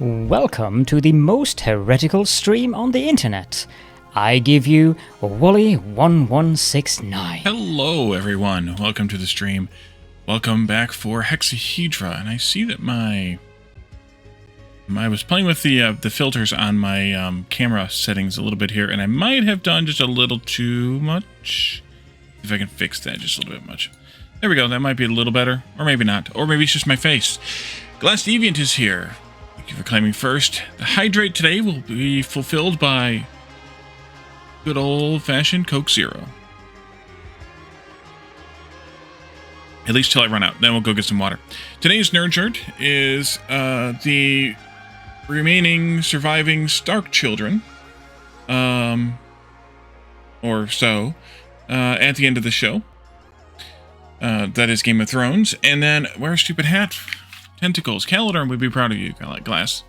Welcome to the most heretical stream on the internet. I give you Wooly1169. Hello everyone, welcome to the stream. Welcome back for Hexahedra, and I see that I was playing with the filters on my camera settings a little bit here, and I might have done just a little too much. If I can fix that just a little bit much. There we go, that might be a little better, or maybe not, or maybe it's just my face. Glass Deviant is here. Thank you for claiming first. The hydrate today will be fulfilled by good old-fashioned Coke Zero. At least till I run out. Then we'll go get some water. Today's nerd shirt is the remaining surviving Stark children, or so, at the end of the show. That is Game of Thrones. And then wear a stupid hat. Tentacles. Calidorn would be proud of you, Glass.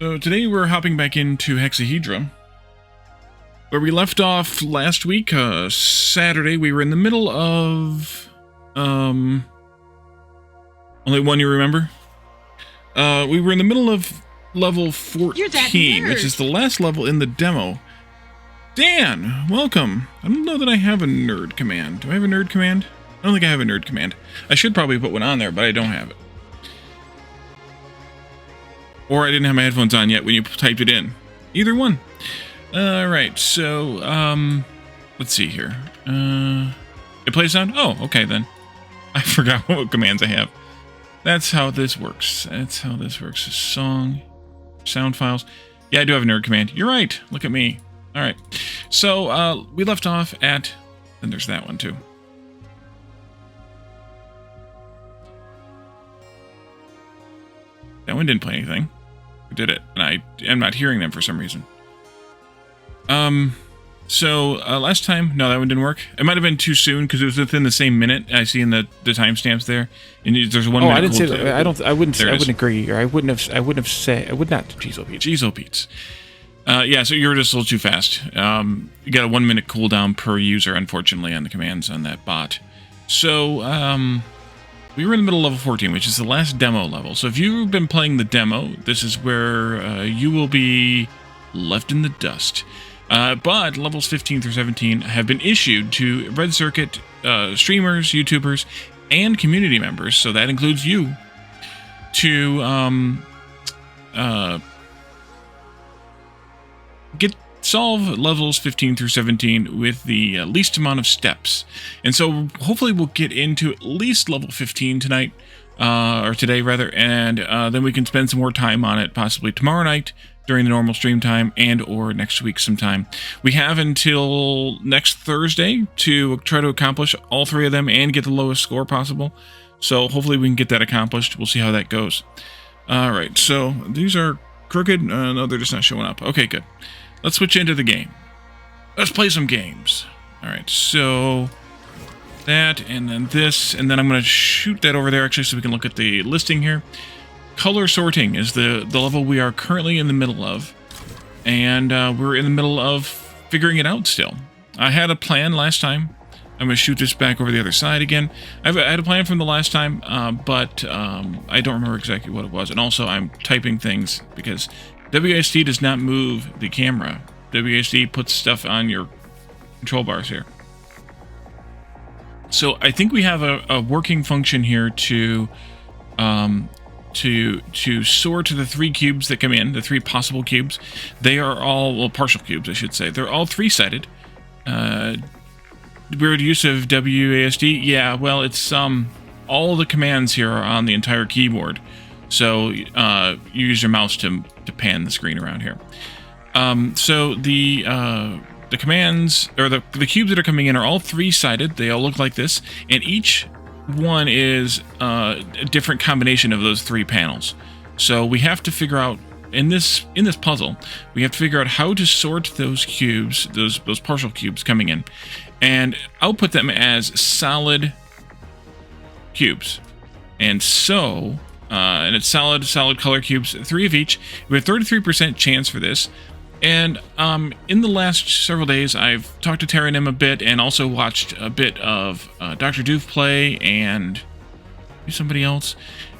So today we're hopping back into Hexahedra, where we left off last week, Saturday. We were in the middle of, only one you remember? We were in the middle of level 14, which is the last level in the demo. Dan, welcome. I don't know that I have a nerd command. Do I have a nerd command? I don't think I have a nerd command. I should probably put one on there, but I don't have it. Or I didn't have my headphones on yet when you typed it in. Either one. Alright, so, let's see here. It plays sound? Oh, okay then. I forgot what commands I have. That's how this works. That's how this works. Song, sound files. Yeah, I do have a nerd command. You're right. Look at me. Alright. So, we left off at... And there's that one too. That one didn't play anything. Or did it? And I am not hearing them for some reason. So, last time... No, that one didn't work. It might have been too soon, because it was within the same minute. I see in the timestamps there. And there's 1 minute... I didn't say that. I wouldn't agree, or I would not... Jeezo Pete's. Yeah, so you were just a little too fast. You got a 1 minute cooldown per user, unfortunately, on the commands on that bot. So, we were in the middle of level 14, which is the last demo level. So if you've been playing the demo, this is where you will be left in the dust. But levels 15 through 17 have been issued to Red Circuit streamers, YouTubers, and community members, so that includes you, to solve levels 15 through 17 with the least amount of steps. And so hopefully we'll get into at least level 15 tonight, or today rather, and then we can spend some more time on it, possibly tomorrow night during the normal stream time, and or next week sometime. We have until next Thursday to try to accomplish all three of them and get the lowest score possible. So hopefully we can get that accomplished. We'll see how that goes. Alright, so these are crooked. No, they're just not showing up. Okay, good. Let's switch into the game. Let's play some games. Alright, so that, and then this, and then I'm going to shoot that over there actually so we can look at the listing here. Color sorting is the level we are currently in the middle of, and we're in the middle of figuring it out still. I had a plan last time. I'm going to shoot this back over the other side again. I had a plan from the last time, but I don't remember exactly what it was. And also, I'm typing things because WASD does not move the camera. WASD puts stuff on your control bars here. So I think we have a working function here to sort the three cubes that come in, the three possible cubes. They are all, well, partial cubes, I should say. They're all three-sided. Weird use of WASD? Yeah, well, it's all the commands here are on the entire keyboard. So you use your mouse to pan the screen around here. So the commands, or the cubes that are coming in are all three-sided. They all look like this, and each one is a different combination of those three panels. So we have to figure out, in this puzzle, we have to figure out how to sort those cubes, those partial cubes coming in, and output them as solid cubes. And so, and it's solid color cubes, 3 of each. We have 33% chance for this. And in the last several days, I've talked to Terranim a bit, and also watched a bit of Dr. Doof play, and somebody else,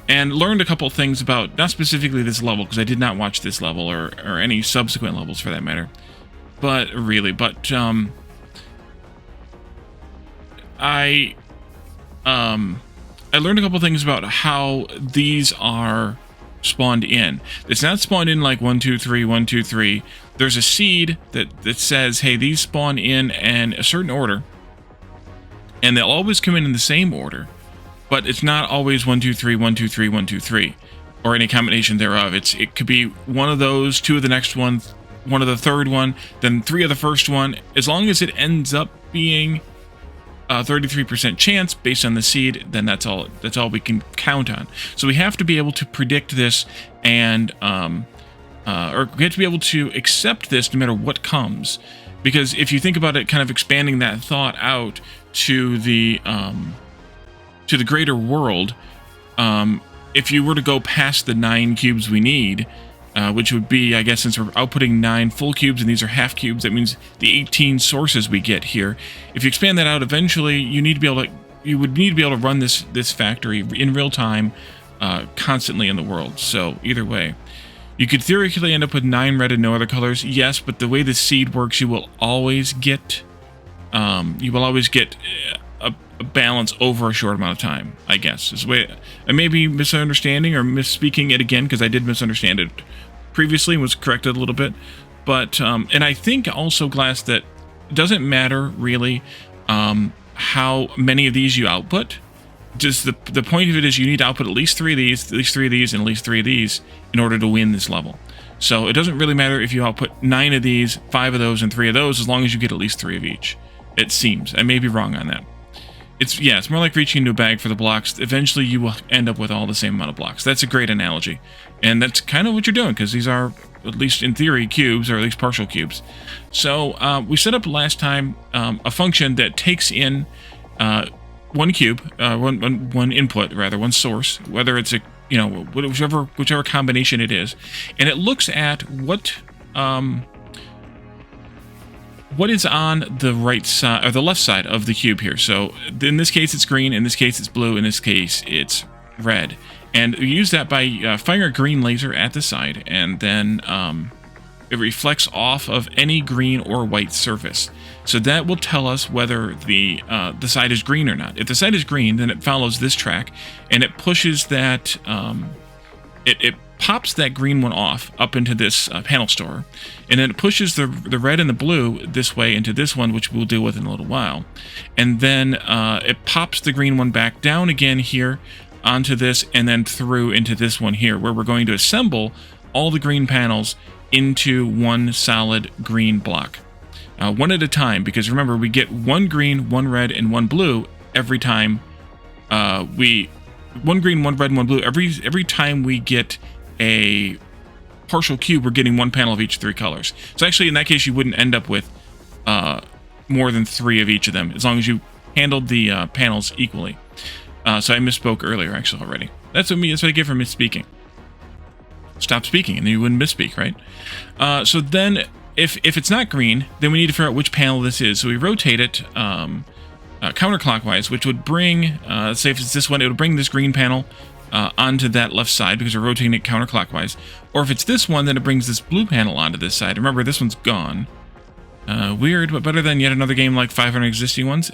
and learned a couple things about, not specifically this level, because I did not watch this level or any subsequent levels for that matter. But I learned a couple things about how these are spawned in. It's not spawned in like 1, 2, 3, 1, 2, 3. There's a seed that says, hey, these spawn in a certain order, and they'll always come in the same order, but it's not always 1, 2, 3, 1, 2, 3, 1, 2, 3, or any combination thereof. It could be one of those, 2 of the next one, 1 of the third one, then 3 of the first one. As long as it ends up being a 33% chance based on the seed, then that's all we can count on. So we have to be able to predict this, and or we have to be able to accept this no matter what comes. Because if you think about it, kind of expanding that thought out to the greater world, if you were to go past the 9 cubes we need, which would be, I guess, since we're outputting 9 full cubes and these are half cubes, that means the 18 sources we get here. If you expand that out, eventually you would need to be able to run this factory in real time, constantly in the world. So either way, you could theoretically end up with 9 red and no other colors. Yes, but the way the seed works, you will always get a balance over a short amount of time, I guess. Is the way I may be misunderstanding or misspeaking it again, because I did misunderstand it previously and was corrected a little bit. But and I think also, Glass, that it doesn't matter really how many of these you output. Just the point of it is you need to output at least 3 of these, at least 3 of these, and at least 3 of these in order to win this level. So it doesn't really matter if you output 9 of these, 5 of those, and 3 of those, as long as you get at least 3 of each. It seems. I may be wrong on that. It's more like reaching into a bag for the blocks. Eventually you will end up with all the same amount of blocks. That's a great analogy. And that's kind of what you're doing, because these are, at least in theory, cubes, or at least partial cubes. So we set up last time a function that takes in one cube, one input, rather, one source, whether it's a, whichever combination it is, and it looks at what is on the right side or the left side of the cube here. So in this case it's green, in this case it's blue, in this case it's red, and we use that by firing a green laser at the side, and then it reflects off of any green or white surface. So that will tell us whether the side is green or not. If the side is green, then it follows this track, and it pushes that, it pops that green one off up into this panel store, and then it pushes the red and the blue this way into this one, which we'll deal with in a little while. And then it pops the green one back down again here onto this, and then through into this one here, where we're going to assemble all the green panels into one solid green block. One at a time, because remember, we get 1 green, 1 red, and 1 blue every time one green, 1 red, and 1 blue. Every time we get a partial cube, we're getting 1 panel of each 3 colors. So actually, in that case, you wouldn't end up with more than 3 of each of them, as long as you handled the panels equally. So I misspoke earlier, actually, already. That's what I get for misspeaking. Stop speaking, and then you wouldn't misspeak, right? So then, if it's not green, then we need to figure out which panel this is. So we rotate it counterclockwise, which would bring, let's say if it's this one, it would bring this green panel onto that left side, because we're rotating it counterclockwise. Or if it's this one, then it brings this blue panel onto this side. Remember, this one's gone. Weird, but better than yet another game like 500 existing ones.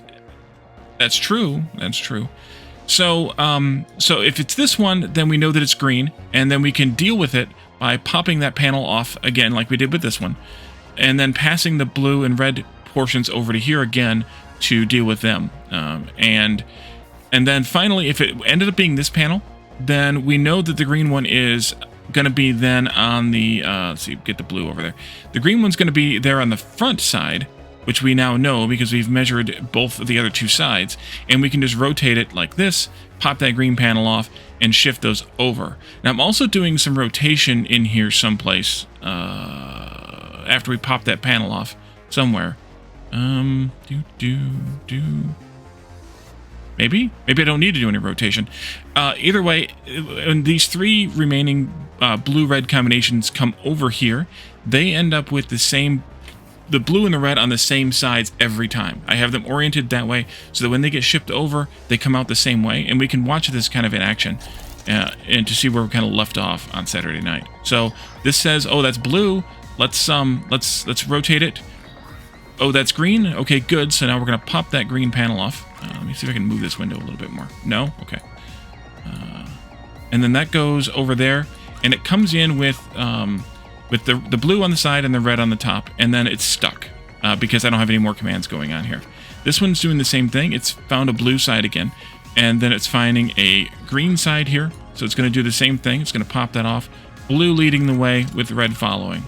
That's true. That's true. So if it's this one, then we know that it's green, and then we can deal with it by popping that panel off again, like we did with this one, and then passing the blue and red portions over to here again to deal with them. And then finally, if it ended up being this panel, then we know that the green one is going to be then on the, let's see, get the blue over there. The green one's going to be there on the front side, which we now know because we've measured both of the other 2 sides, and we can just rotate it like this, pop that green panel off, and shift those over. Now I'm also doing some rotation in here someplace, after we pop that panel off somewhere. Maybe I don't need to do any rotation. Either way, when these 3 remaining blue-red combinations come over here, they end up with the same the blue and the red on the same sides every time. I have them oriented that way so that when they get shipped over, they come out the same way, and we can watch this kind of in action and to see where we're kind of left off on Saturday night. So this says, oh, that's blue. Let's rotate it. Oh, that's green. Okay, good. So now we're gonna pop that green panel off. Let me see if I can move this window a little bit more. No, okay. And then that goes over there, and it comes in with the blue on the side and the red on the top, and then it's stuck because I don't have any more commands going on here. This one's doing the same thing. It's found a blue side again, and then it's finding a green side here. So it's going to do the same thing. It's going to pop that off. Blue leading the way with red following.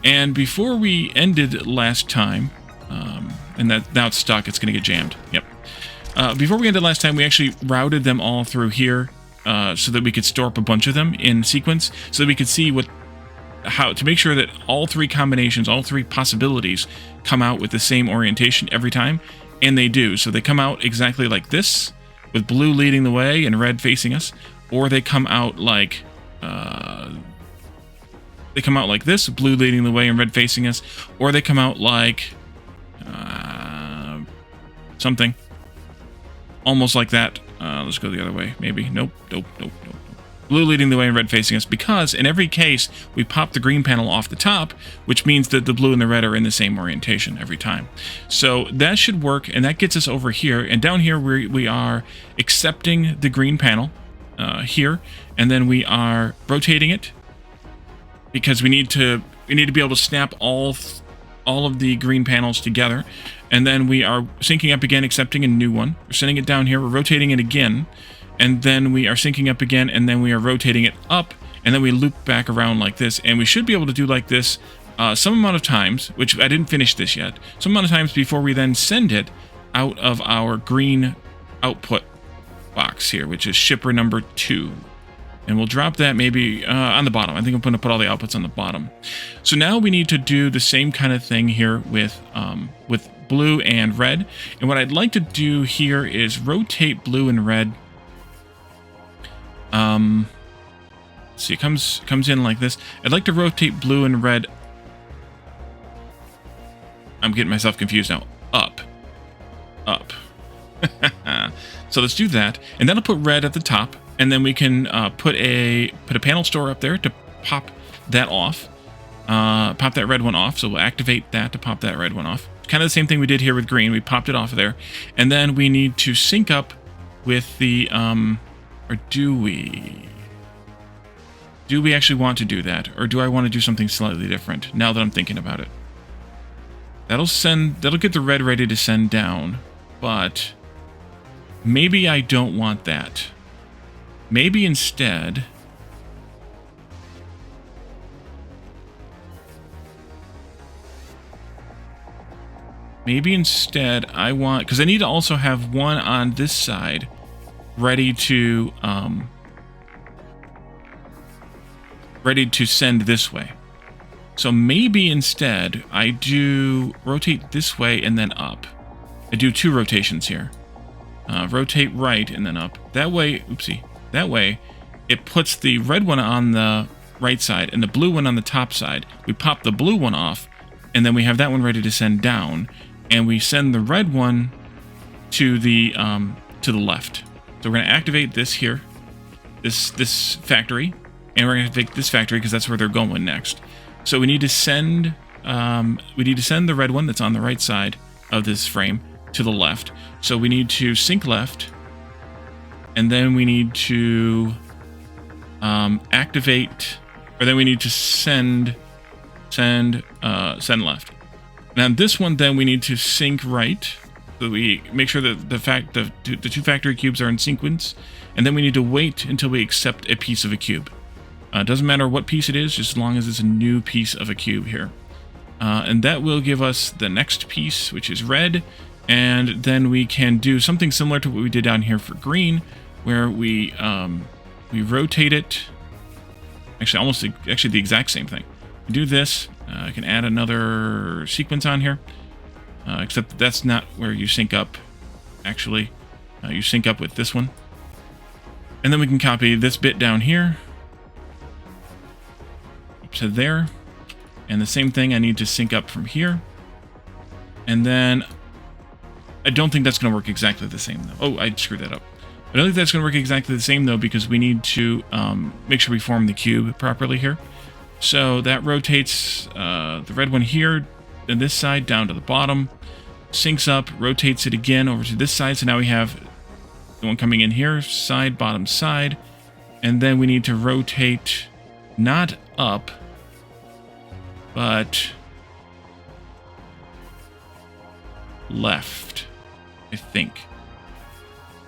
And before we ended last time, and that now it's stuck, it's going to get jammed. Yep. Before we ended last time, we actually routed them all through here so that we could store up a bunch of them in sequence, so that we could see how to make sure that all three combinations, all three possibilities come out with the same orientation every time, and they do. So they come out exactly like this, with blue leading the way and red facing us, or they come out like this, blue leading the way and red facing us, or they come out like something almost like that. Let's go the other way, maybe. Nope. Blue leading the way and red facing us, because in every case we pop the green panel off the top, which means that the blue and the red are in the same orientation every time. So that should work, and that gets us over here. And down here we are accepting the green panel here, and then we are rotating it because we need to be able to snap all of the green panels together. And then we are syncing up again, accepting a new one. We're sending it down here, we're rotating it again, and then we are syncing up again, and then we are rotating it up, and then we loop back around like this. And we should be able to do like this some amount of times, which I didn't finish this yet, some amount of times before we then send it out of our green output box here, which is shipper number 2. And we'll drop that maybe on the bottom. I think I'm going to put all the outputs on the bottom. So now we need to do the same kind of thing here with blue and red. And what I'd like to do here is rotate blue and red. See, it comes in like this. I'd like to rotate blue and red. I'm getting myself confused now. Up. So let's do that, and that'll put red at the top, and then we can put a panel store up there to pop that off. Pop that red one off. So we'll activate that to pop that red one off. Kind of the same thing we did here with green. We popped it off of there, and then we need to sync up with the or do we actually want to do that, or do I want to do something slightly different now that I'm thinking about it? That'll get the red ready to send down, but maybe I don't want that. Maybe instead I want, because I need to also have one on this side ready to send this way. So maybe instead I do rotate this way and then up. I do 2 rotations here. Rotate right and then up. That way, oopsie. That way, it puts the red one on the right side and the blue one on the top side. We pop the blue one off, and then we have that one ready to send down, and we send the red one to the left. So we're going to activate this here, this factory, and we're going to activate this factory because that's where they're going next. So we need to send the red one that's on the right side of this frame to the left. So we need to sync left, and then we need to activate, or then we need to send left. Now this one, then we need to sync right, so we make sure that the 2 factory cubes are in sequence, and then we need to wait until we accept a piece of a cube. It doesn't matter what piece it is, just as long as it's a new piece of a cube here. And that will give us the next piece, which is red, and then we can do something similar to what we did down here for green, where we rotate it. Actually, the exact same thing. We do this. I can add another sequence on here, except that's not where you sync up. Actually, you sync up with this one, and then we can copy this bit down here up to there, and the same thing. I need to sync up from here And then I don't think that's going to work exactly the same, though. Oh, I screwed that up. I don't think that's going to work exactly the same, though, because we need to make sure we form the cube properly here. So that rotates the red one here, and this side down to the bottom, syncs up, rotates it again over to this side. So now we have the one coming in here, side, bottom, side. And then we need to rotate not up, but left, I think.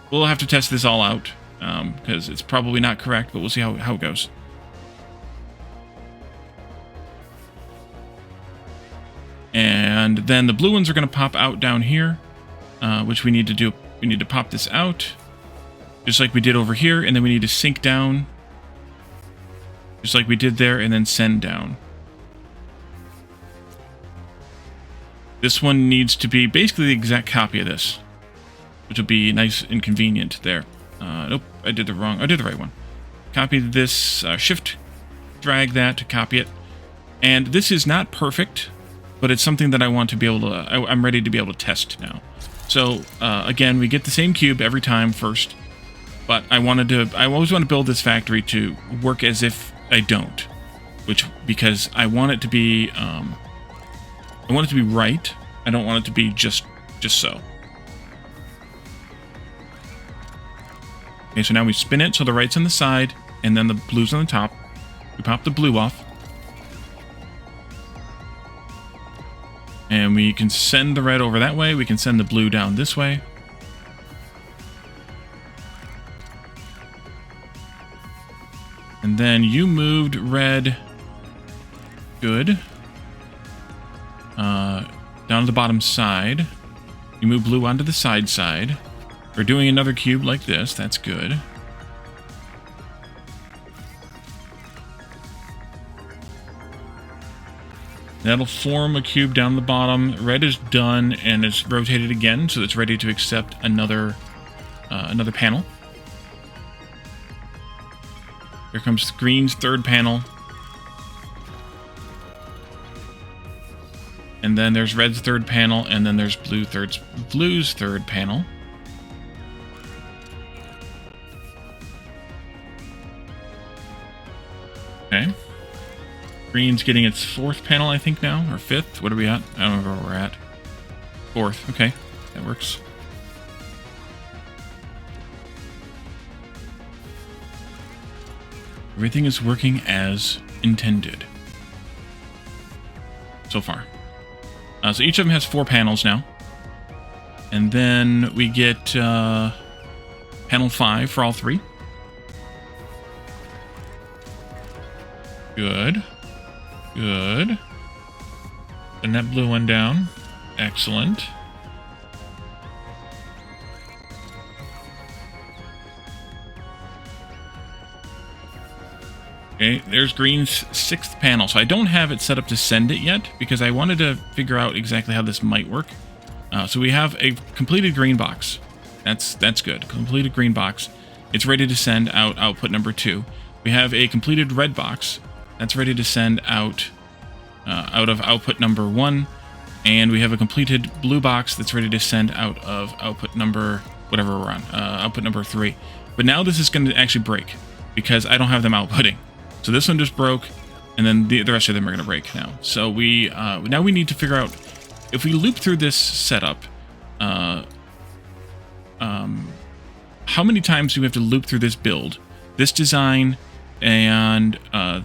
We'll have to test this all out, because it's probably not correct, but we'll see how it goes. And then the blue ones are going to pop out down here, which we need to do. We need to pop this out, just like we did over here, and then we need to sync down, just like we did there, and then send down. This one needs to be basically the exact copy of this, which will be nice and convenient there. Nope, I did the right one. Copy this, shift, drag that to copy it. And this is not perfect, but it's something that I want to be able to, I'm ready to be able to test now. So, again, we get the same cube every time first, but I always want to build this factory to work as if I don't, because I want it to be, right. I don't want it to be just so. Okay, so now we spin it so the right's on the side, and then the blue's on the top. We pop the blue off. And we can send the red over that way. We can send the blue down this way. And then you moved red. Good. Down to the bottom side. You move blue onto the side. We're doing another cube like this. That's good. That'll form a cube down the bottom. Red is done, and it's rotated again, so it's ready to accept another panel. Here comes green's third panel. And then there's red's third panel, and then there's blue's third panel. Okay. Green's getting its fourth panel, I think, now, or fifth. What are we at? I don't remember where we're at. Fourth. Okay, that works. Everything is working as intended so far. So each of them has 4 panels now. And then we get panel 5 for all 3. Good. Good. And that blue one down. Excellent. Okay, there's green's 6th panel. So I don't have it set up to send it yet because I wanted to figure out exactly how this might work. So we have a completed green box. That's good. Completed green box. It's ready to send out output number 2. We have a completed red box. That's ready to send out of output number 1. And we have a completed blue box that's ready to send out of output number, whatever we're on, output number 3. But now this is going to actually break because I don't have them outputting. So this one just broke, and then the rest of them are going to break now. So we now we need to figure out, if we loop through this setup, how many times do we have to loop through this build, this design, and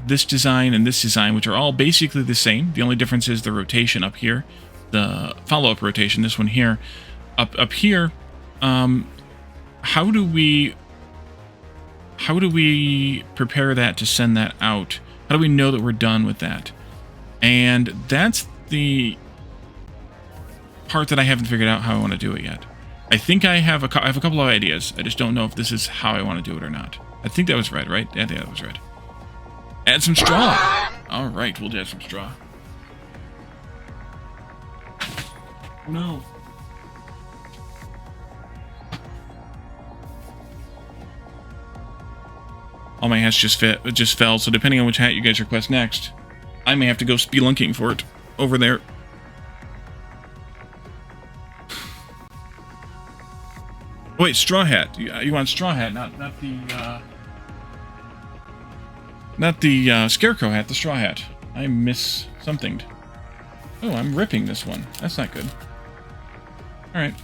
this design, and this design, which are all basically the same. The only difference is the rotation up here, the follow-up rotation, this one here. Up here, how do we prepare that to send that out? How do we know that we're done with that? And that's the part that I haven't figured out how I want to do it yet. I think I have a couple of ideas. I just don't know if this is how I want to do it or not. I think that was red, right? Yeah, that was red. Add some straw. All right, we'll add some straw. No. All my hats just fell, so depending on which hat you guys request next, I may have to go spelunking for it over there. wait, straw hat. You want straw hat, not the scarecrow hat, the straw hat. I miss something. Oh, I'm ripping this one. That's not good. All right.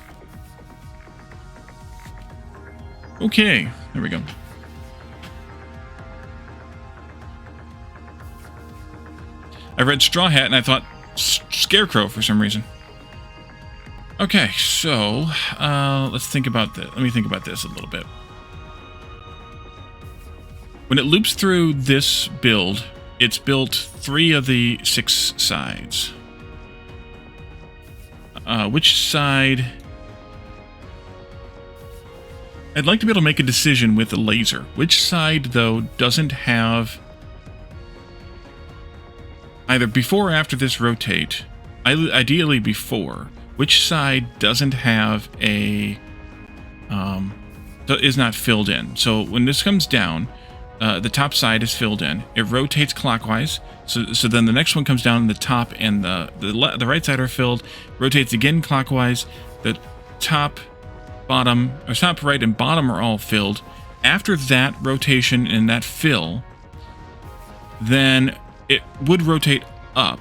Okay, there we go. I read straw hat and I thought scarecrow for some reason. Okay, so let's think about this. Let me think about this a little bit. When it loops through this build, it's built 3 of the 6 sides. Which side? I'd like to be able to make a decision with the laser. Which side, though, doesn't have either before or after this rotate? Ideally before. Which side doesn't have a is not filled in? So when this comes down, the top side is filled in. It rotates clockwise. So then the next one comes down, and the top and the right side are filled. Rotates again clockwise. The top, bottom, or top, right, and bottom are all filled. After that rotation and that fill, then it would rotate up.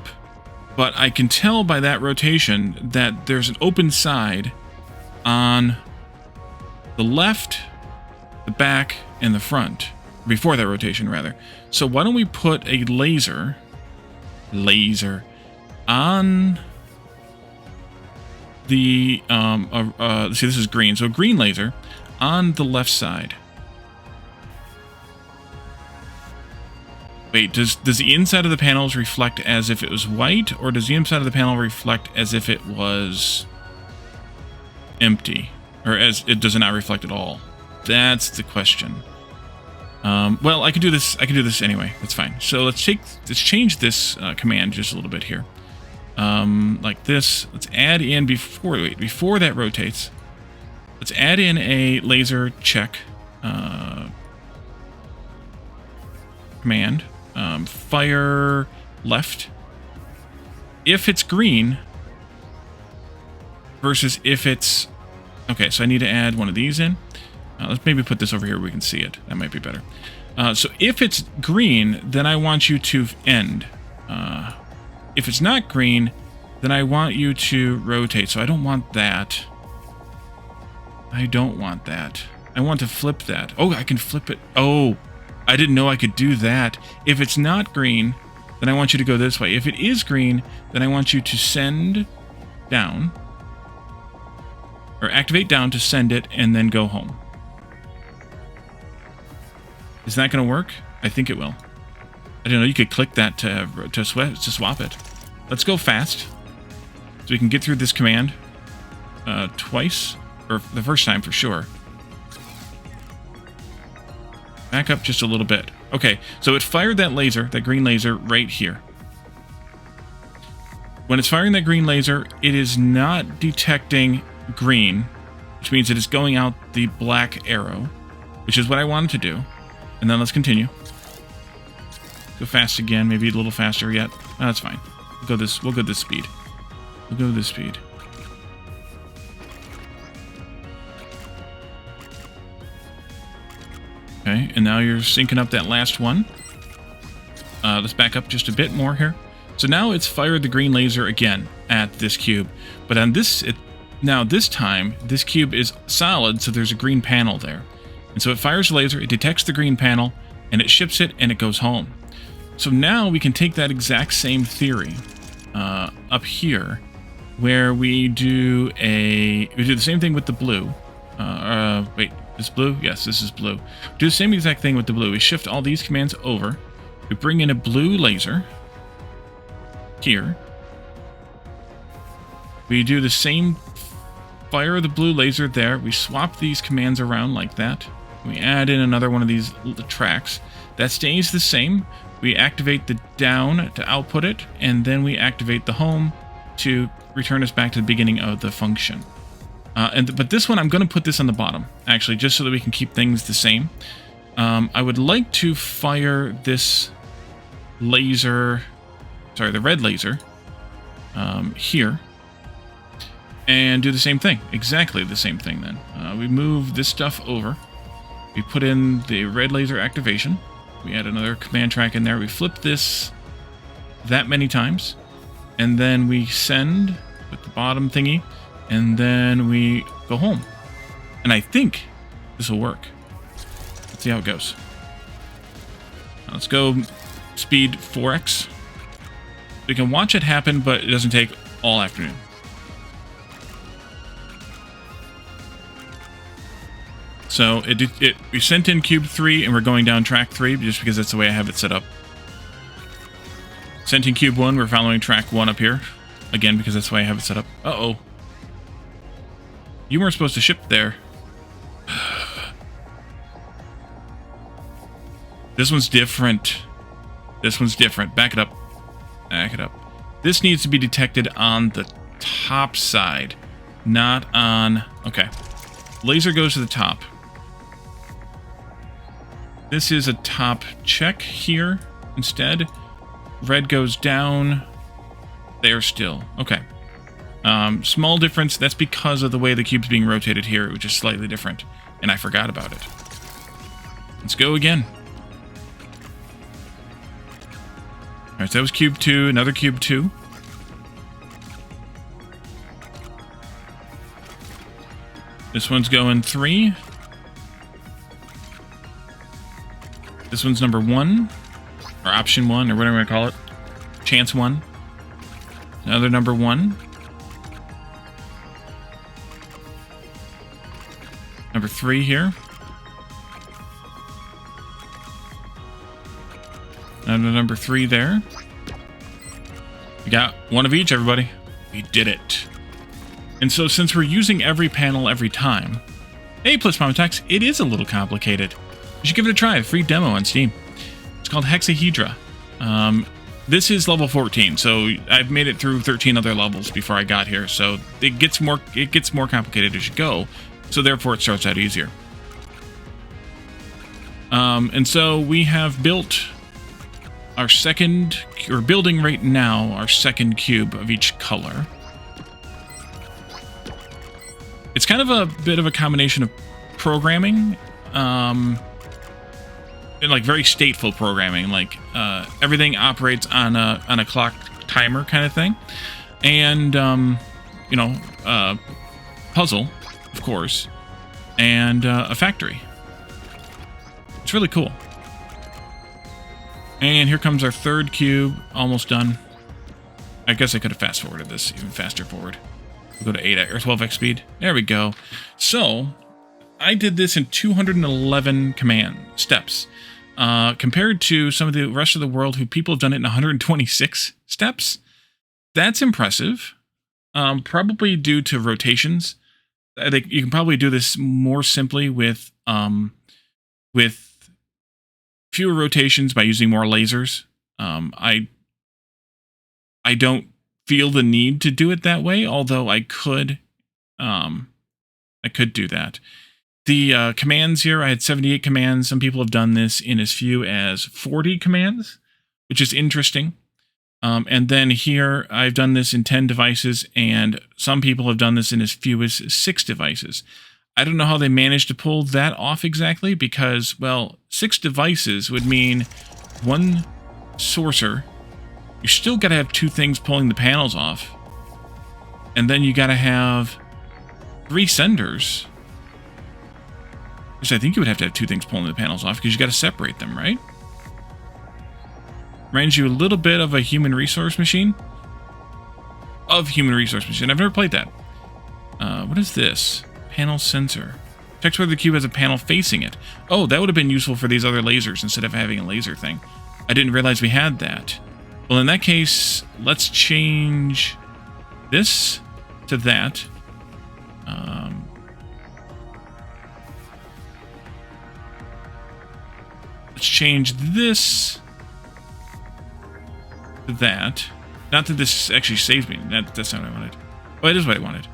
But I can tell by that rotation that there's an open side on the left, the back, and the front. Before that rotation, rather. So why don't we put a laser on the see, this is green, so a green laser on the left side. Wait, does the inside of the panels reflect as if it was white, or does the inside of the panel reflect as if it was empty, or as it does not reflect at all? That's the question. Well, I could do this. I can do this anyway. That's fine. So let's change this command just a little bit here, like this. Let's add in before that rotates. Let's add in a laser check command. Fire left if it's green versus if it's okay. So I need to add one of these in. Let's maybe put this over here where we can see it. That might be better. So if it's green, then I want you to end. If it's not green, then I want you to rotate. So I don't want that. I don't want that. I want to flip that. Oh, I can flip it. Oh, I didn't know I could do that. If it's not green, then I want you to go this way. If it is green, then I want you to send down. Or activate down to send it and then go home. Is that going to work? I think it will. I don't know. You could click that to swap it. Let's go fast, so we can get through this command twice, or the first time for sure. Back up just a little bit. Okay, so it fired that laser, that green laser, right here. When it's firing that green laser, it is not detecting green, which means it is going out the black arrow, which is what I wanted to do. And then let's continue. Go fast again, maybe a little faster yet. Oh, that's fine. We'll go this speed. We'll go this speed. Okay, and now you're syncing up that last one. Let's back up just a bit more here. So now it's fired the green laser again at this cube. But on this, now this time, this cube is solid, so there's a green panel there. And so it fires the laser, it detects the green panel, and it ships it, and it goes home. So now we can take that exact same theory up here, where we do the same thing with the blue. Wait, this blue? Yes, this is blue. Do the same exact thing with the blue. We shift all these commands over. We bring in a blue laser here. We do the same fire the blue laser there. We swap these commands around like that. We add in another one of these tracks. That stays the same. We activate the down to output it, and then we activate the home to return us back to the beginning of the function. But this one, I'm going to put this on the bottom, actually, just so that we can keep things the same. I would like to fire this laser, sorry, the red laser, here. and do the same thing. Exactly the same thing then. We move this stuff over. We put in the red laser activation. We add another command track in there. We flip this that many times. And then we send with the bottom thingy. And then we go home. And I think this will work. Let's see how it goes. Let's go speed 4x. We can watch it happen, but it doesn't take all afternoon. So we sent in cube 3 and we're going down track 3 just because that's the way I have it set up. Sent in cube 1, we're following track 1 up here. Again, because that's the way I have it set up. Uh-oh. You weren't supposed to ship there. This one's different. This one's different. Back it up. Back it up. This needs to be detected on the top side, not on... Okay. Laser goes to the top. This is a top check here instead. Red goes down there still. Okay. Small difference. That's because of the way the cube's being rotated here, which is slightly different. And I forgot about it. Let's go again. Alright, so that was cube 2, another cube 2. This one's going 3. This one's number 1, or option 1, or whatever I call it. Chance 1. Another number 1. Number 3 here. Another number 3 there. We got one of each, everybody. We did it. And so since we're using every panel every time, hey, plus Mom Attacks, it is a little complicated. You should give it a try. A free demo on Steam. It's called Hexahedra. This is level 14, so I've made it through 13 other levels before I got here. So it gets more complicated as you go. So therefore, it starts out easier. And so we have built our second, or building right now, our second cube of each color. It's kind of a bit of a combination of programming, and like very stateful programming, like everything operates on a clock timer kind of thing, and you know, puzzle, of course, and a factory. It's really cool. And here comes our third cube, almost done. I guess I could have fast forwarded this even faster forward. We'll go to 8 or 12x speed. There we go. So I did this in 211 command steps, compared to some of the rest of the world who people have done it in 126 steps. That's impressive. Probably due to rotations. I think you can probably do this more simply with fewer rotations by using more lasers. I don't feel the need to do it that way, although I could do that. The commands here, I had 78 commands. Some people have done this in as few as 40 commands, which is interesting. And then here, I've done this in 10 devices, and some people have done this in as few as 6 devices. I don't know how they managed to pull that off exactly, because, well, 6 devices would mean 1 sorcerer. You still got to have 2 things pulling the panels off. And then you got to have 3 senders. Which I think you would have to have 2 things pulling the panels off, because you got to separate them, right? Reminds you a little bit of a human resource machine. I've never played that. What is this? Panel sensor. Checks whether the cube has a panel facing it. Oh, that would have been useful for these other lasers instead of having a laser thing. I didn't realize we had that. Well, in that case, let's change this to that. Let's change this to that. Not that this actually saves me. That's not what I wanted. Oh, it is what I wanted.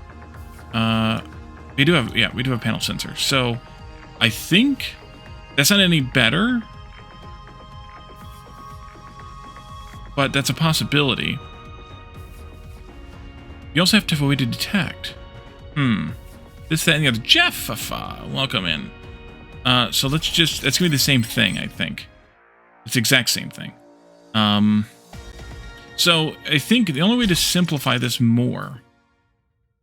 We do have panel sensor. So I think that's not any better, but that's a possibility. You also have to have a way to detect. This, that, and the other. Jeff, welcome in. So let's just, that's going to be the same thing, I think. It's the exact same thing. So I think the only way to simplify this more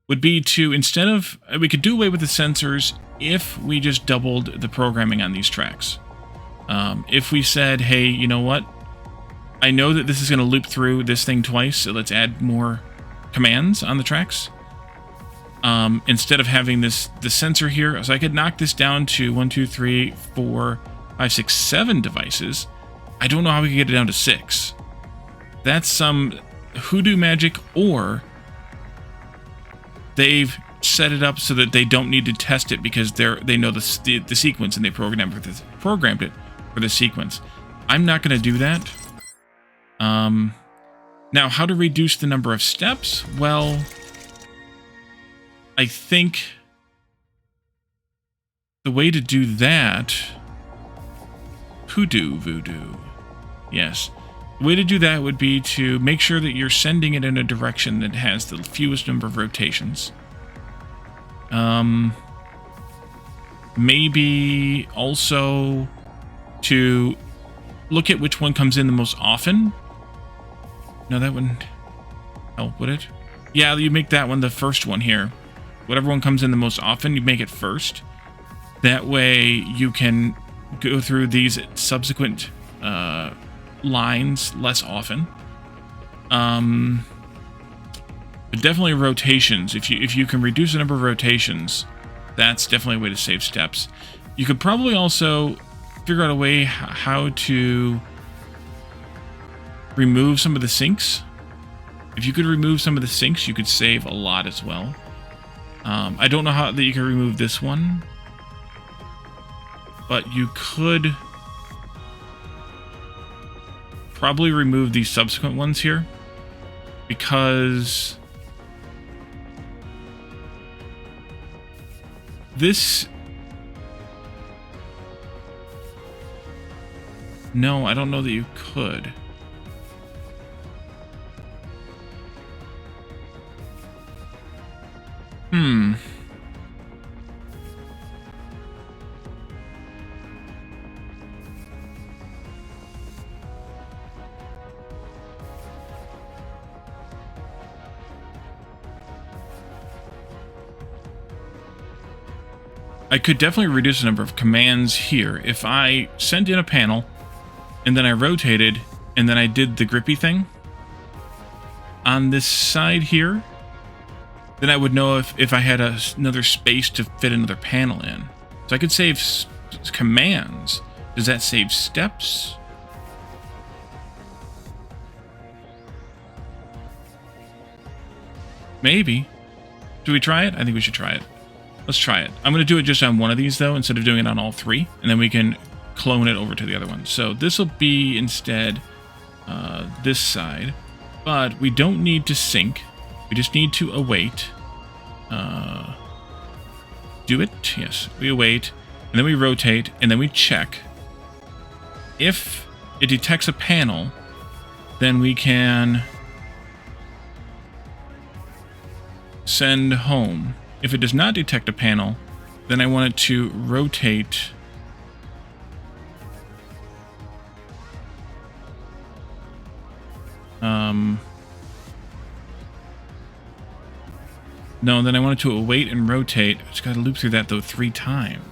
would be to, instead of, we could do away with the sensors if we just doubled the programming on these tracks. If we said, hey, you know what? I know that this is going to loop through this thing twice, so let's add more commands on the tracks. Instead of having the sensor here, so I could knock this down to 1, 2, 3, 4, 5, 6, 7 devices. I don't know how we could get it down to 6. That's some hoodoo magic, or they've set it up so that they don't need to test it because they know the sequence and they programmed it for the sequence. I'm not going to do that. Now, how to reduce the number of steps? Well, I think the way to do that, voodoo. Yes. The way to do that would be to make sure that you're sending it in a direction that has the fewest number of rotations. Maybe also to look at which one comes in the most often. No, that wouldn't help, would it? Yeah, you make that one the first one here. Whatever one comes in the most often, you make it first. That way you can go through these subsequent lines less often. But definitely rotations. If you can reduce the number of rotations, that's definitely a way to save steps. You could probably also figure out a way how to remove some of the sinks. If you could remove some of the sinks, you could save a lot as well. I don't know how that you can remove this one, but you could probably remove these subsequent ones here, because this... No, I don't know that you could. I could definitely reduce the number of commands here. If I sent in a panel, and then I rotated, and then I did the grippy thing on this side here, then I would know if I had another space to fit another panel in. So I could save commands. Does that save steps? Maybe. Do we try it? I think we should try it. Let's try it. I'm going to do it just on one of these, though, instead of doing it on all three. And then we can clone it over to the other one. So this will be, instead, this side. But we don't need to sync. We just need to await. Do it? Yes. We await. And then we rotate. And then we check. If it detects a panel, then we can send home. If it does not detect a panel, then I want it to rotate no, then I want it to await and rotate. I just gotta loop through that, though, 3 times.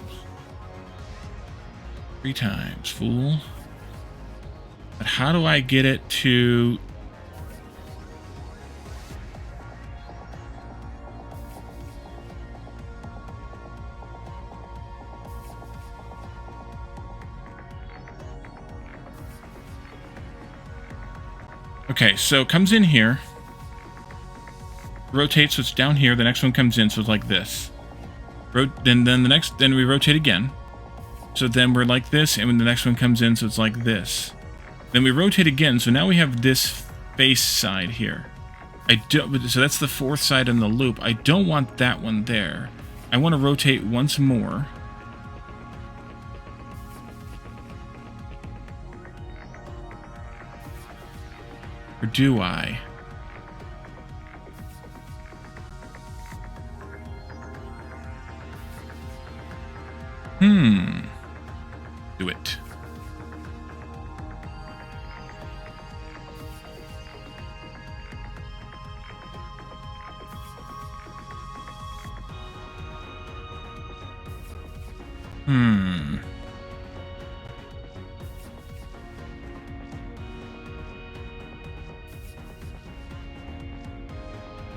3 times, fool. But how do I get it to... Okay, so it comes in here, rotates, so it's down here. The next one comes in, so it's like this. Then we rotate again. So then we're like this, and when the next one comes in, so it's like this. Then we rotate again, so now we have this face side here. So that's the 4th side in the loop. I don't want that one there. I want to rotate once more. Or do I?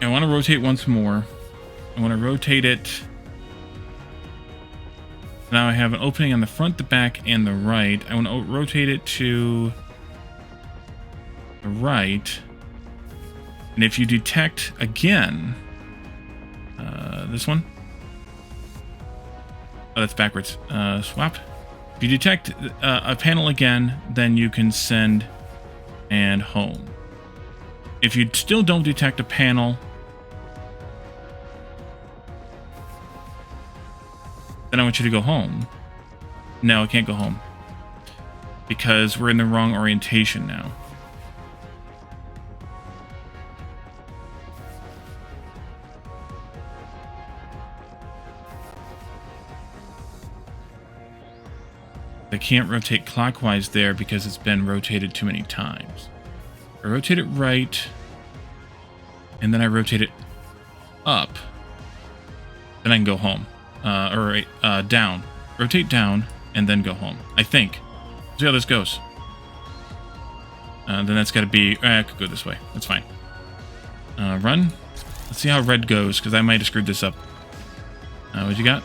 I want to rotate once more. I want to rotate it. Now I have an opening on the front, the back, and the right. I want to rotate it to the right. And if you detect again, this one. Oh, that's backwards. Swap. If you detect a panel again, then you can send and home. If you still don't detect a panel, then I want you to go home. No, I can't go home. Because we're in the wrong orientation now. I can't rotate clockwise there because it's been rotated too many times. I rotate it right, and then I rotate it up. Then I can go home. Or down. Rotate down, and then go home. I think. See how this goes. Then that's got to be... I could go this way. That's fine. Run. Let's see how red goes, because I might have screwed this up. What you got?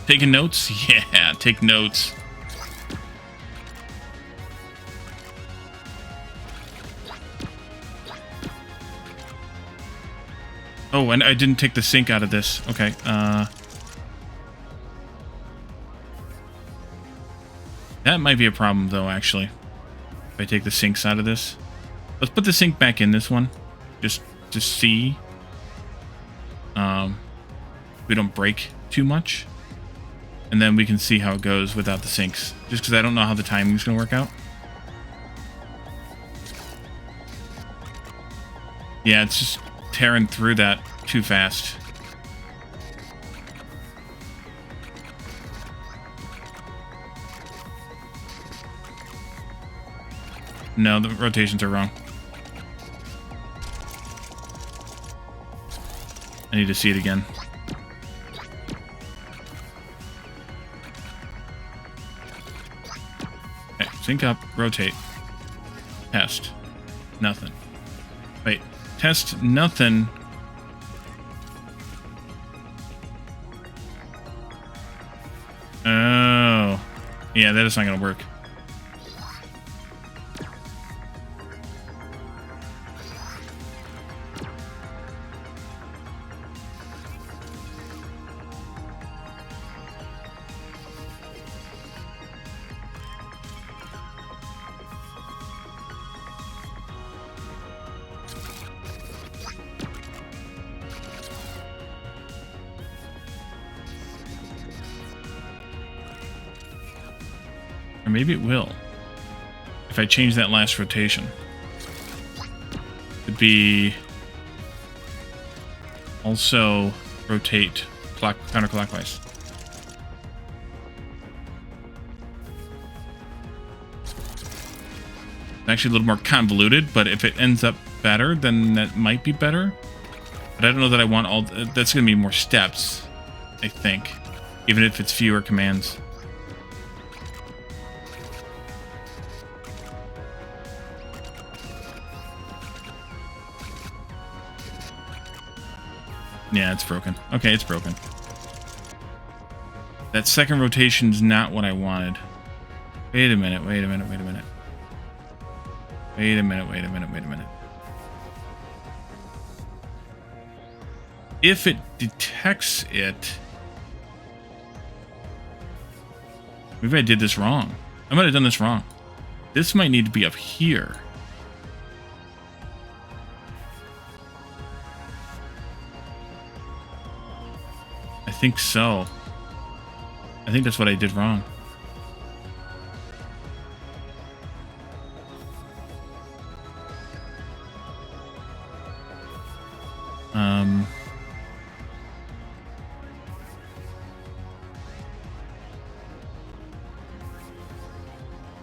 Taking notes? Yeah, take notes. Oh, and I didn't take the sink out of this. Okay, that might be a problem, though, actually. If I take the sinks out of this. Let's put the sink back in this one. Just to see. We don't break too much. And then we can see how it goes without the sinks. Just because I don't know how the timing's going to work out. Yeah, it's just tearing through that too fast. No, the rotations are wrong. I need to see it again. Okay, sync up, rotate. Test. Nothing. Wait, test nothing. Oh. Yeah, that is not going to work. Or maybe it will. If I change that last rotation. It'd be... also rotate counterclockwise. Actually a little more convoluted, but if it ends up better, then that might be better. But I don't know that I want all... That's going to be more steps, I think. Even if it's fewer commands. Yeah, it's broken. Okay, it's broken. That second rotation's not what I wanted. Wait a minute, wait a minute, wait a minute. Wait a minute, wait a minute, wait a minute. If it detects it... Maybe I did this wrong. I might have done this wrong. This might need to be up here. I think so. I think that's what I did wrong.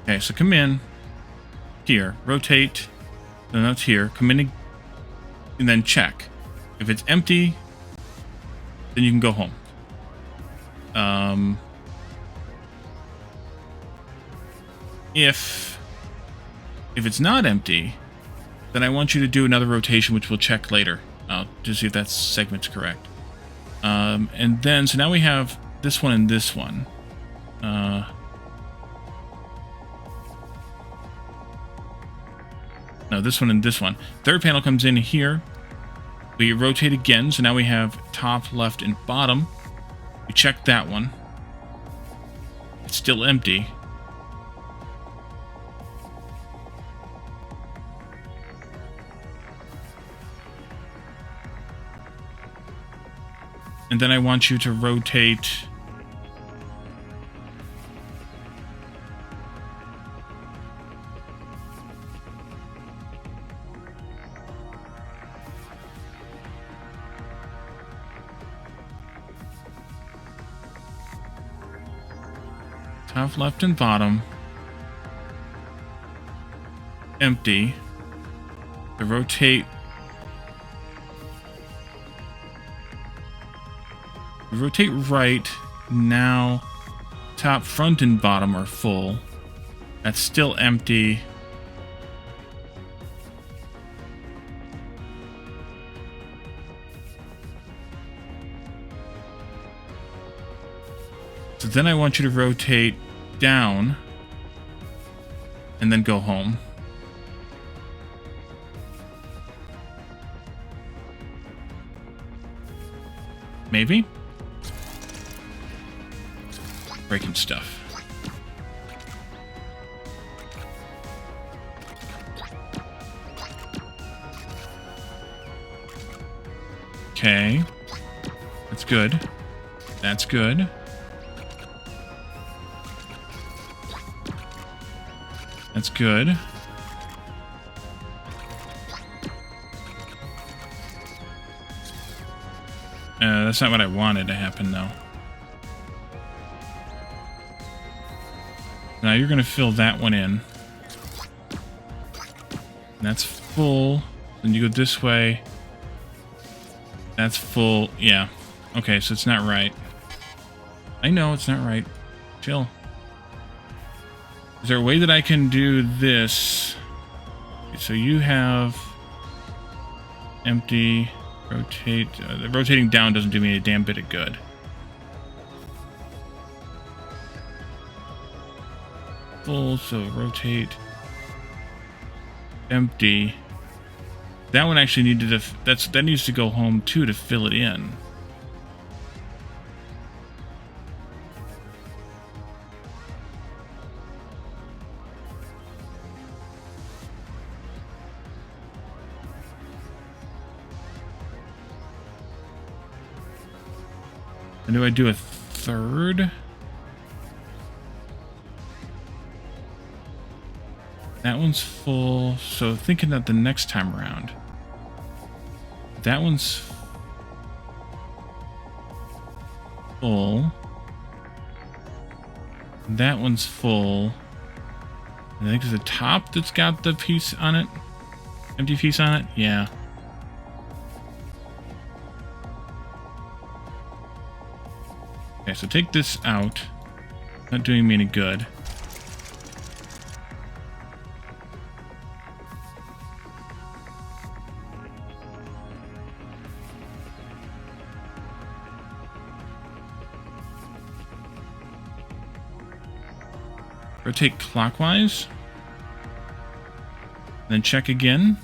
Okay, so come in here, rotate, then that's here, come in and then check. If it's empty, then you can go home. If it's not empty, then I want you to do another rotation, which we'll check later to see if that segment's correct. And then, so now we have this one and this one. No, this one and this one. Third panel comes in here. We rotate again, so now we have top, left, and bottom. We check that one. It's still empty. And then I want you to rotate top, left, and bottom. Empty. To rotate. Rotate right. Now top, front, and bottom are full. That's still empty. So then I want you to rotate down and then go home. Maybe? Breaking stuff. Okay. That's good. That's good. That's good. That's not what I wanted to happen, though. Now you're going to fill that one in. That's full. Then you go this way. That's full. Yeah. Okay, so it's not right. I know it's not right. Chill. Is there a way that I can do this? So you have empty, rotate. The rotating down doesn't do me a damn bit of good. Full, so rotate. Empty. That one actually needed to. That needs to go home too to fill it in. And do I do a third? That one's full, so thinking that the next time around. That one's full. That one's full. I think it's the top that's got the piece on it. Empty piece on it? Yeah. Okay, so take this out. Not doing me any good. Rotate clockwise. Then check again.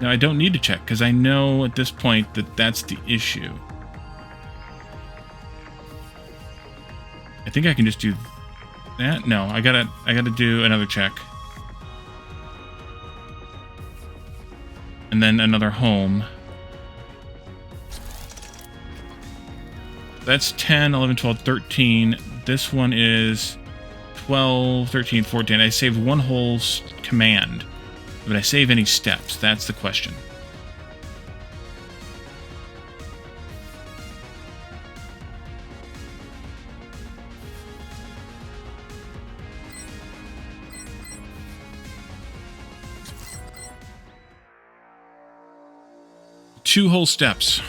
Now I don't need to check because I know at this point that that's the issue. I think I can just do that. No, I gotta do another check. And then another home. That's 10, 11, 12, 13. This one is 12, 13, 14. I saved one whole command. But I save any steps? That's the question. Two whole steps.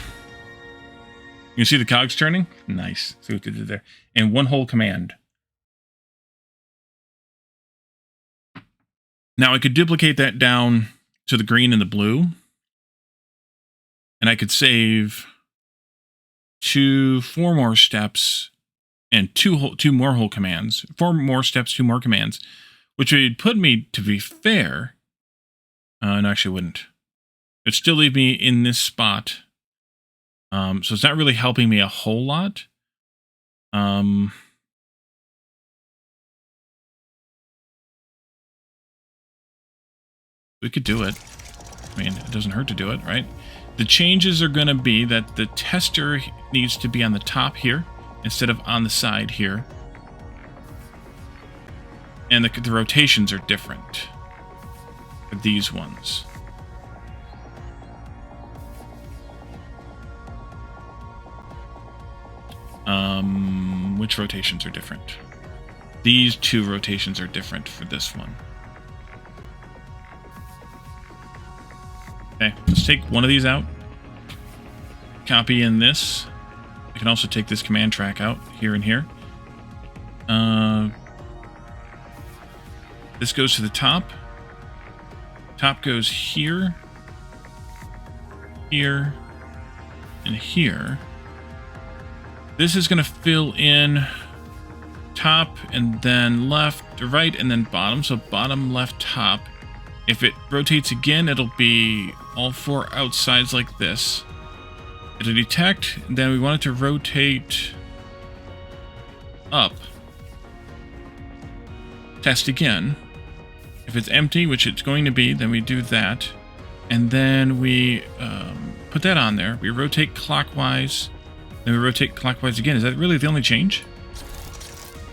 You see the cogs turning? Nice. See what they did there. And one whole command. Now I could duplicate that down to the green and the blue. And I could save 4 more steps and two more whole commands. 4 more steps, 2 more commands. Which would put me, to be fair... no, actually wouldn't. It'd still leave me in this spot. So it's not really helping me a whole lot. We could do it. I mean, it doesn't hurt to do it, right? The changes are going to be that the tester needs to be on the top here instead of on the side here. And the rotations are different for these ones. Which rotations are different? These 2 rotations are different for this one. Okay, let's take one of these out. Copy in this. I can also take this command track out here and here. This goes to the top. Top goes here, here, and here. This is going to fill in top and then left, right, and then bottom. So bottom, left, top. If it rotates again, it'll be all 4 outsides like this. It'll detect, then we want it to rotate up. Test again. If it's empty, which it's going to be, then we do that. And then we put that on there. We rotate clockwise. Then we rotate clockwise again. Is that really the only change?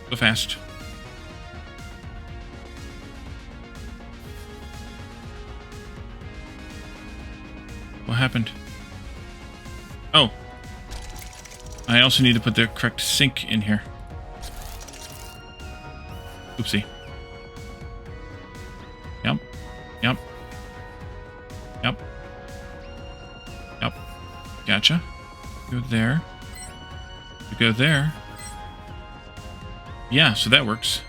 Go fast. What happened? Oh. I also need to put the correct sync in here. Oopsie. Yep. Yep. Yep. Yep. Gotcha. Go there. We go there. Yeah, so that works.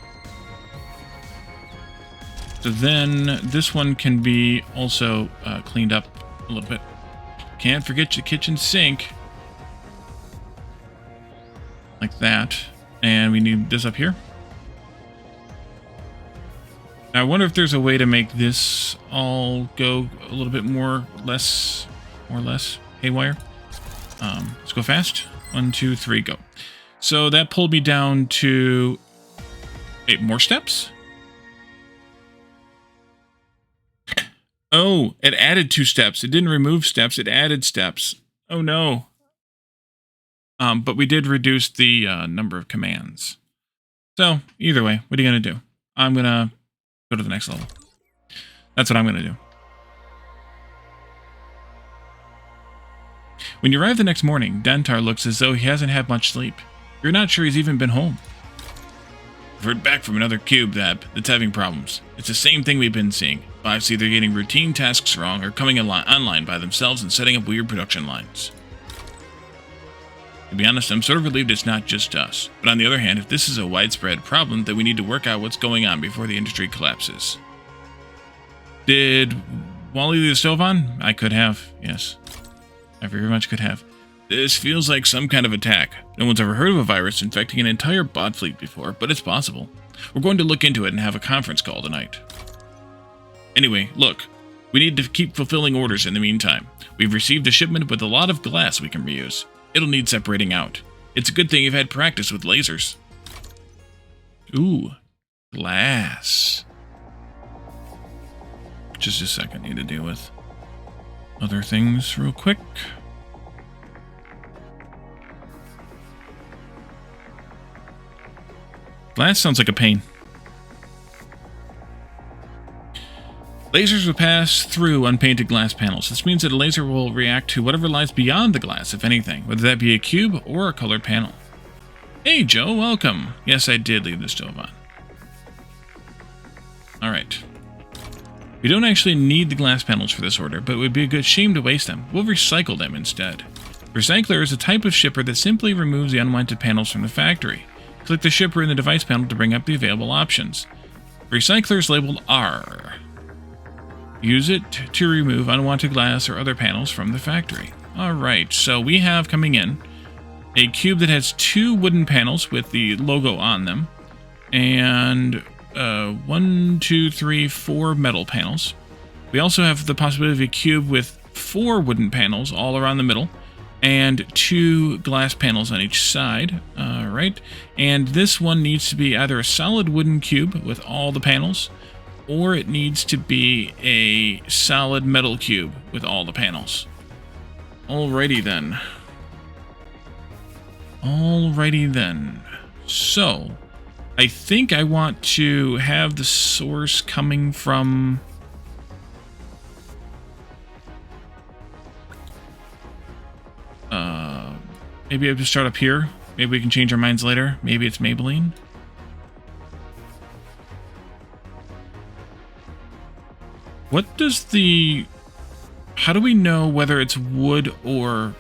So then this one can be also cleaned up a little bit. Can't forget your kitchen sink. Like that. And we need this up here. Now, I wonder if there's a way to make this all go a little bit more or less haywire. Let's go fast. 1, 2, 3, go. So that pulled me down to 8 more steps. Oh, it added 2 steps. It didn't remove steps. It added steps. Oh, no. But we did reduce the number of commands. So, either way, what are you going to do? I'm going to go to the next level. That's what I'm going to do. When you arrive the next morning, Dentar looks as though he hasn't had much sleep. You're not sure he's even been home. I've heard back from another cube that's having problems. It's the same thing we've been seeing. Five's either getting routine tasks wrong or coming online by themselves and setting up weird production lines. To be honest, I'm sort of relieved it's not just us. But on the other hand, if this is a widespread problem, then we need to work out what's going on before the industry collapses. Did Wally leave the stove on? I could have, yes. I very much could have. This feels like some kind of attack. No one's ever heard of a virus infecting an entire bot fleet before, but it's possible. We're going to look into it and have a conference call tonight. Anyway, look. We need to keep fulfilling orders in the meantime. We've received a shipment with a lot of glass we can reuse. It'll need separating out. It's a good thing you've had practice with lasers. Ooh. Glass. Just a second, need to deal with other things real quick. Glass sounds like a pain. Lasers will pass through unpainted glass panels. This means that a laser will react to whatever lies beyond the glass, if anything, whether that be a cube or a colored panel. Hey, Joe, welcome. Yes, I did leave the stove on. Alright. We don't actually need the glass panels for this order, but it would be a good shame to waste them. We'll recycle them instead. Recycler is a type of shipper that simply removes the unwanted panels from the factory. Click the shipper in the device panel to bring up the available options. Recycler is labeled R. Use it to remove unwanted glass or other panels from the factory. Alright, so we have coming in a cube that has 2 wooden panels with the logo on them, and 1, 2, 3, 4 metal panels. We also have the possibility of a cube with 4 wooden panels all around the middle, and 2 glass panels on each side. Alright, and this one needs to be either a solid wooden cube with all the panels, or it needs to be a solid metal cube with all the panels. Alrighty then. Alrighty then. So, I think I want to have the source coming from... maybe I have to start up here. Maybe we can change our minds later. Maybe it's Maybelline. What does the... How do we know whether it's wood or...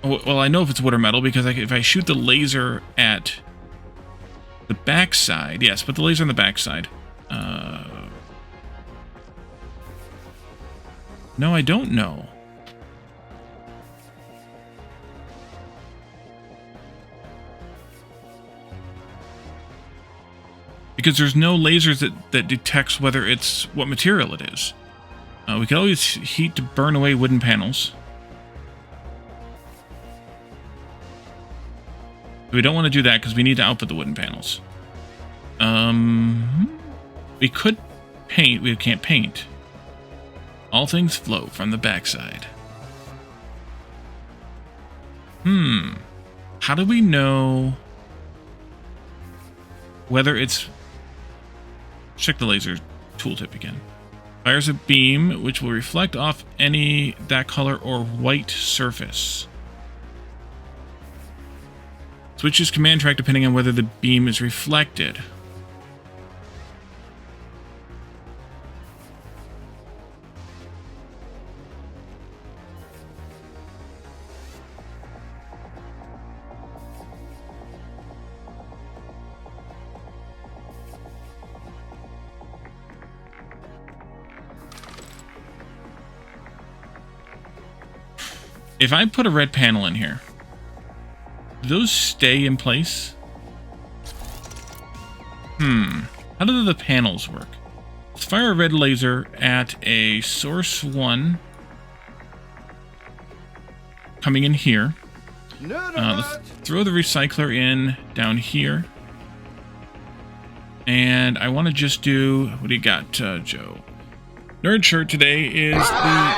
Oh, well, I know if it's wood or metal because if I shoot the laser at the backside... Yes, put the laser on the backside. No, I don't know. Because there's no lasers that detects whether it's what material it is. We can always heat to burn away wooden panels. We don't want to do that because we need to output the wooden panels. We could paint. We can't paint. All things flow from the backside. How do we know whether it's... Check the laser tooltip again. Fires a beam which will reflect off that color or white surface. Switches command track depending on whether the beam is reflected. If I put a red panel in here, do those stay in place? How do the panels work? Let's fire a red laser at a source 1 coming in here. Let's throw the recycler in down here. And I want to just do... What do you got, Joe? Nerd shirt today is the...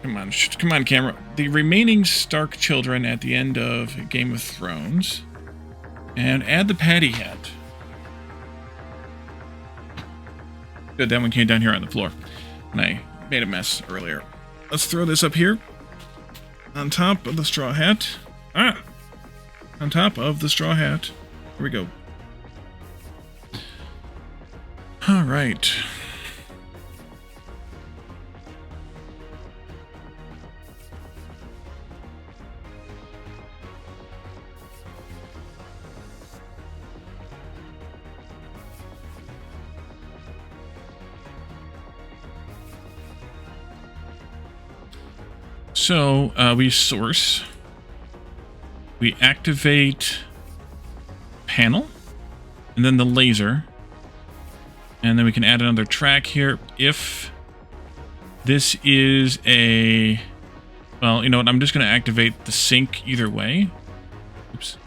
Come on, camera. The remaining Stark children at the end of Game of Thrones. And add the patty hat. Good, that one came down here on the floor. And I made a mess earlier. Let's throw this up here. On top of the straw hat. On top of the straw hat. Here we go. Alright. So, we source, we activate panel, and then the laser, and then we can add another track here. If this is a, well, you know what, I'm just going to activate the sync either way. Oops.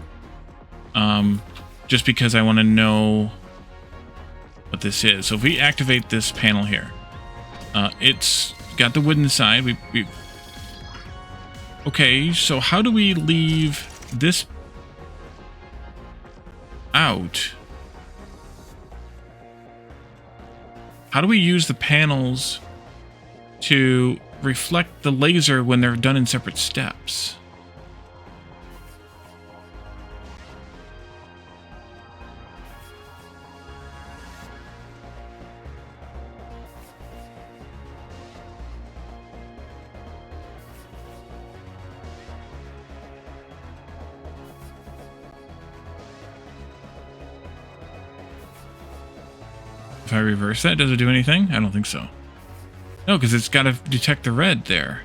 Just because I want to know what this is. So if we activate this panel here, it's got the wooden side. Okay, so how do we leave this out? How do we use the panels to reflect the laser when they're done in separate steps? If I reverse that, does it do anything? I don't think so. No, because it's got to detect the red there.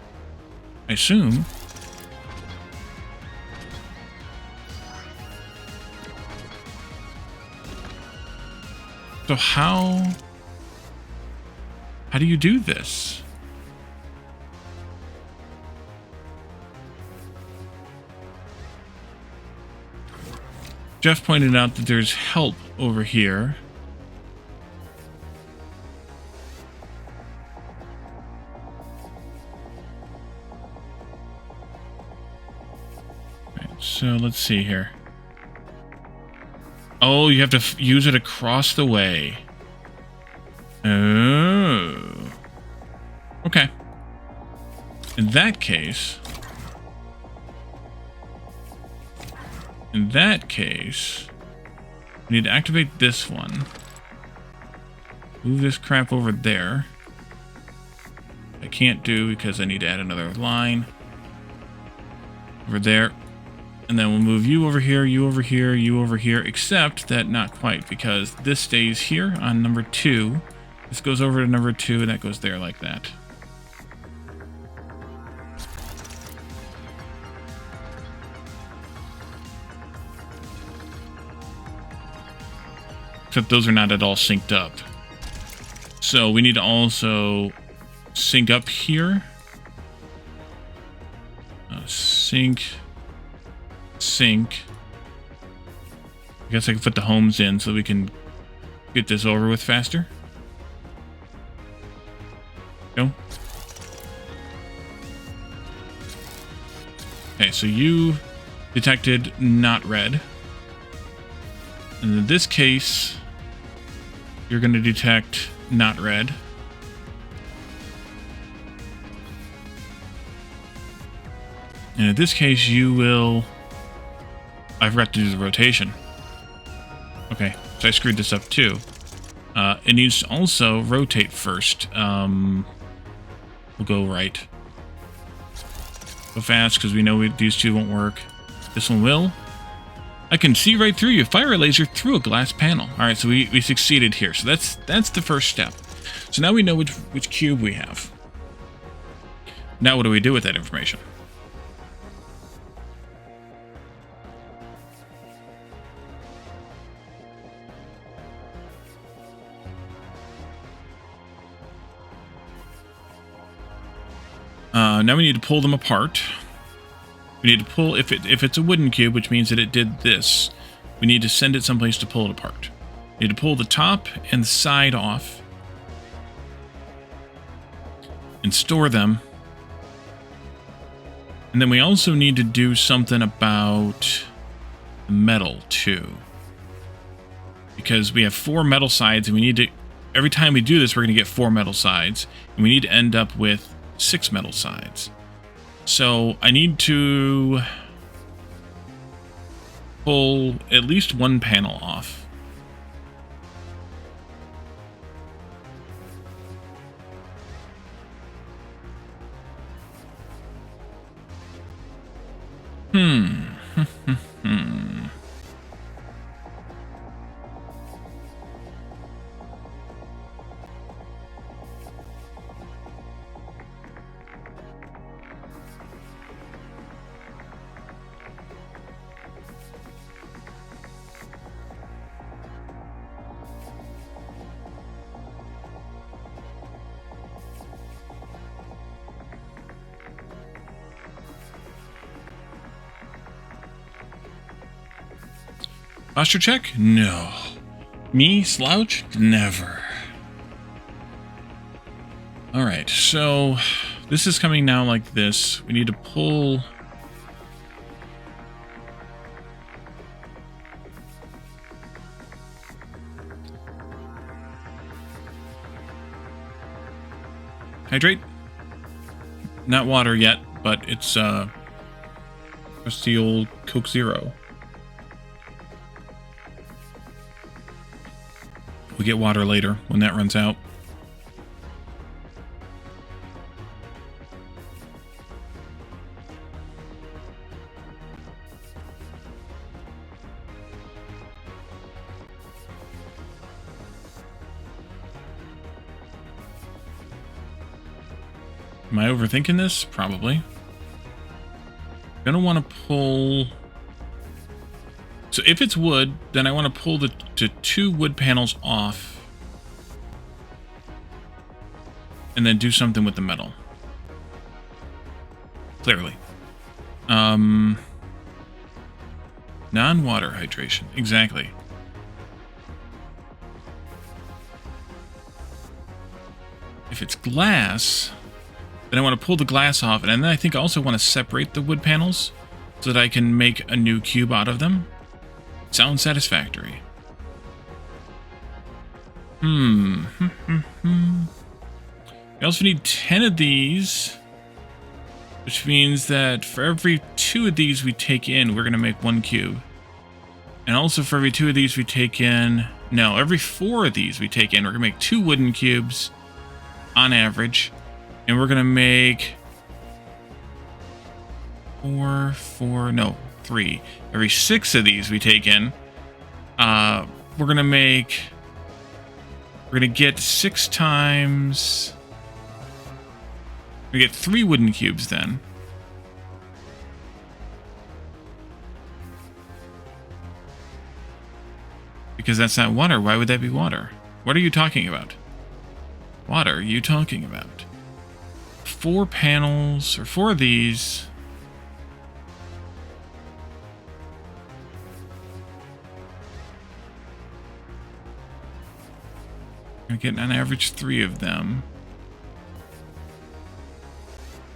I assume. So how do you do this? Jeff pointed out that there's help over here. Right, so let's see here. Oh, you have to use it across the way. Oh. Okay. In that case, we need to activate this one. Move this crap over there. I can't do because I need to add another line. Over there. And then we'll move you over here, you over here, you over here, except that not quite, because this stays here on number 2. This goes over to number 2, and that goes there like that. Except those are not at all synced up. So we need to also sync up here. Sync. I guess I can put the homes in so we can get this over with faster. Go. Okay, so you detected not red. And in this case, you're going to detect not red. And in this case, you will... I forgot to do the rotation. Okay, so I screwed this up too. It needs to also rotate first. We'll go right. Go fast, because we know these two won't work. This one will. I can see right through you. Fire a laser through a glass panel. Alright, so we succeeded here. So that's the first step. So now we know which cube we have. Now what do we do with that information? Now we need to pull them apart. We need to pull, if it's a wooden cube, which means that it did this, we need to send it someplace to pull it apart. We need to pull the top and the side off and store them. And then we also need to do something about the metal too. Because we have 4 metal sides and we need to, every time we do this, we're going to get 4 metal sides. And we need to end up with 6 metal sides. So I need to pull at least one panel off. Posture check? No. Me? Slouch? Never. Alright, so this is coming now like this. We need to pull... Hydrate? Not water yet, but it's the old Coke Zero. We'll get water later when that runs out. Am I overthinking this? Probably. Gonna want to pull... So if it's wood, then I want to pull the 2 wood panels off. And then do something with the metal. Clearly. Non-water hydration. Exactly. If it's glass, then I want to pull the glass off, and then I think I also want to separate the wood panels so that I can make a new cube out of them. Sounds satisfactory. We also need 10 of these, which means that for every 2 of these we take in, we're going to make 1 cube. And also for every 2 of these we take in... No, every 4 of these we take in, we're going to make 2 wooden cubes on average. And we're going to make 3. Every 6 of these we take in, we're going to get 6 times... We get 3 wooden cubes then. Because that's not water. Why would that be water? What are you talking about? What are you talking about? 4 panels, or 4 of these. We're getting on average 3 of them.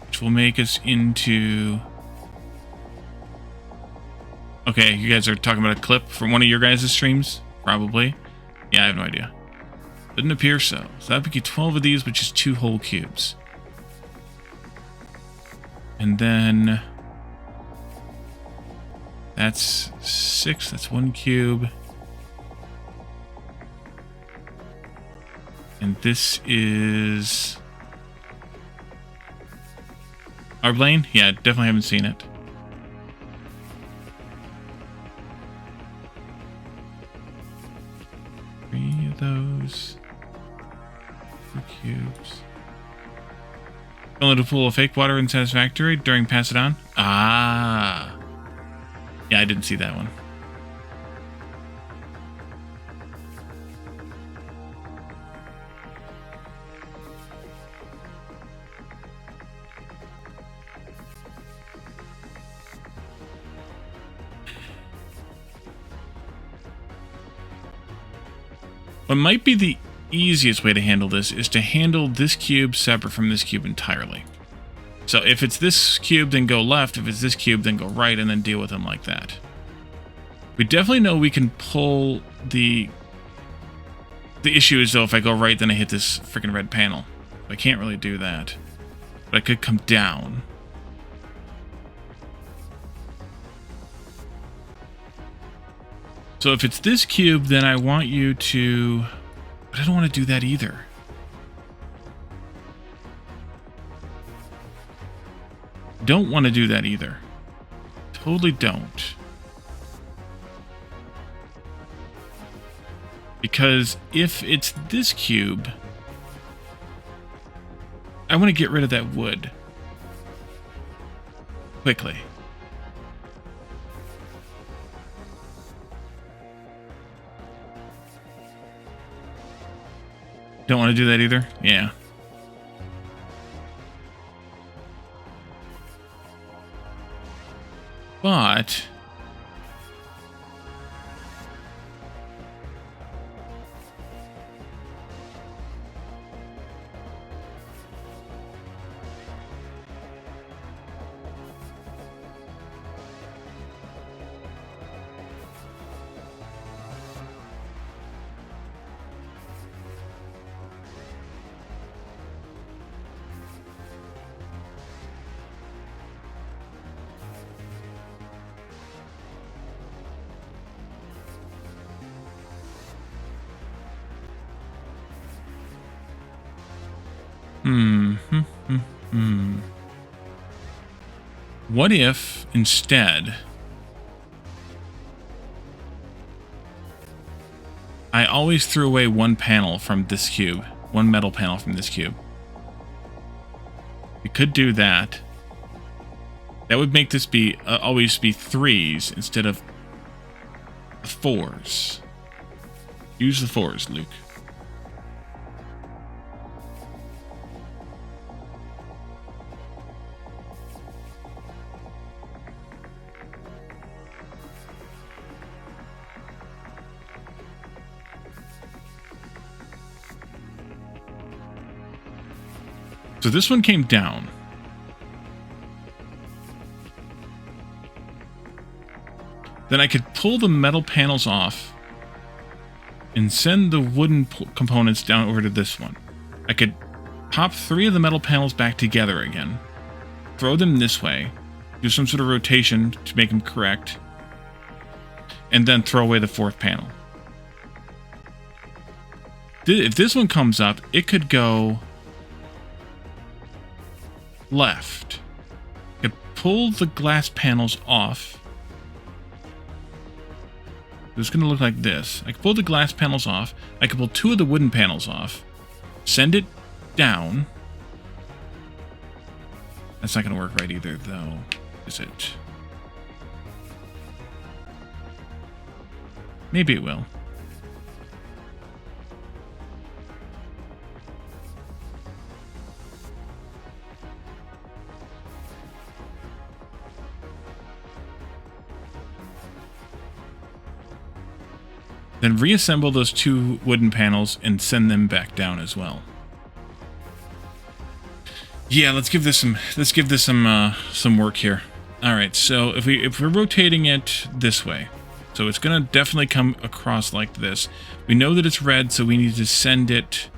Which will make us into... Okay, you guys are talking about a clip from one of your guys' streams? Probably. Yeah, I have no idea. Doesn't appear so. So that would be 12 of these, which is 2 whole cubes. And then... That's 6. That's 1 cube. And this is... Our plane? Yeah, definitely haven't seen it. Those 4 cubes. Only to pull a fake water in Satisfactory during Pass It On? Ah. Yeah, I didn't see that one. What might be the easiest way to handle this is to handle this cube separate from this cube entirely. So if it's this cube, then go left. If it's this cube, then go right, and then deal with them like that. We definitely know we can pull the... The issue is, though, if I go right, then I hit this freaking red panel. I can't really do that. But I could come down. So if it's this cube, then I want you to... But I don't want to do that either. Don't want to do that either. Totally don't. Because if it's this cube, I want to get rid of that wood. Quickly. Don't want to do that either? Yeah. But... What if, instead, I always threw away one panel from this cube, one metal panel from this cube? We could do that. That would make this be always be 3s instead of 4s. Use the 4s, Luke. So this one came down. Then I could pull the metal panels off and send the wooden components down over to this one. I could pop 3 of the metal panels back together again, throw them this way, do some sort of rotation to make them correct, and then throw away the 4th panel. If this one comes up, it could go left. I could pull the glass panels off. It's going to look like this. I could pull the glass panels off. I could pull 2 of the wooden panels off. Send it down. That's not going to work right either, though, is it? Maybe it will. Then reassemble those 2 wooden panels and send them back down as well. Yeah, let's give this some work here. All right, so if we're rotating it this way, so it's gonna definitely come across like this. We know that it's red, so we need to send it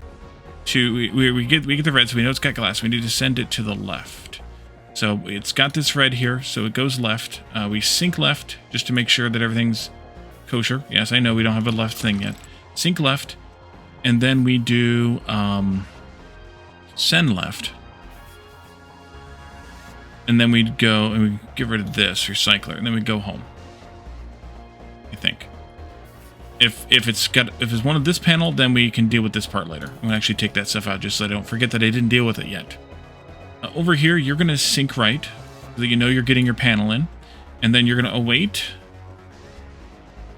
to we get the red, so we know it's got glass. We need to send it to the left. So it's got this red here, so it goes left. We sync left just to make sure that everything's kosher. Yes, I know we don't have a left thing yet. Sync left, and then we do send left, and then we'd go and we get rid of this recycler, and then we go home. I think if it's one of this panel, then we can deal with this part later. I'm gonna actually take that stuff out just so I don't forget that I didn't deal with it yet. Over here, you're gonna sync right so that you know you're getting your panel in, and then you're gonna await.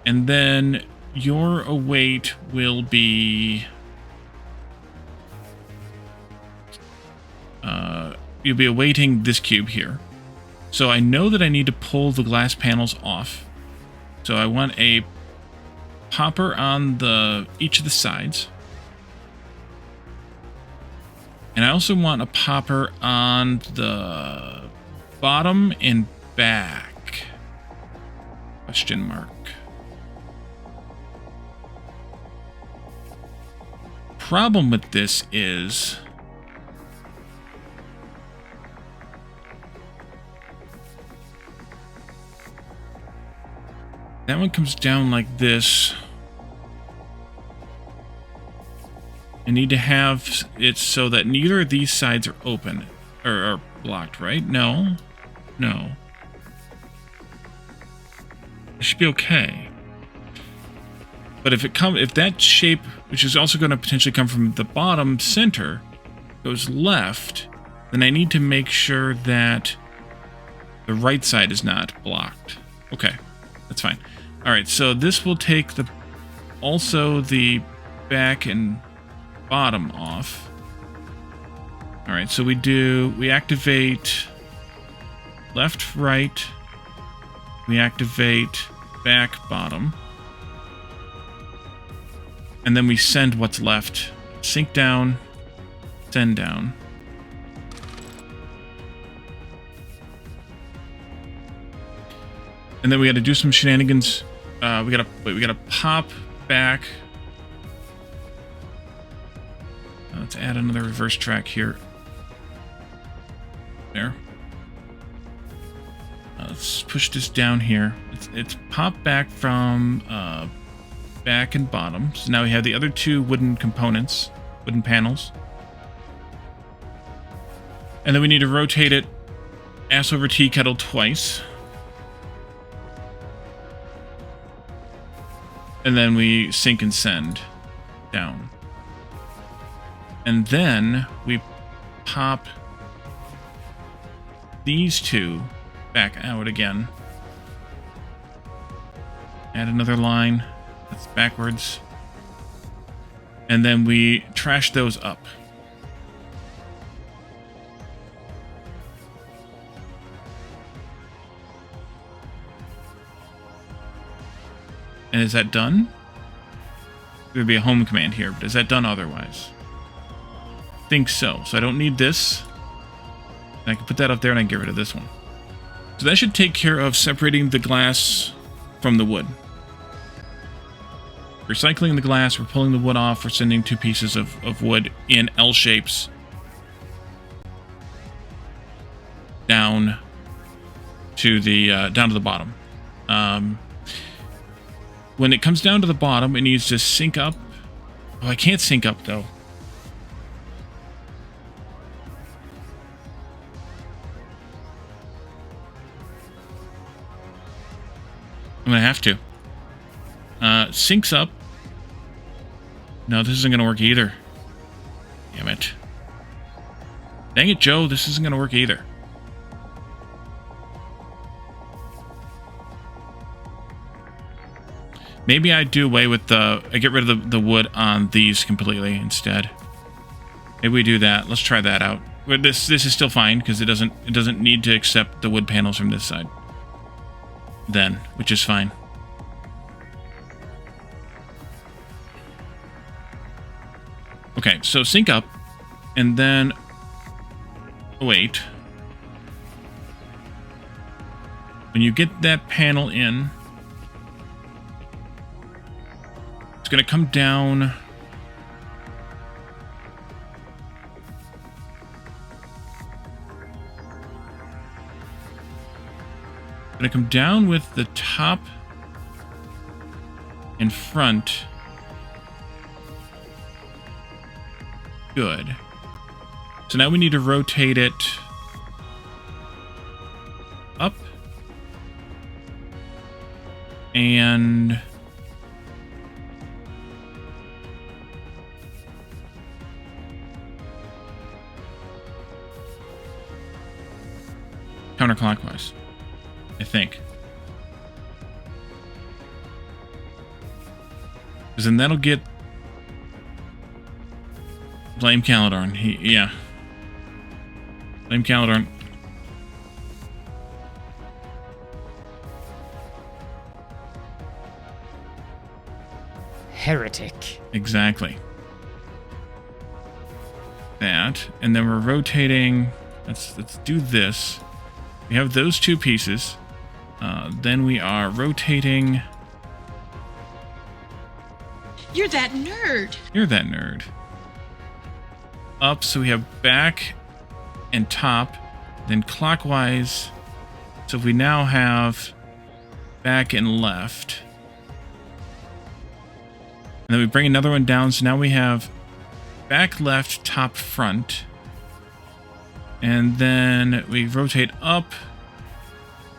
And then your await will be... you'll be awaiting this cube here. So I know that I need to pull the glass panels off. So I want a popper on each of the sides. And I also want a popper on the bottom and back. Question mark. Problem with this is that one comes down like this. I need to have it so that neither of these sides are open or are blocked, right? No. It should be okay. But if that shape, which is also going to potentially come from the bottom center, goes left, then I need to make sure that the right side is not blocked. Okay, that's fine. All right, so this will take also the back and bottom off. All right, so we activate left, right. We activate back, bottom. And then we send what's left. Sync down, send down. And then we got to do some shenanigans. We gotta pop back. Let's add another reverse track here. There. Let's push this down here. It's pop back from back and bottom. So now we have the other 2 wooden components, wooden panels. And then we need to rotate it ass over tea kettle twice. And then we sync and send down. And then we pop these two back out again. Add another line. That's backwards. And then we trash those up. And is that done? There would be a home command here, but is that done otherwise? I think so. So I don't need this. And I can put that up there and I can get rid of this one. So that should take care of separating the glass from the wood. Recycling the glass, we're pulling the wood off, we're sending 2 pieces of wood in L shapes down to the bottom. When it comes down to the bottom, it needs to sync up. Oh, I can't sync up though. I'm gonna have to. Syncs up. No, this isn't gonna work either. Damn it. Dang it, Joe, this isn't gonna work either. Maybe I do away with I get rid of the wood on these completely instead. Maybe we do that. Let's try that out. But this is still fine because it doesn't need to accept the wood panels from this side. Then, which is fine. Okay, so sync up, and then wait. When you get that panel in, it's going to come down. It's going to come down with the top and front. Good. So now we need to rotate it up and counterclockwise, I think. Because then that'll get Blame Caledorn. Yeah. Blame Caledorn. Heretic. Exactly. That. And then we're rotating. Let's do this. We have those 2 pieces. Then we are rotating. You're that nerd. You're that nerd. Up, so we have back and top, then clockwise. So we now have back and left. And then we bring another one down, so now we have back, left, top, front. And then we rotate up.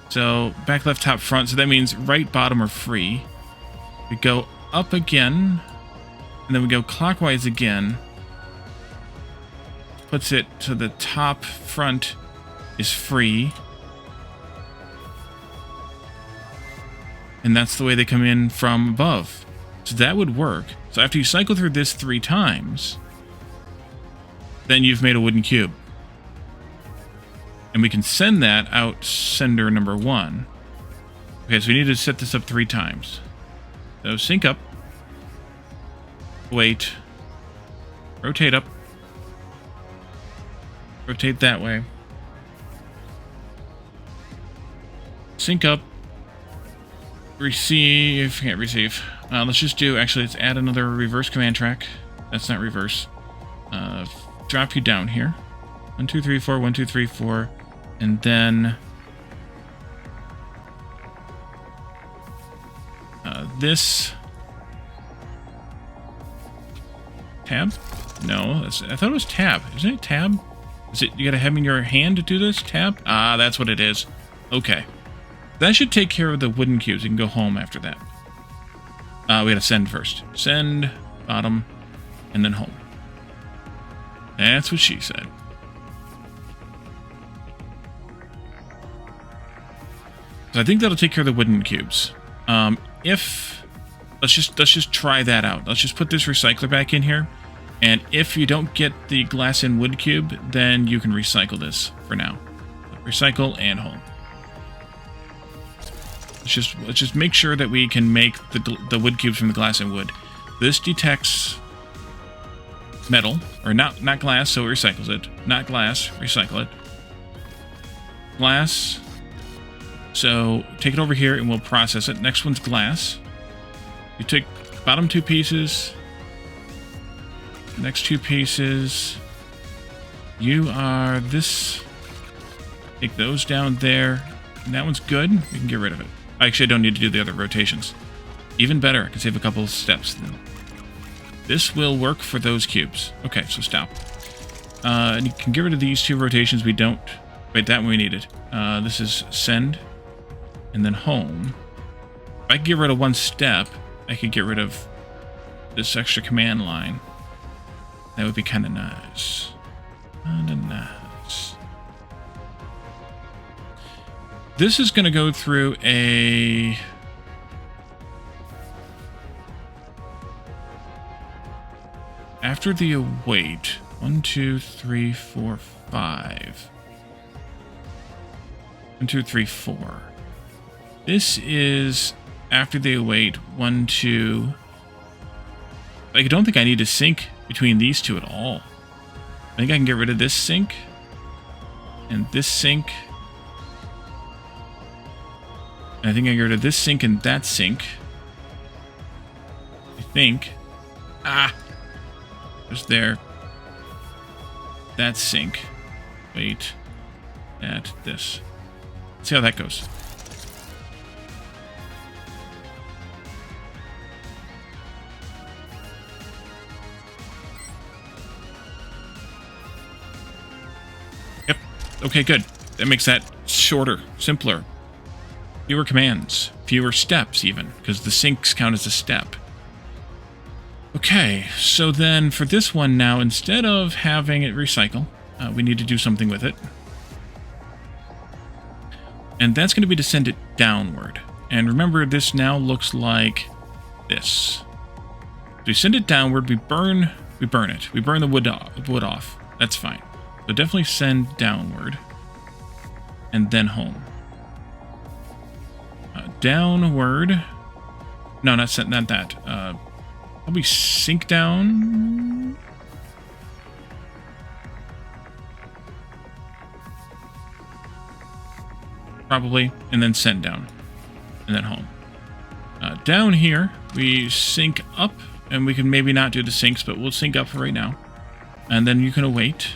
So back, left, top, front. So that means right, bottom are free. We go up again, and then we go clockwise again. Puts it to the top front is free. And that's the way they come in from above. So that would work. So after you cycle through this 3 times, then you've made a wooden cube. And we can send that out sender number 1. Okay, so we need to set this up 3 times. So sync up. Wait. Rotate up. Rotate that way. Sync up. Receive. Can't receive. Let's just do, actually, let's add another reverse command track. That's not reverse. Drop you down here. 1, 2, 3, 4, 1, 2, 3, 4. And then this tab? No, I thought it was tab. Isn't it tab? Is it, you gotta have in your hand to do this? Tab? Ah, that's what it is. Okay. That should take care of the wooden cubes. You can go home after that. We gotta send first. Send, bottom, and then home. That's what she said. So I think that'll take care of the wooden cubes. Let's just try that out. Let's just put this recycler back in here. And if you don't get the glass and wood cube, then you can recycle this for now. Recycle and home. Let's just make sure that we can make the wood cubes from the glass and wood. This detects metal, or not glass, so it recycles it. Not glass, recycle it. Glass. So take it over here and we'll process it. Next one's glass. You take bottom 2 pieces. Next 2 pieces. You are this. Take those down there. And that one's good. We can get rid of it. Actually, I don't need to do the other rotations. Even better, I can save a couple of steps then. This will work for those cubes. Okay, so stop. And you can get rid of these 2 rotations. We don't. Wait, that one we needed. This is send. And then home. If I could get rid of 1 step, I could get rid of this extra command line. That would be kind of nice. Kind of nice. This is going to go through a... After the await, 1, 2, 3, 4, 5. 1, 2, 3, 4. This is after the await, 1, 2. I don't think I need to sync between these 2 at all. I think I can get rid of this sync and this sync. And I think I can get rid of this sync and that sync. I think. There's there. That sync. Wait. That, this. Let's see how that goes. Yep. Okay, good. That makes that shorter, simpler. Fewer commands. Fewer steps, even. Because the syncs count as a step. Okay, so then for this one now, instead of having it recycle, we need to do something with it. And that's going to be to send it downward. And remember, this now looks like this. So we send it downward, we burn it. We burn the wood off. That's fine. So definitely send downward. And then home. Downward. No, not that. Probably sink down. Probably. And then send down. And then home. Down here, we sync up. And we can maybe not do the syncs, but we'll sync up for right now. And then you can await.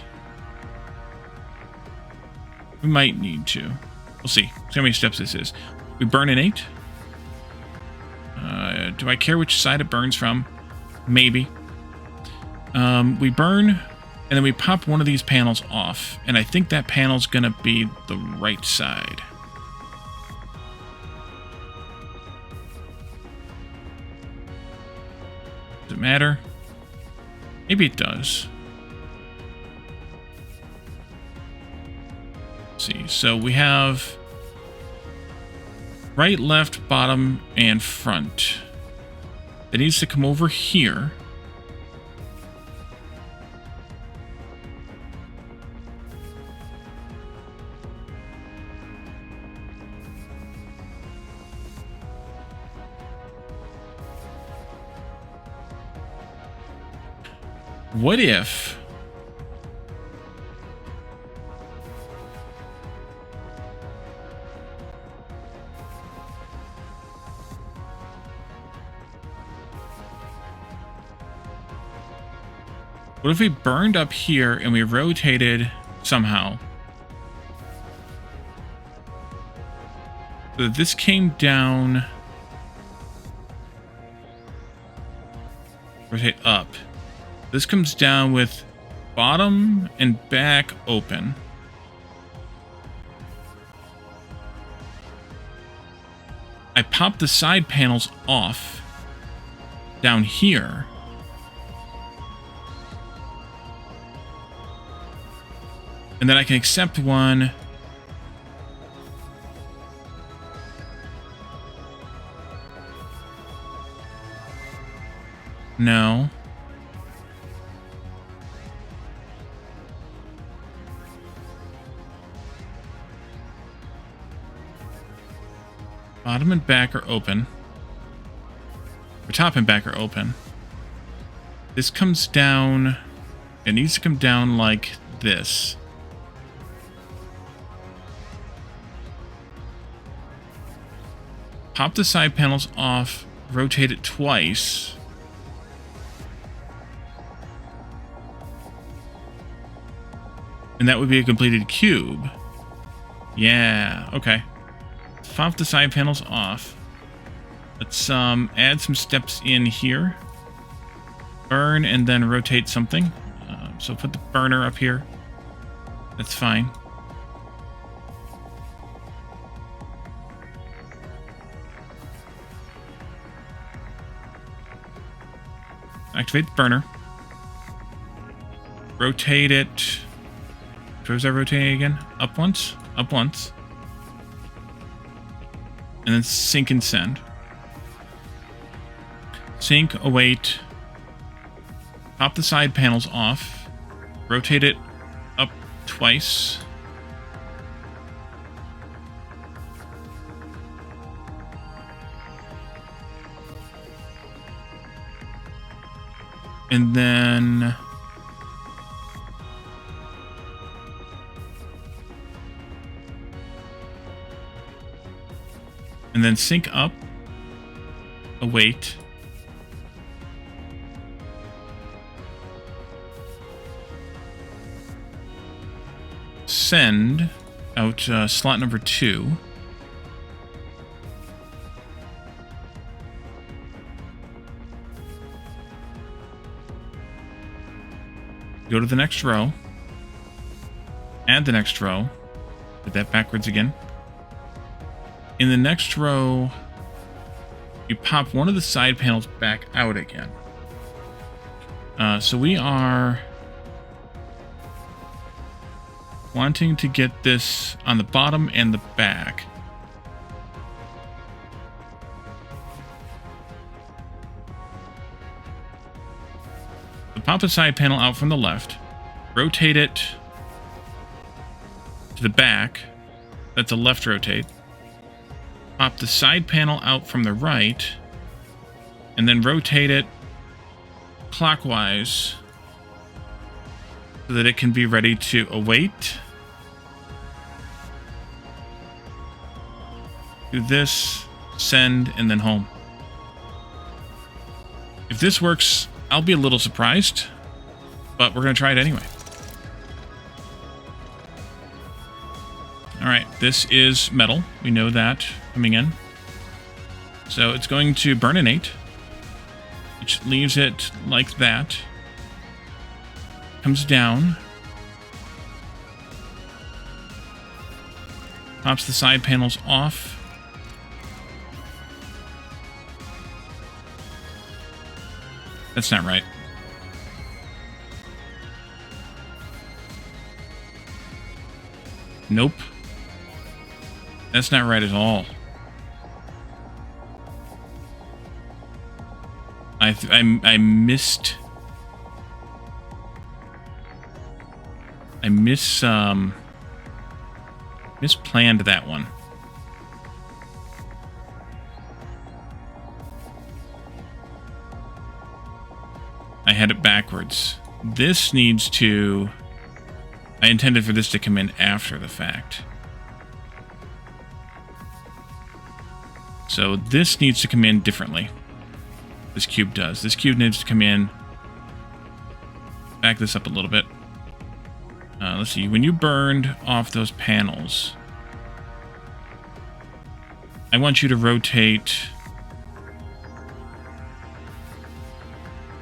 We might need to. We'll see. See how many steps this is. We burn an 8. Do I care which side it burns from? Maybe. We burn, and then we pop one of these panels off. And I think that panel's going to be the right side. Does it matter? Maybe it does. Let's see. So we have right, left, bottom, and front. It needs to come over here. What if... What if we burned up here and we rotated somehow? So that this came down. Rotate up. This comes down with bottom and back open. I pop the side panels off down here. And then I can accept one No. Bottom and back are open. Or top and back are open. This comes down. It needs to come down like this. Pop the side panels off, rotate it twice. And that would be a completed cube. Yeah, okay. Pop the side panels off. Let's add some steps in here. Burn and then rotate something. So put the burner up here. That's fine. Activate the burner. Rotate it. What was I rotating again? Up once. Up once. And then sync and send. Sync, await. Pop the side panels off. Rotate it up twice. And then sync up, await, send out slot number 2. Go to the next row. Add the next row. Put that backwards again. In the next row, you pop one of the side panels back out again. So we are wanting to get this on the bottom and the back. So pop the side panel out from the left, rotate it to the back. That's a left rotate. Pop the side panel out from the right, and then rotate it clockwise so that it can be ready to await. Do this, send, and then home. If this works, I'll be a little surprised, but we're going to try it anyway. Alright, this is metal. We know that coming in. So it's going to burninate, which leaves it like that. Comes down. Pops the side panels off. That's not right. Nope. That's not right at all. I missed. I misplanned that one. I had it backwards. This needs to... I intended for this to come in after the fact. So this needs to come in differently. This cube does. This cube needs to come in. Back this up a little bit. Let's see. When you burned off those panels, I want you to rotate...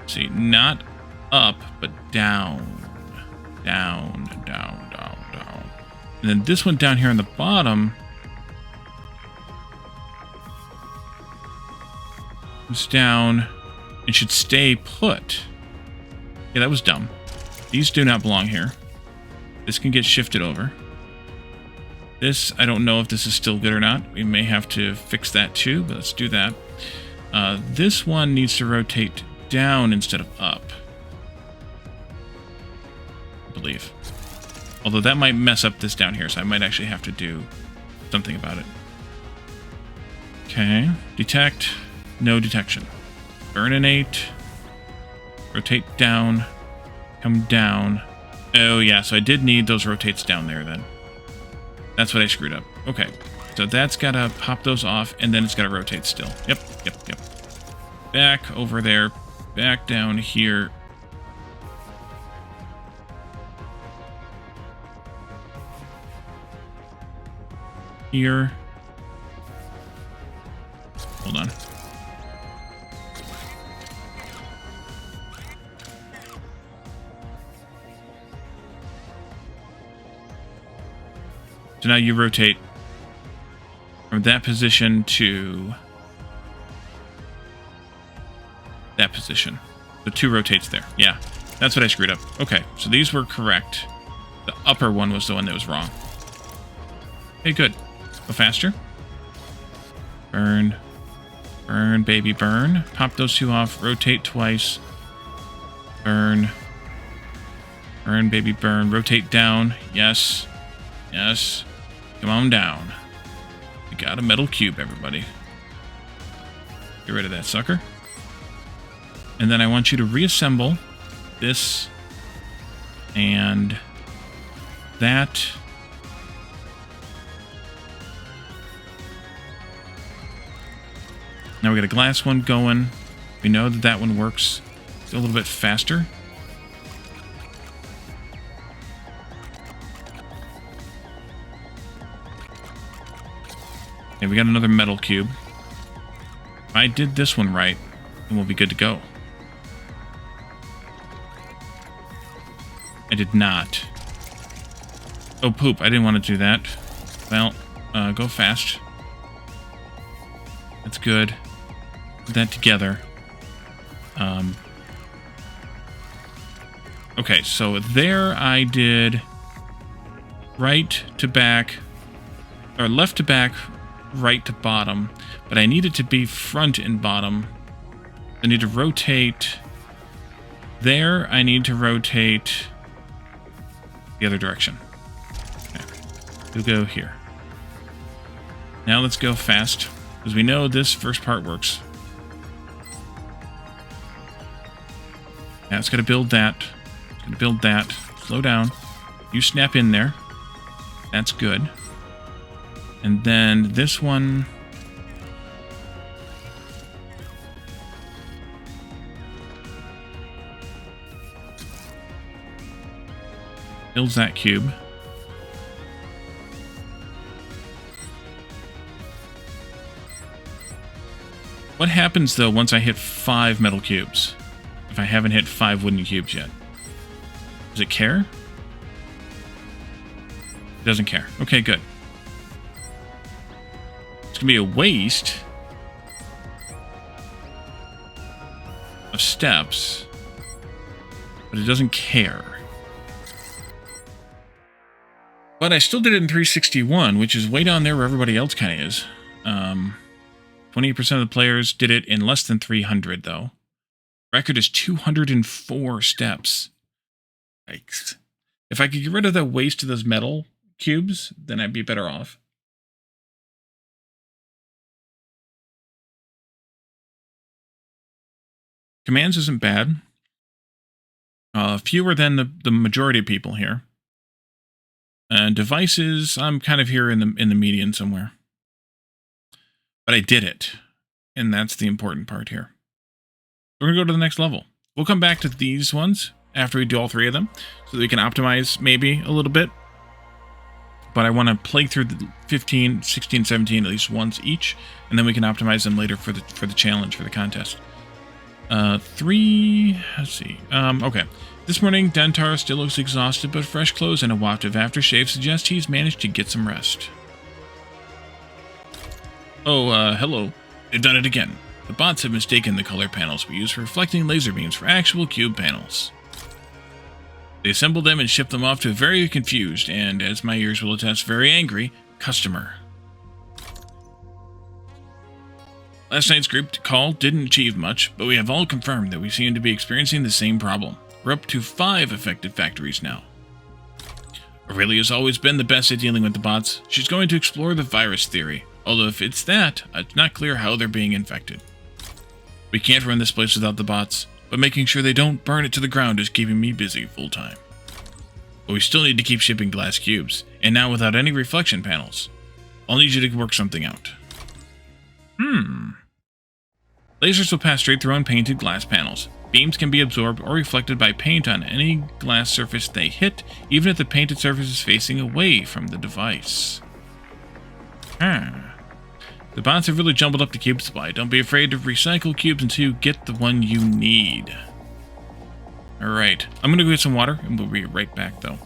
See, not up, but down. Down, down, down, down. And then this one down here on the bottom comes down and should stay put. Yeah, that was dumb. These do not belong here. This can get shifted over. This, I don't know if this is still good or not. We may have to fix that too, but let's do that. This one needs to rotate down instead of up. I believe. Although that might mess up this down here, so I might actually have to do something about it. Okay. Detect. No detection. Burninate. Rotate down. Come down. Oh, yeah, so I did need those rotates down there then. That's what I screwed up. Okay. So that's got to pop those off, and then it's got to rotate still. Yep. Back over there. Back down here. Here. Hold on. So now you rotate from that position to that position. The 2 rotates there. Yeah, that's what I screwed up. Okay, so these were correct. The upper one was the one that was wrong. Okay, good. Go faster. Burn. Burn, baby, burn. Pop those 2 off. Rotate twice. Burn. Burn, baby, burn. Rotate down. Yes. Yes. Come on down. We got a metal cube, everybody. Get rid of that sucker. And then I want you to reassemble this and that. Now we got a glass one going. We know that that one works a little bit faster. Okay, we got another metal cube. If I did this one right, then we'll be good to go. I did not. Oh, poop. I didn't want to do that. Well, go fast. That's good. Put that together. Okay, so there I did right to back, or left to back, right to bottom, but I need it to be front and bottom. I need to rotate there. I need to rotate the other direction. Okay. We'll go here. Now let's go fast, because we know this first part works. Now it's got to build that. It's going to build that. Slow down. You snap in there. That's good. And then this one. Builds that cube. What happens, though, once I hit 5 metal cubes? If I haven't hit 5 wooden cubes yet? Does it care? It doesn't care. Okay, good. It's going to be a waste of steps, but it doesn't care. But I still did it in 361, which is way down there where everybody else kind of is. 28% of the players did it in less than 300, though. Record is 204 steps. Yikes. If I could get rid of the waste of those metal cubes, then I'd be better off. Commands isn't bad. Fewer than the majority of people here. Devices, I'm kind of here in the median somewhere. But I did it. And that's the important part here. We're going to go to the next level. We'll come back to these ones after we do all 3 of them, so that we can optimize maybe a little bit. But I want to play through the 15, 16, 17 at least once each, and then we can optimize them later for the challenge, for the contest. 3, let's see. Okay. This morning, Dentar still looks exhausted, but fresh clothes and a waft of aftershave suggest he's managed to get some rest. Oh, hello. They've done it again. The bots have mistaken the color panels we use for reflecting laser beams for actual cube panels. They assembled them and shipped them off to a very confused and, as my ears will attest, very angry customer. Last night's group call didn't achieve much, but we have all confirmed that we seem to be experiencing the same problem. We're up to 5 affected factories now. Aurelia's always been the best at dealing with the bots. She's going to explore the virus theory, although if it's that, it's not clear how they're being infected. We can't run this place without the bots, but making sure they don't burn it to the ground is keeping me busy full time. But we still need to keep shipping glass cubes, and now without any reflection panels. I'll need you to work something out. Lasers will pass straight through unpainted glass panels. Beams can be absorbed or reflected by paint on any glass surface they hit, even if the painted surface is facing away from the device. The bots have really jumbled up the cube supply. Don't be afraid to recycle cubes until you get the one you need. Alright, I'm gonna go get some water, and we'll be right back though.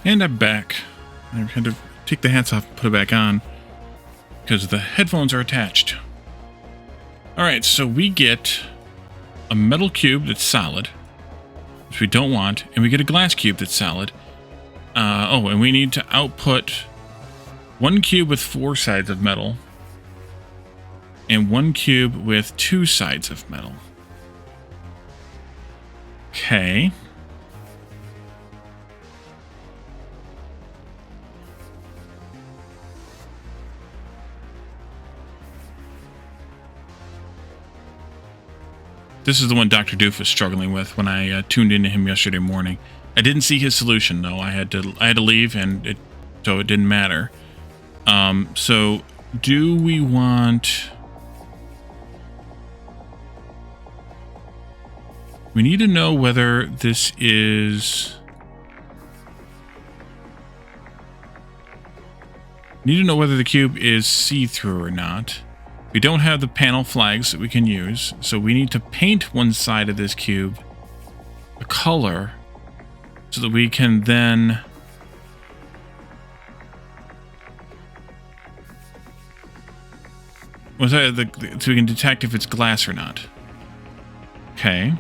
And I'm back. I had to take the hats off and put it back on because the headphones are attached. Alright, so we get a metal cube that's solid, which we don't want, and we get a glass cube that's solid. And we need to output 1 cube with 4 sides of metal and 1 cube with 2 sides of metal. Okay. This is the one Dr. Doof was struggling with when I tuned into him yesterday morning. I didn't see his solution though. I had to leave, and so it didn't matter. So do we want? We need to know whether this is. Need to know whether the cube is see-through or not. We don't have the panel flags that we can use, so we need to paint one side of this cube a color so that we can then so we can detect if it's glass or not. Okay.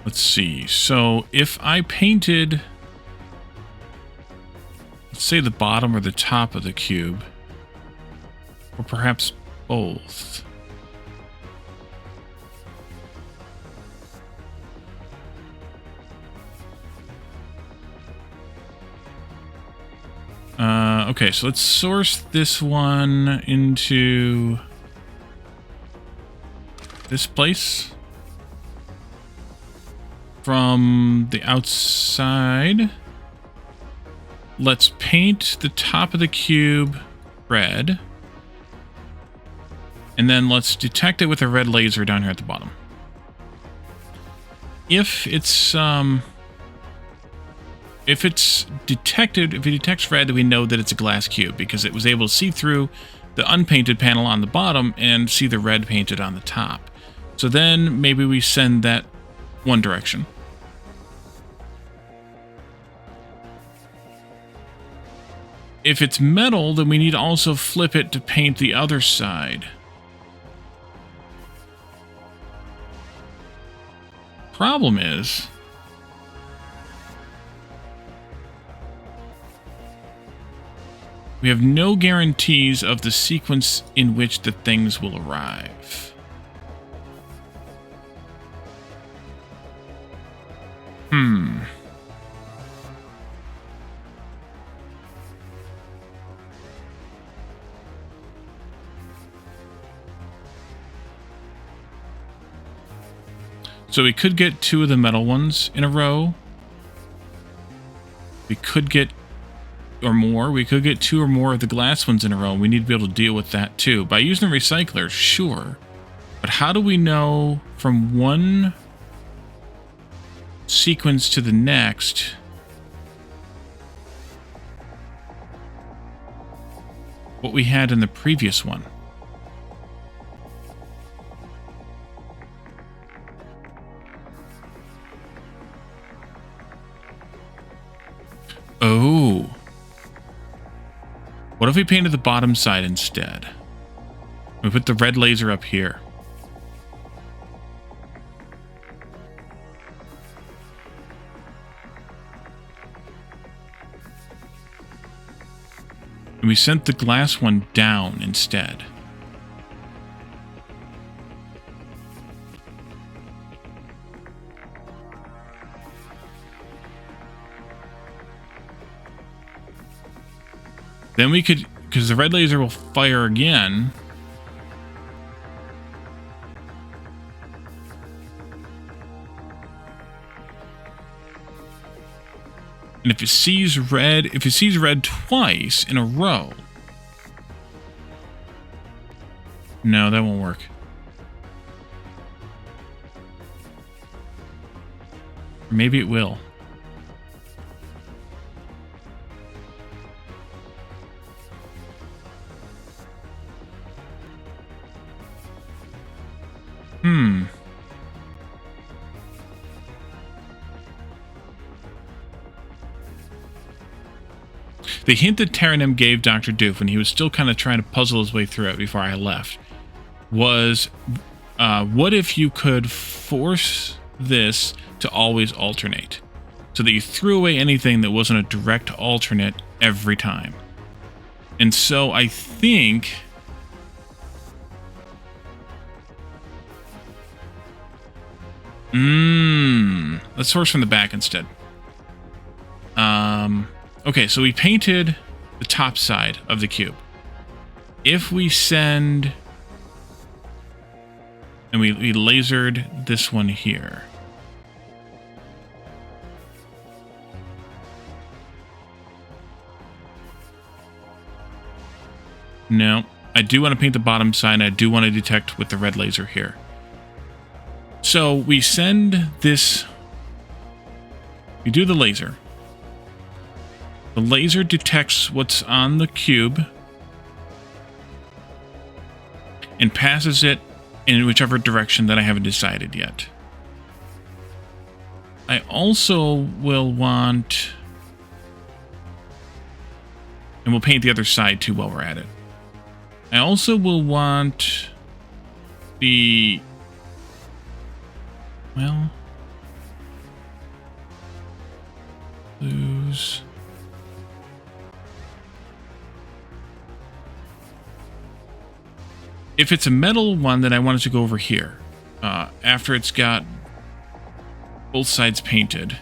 Let's see. So if I painted, let's say the bottom or the top of the cube, or perhaps both. Okay, so let's source this one into this place from the outside. Let's paint the top of the cube red. And then let's detect it with a red laser down here at the bottom. If it's detected, if it detects red, then we know that it's a glass cube because it was able to see through the unpainted panel on the bottom and see the red painted on the top. So then maybe we send that one direction. If it's metal, then we need to also flip it to paint the other side. Problem is, we have no guarantees of the sequence in which the things will arrive. So we could get 2 of the metal ones in a row. We could get, or more, we could get 2 or more of the glass ones in a row. We need to be able to deal with that too. By using the recycler, sure. But how do we know from one sequence to the next what we had in the previous one? Oh. What if we painted the bottom side instead? We put the red laser up here. And we sent the glass one down instead. Then we could, because the red laser will fire again. And if it sees red twice in a row. No, that won't work. Or maybe it will. The hint that Terranem gave Dr. Doof when he was still kind of trying to puzzle his way through it before I left was, what if you could force this to always alternate? So that you threw away anything that wasn't a direct alternate every time. And so I think... let's source from the back instead. Okay, so we painted the top side of the cube. If we send... and we lasered this one here. No, I do want to paint the bottom side, and I do want to detect with the red laser here. So we send this... we do the laser. The laser detects what's on the cube and passes it in whichever direction that I haven't decided yet. I also will want... and we'll paint the other side too while we're at it. I also will want the... well... blues... if it's a metal one, then I want it to go over here. After it's got both sides painted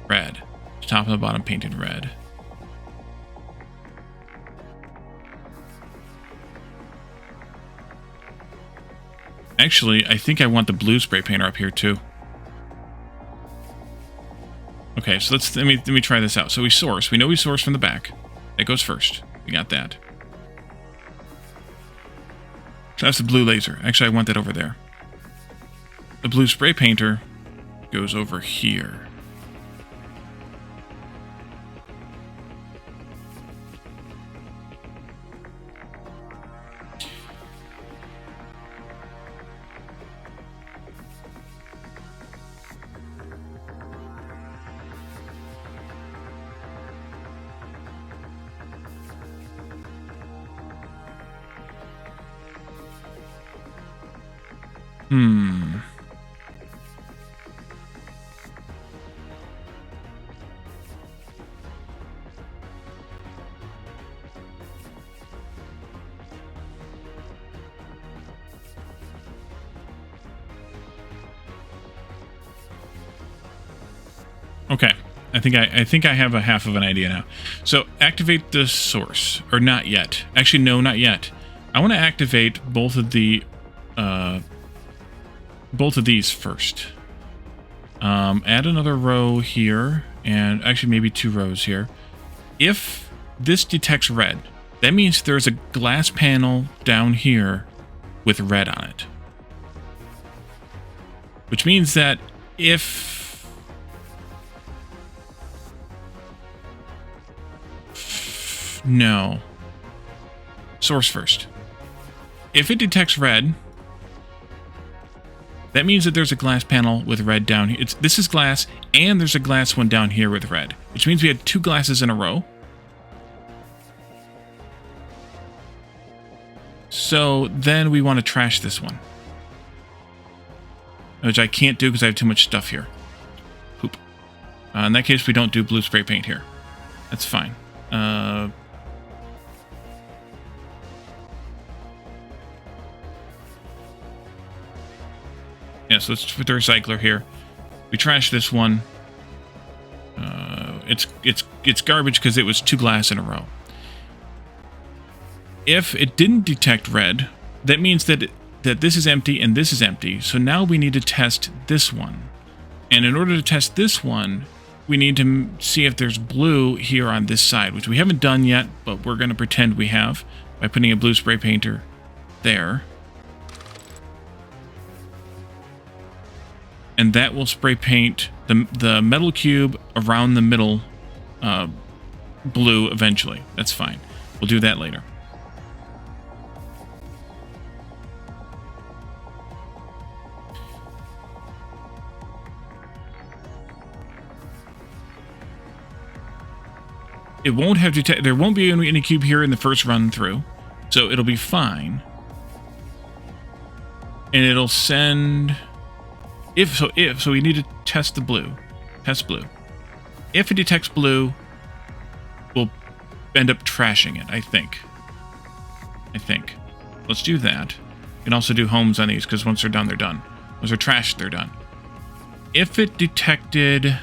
red. Top and the bottom painted red. Actually, I think I want the blue spray painter up here too. Okay, so let me try this out. So we source. We know we source from the back. That goes first. We got that. So that's the blue laser. Actually, I want that over there. The blue spray painter goes over here. Okay, I think I have a half of an idea now. So activate the source, or not yet. Actually, no, not yet. I want to activate both of these first. Add another row here, and actually maybe 2 rows here. If this detects red, that means there's a glass panel down here with red on it. Which means that if... No. Source first. If it detects red, that means that there's a glass panel with red down here. This is glass, and there's a glass one down here with red. Which means we had 2 glasses in a row. So then we want to trash this one. Which I can't do because I have too much stuff here. Poop. In that case, we don't do blue spray paint here. That's fine. Yeah, so let's put the recycler here. We trash this one. It's garbage because it was 2 glass in a row. If it didn't detect red, that means that this is empty and this is empty. So now we need to test this one. And in order to test this one, we need to see if there's blue here on this side, which we haven't done yet, but we're going to pretend we have by putting a blue spray painter there. And that will spray paint the metal cube around the middle blue eventually. That's fine. We'll do that later. It won't have there won't be any cube here in the first run through, so it'll be fine. And it'll send... So we need to test the blue. Test blue. If it detects blue, we'll end up trashing it, I think. Let's do that. You can also do homes on these, because once they're done, they're done. Once they're trashed, they're done. If it detected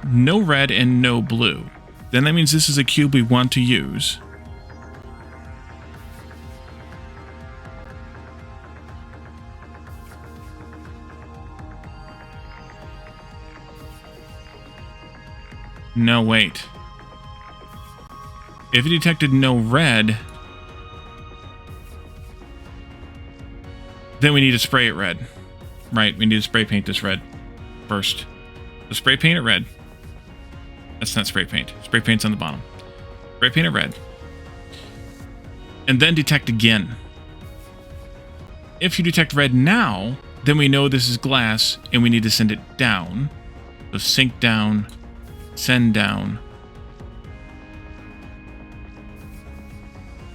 no red and no blue, then that means this is a cube we want to use. No, wait. If it detected no red, then we need to spray it red. Right, we need to spray paint this red first. So spray paint it red. That's not spray paint. Spray paint's on the bottom. Spray paint it red. And then detect again. If you detect red now, then we know this is glass and we need to send it down. So sink down. Send down.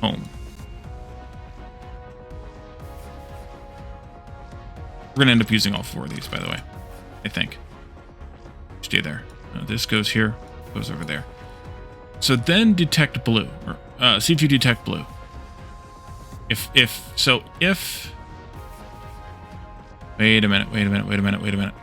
Home. We're going to end up using all 4 of these, by the way. I think. Stay there. This goes here. Goes over there. So then detect blue. Or see if you detect blue. If... Wait a minute.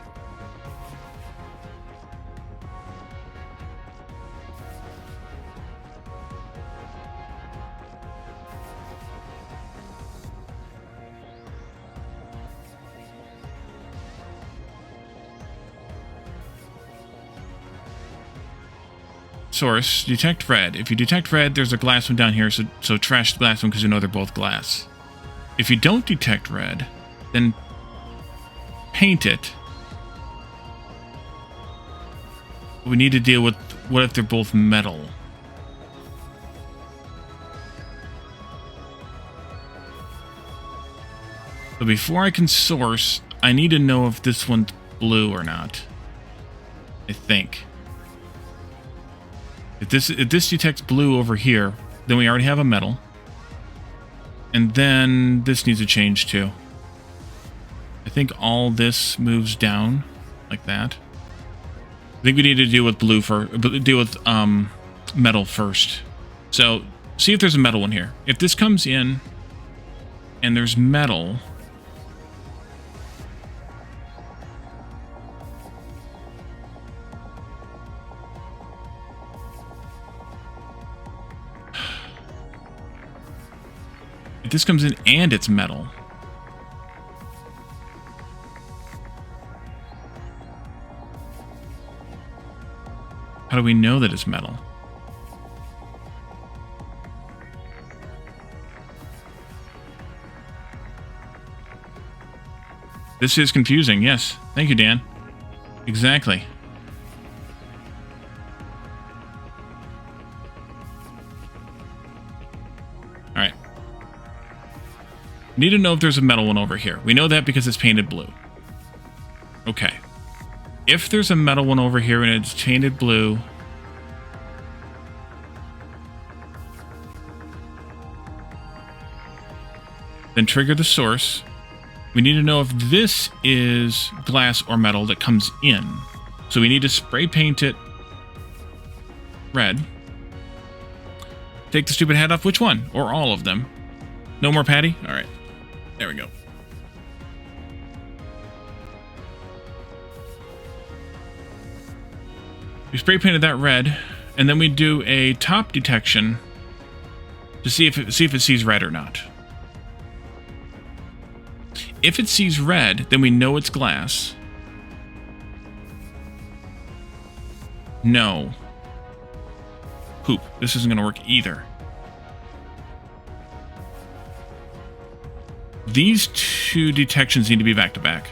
source, detect red. If you detect red, there's a glass one down here, so trash the glass one because you know they're both glass. If you don't detect red, then paint it. We need to deal with what if they're both metal. So before I can source, I need to know if this one's blue or not. I think. If this detects blue over here, then we already have a metal. And then this needs to change too. I think all this moves down like that. I think we need to deal with metal first. So see if there's a metal one here. If this comes in and there's metal, if this comes in and it's metal, how do we know that it's metal? This is confusing, yes. Thank you, Dan. Exactly. Alright. Need to know if there's a metal one over here. We know that because it's painted blue. Okay. If there's a metal one over here and it's painted blue, then trigger the source. We need to know if this is glass or metal that comes in. So we need to spray paint it red. Take the stupid hat off. Which one? Or all of them? No more Patty? All right. There we go. We spray painted that red, and then we do a top detection to see if it sees red or not. If it sees red, then we know it's glass. No. Poop. This isn't going to work either. These two detections need to be back to back.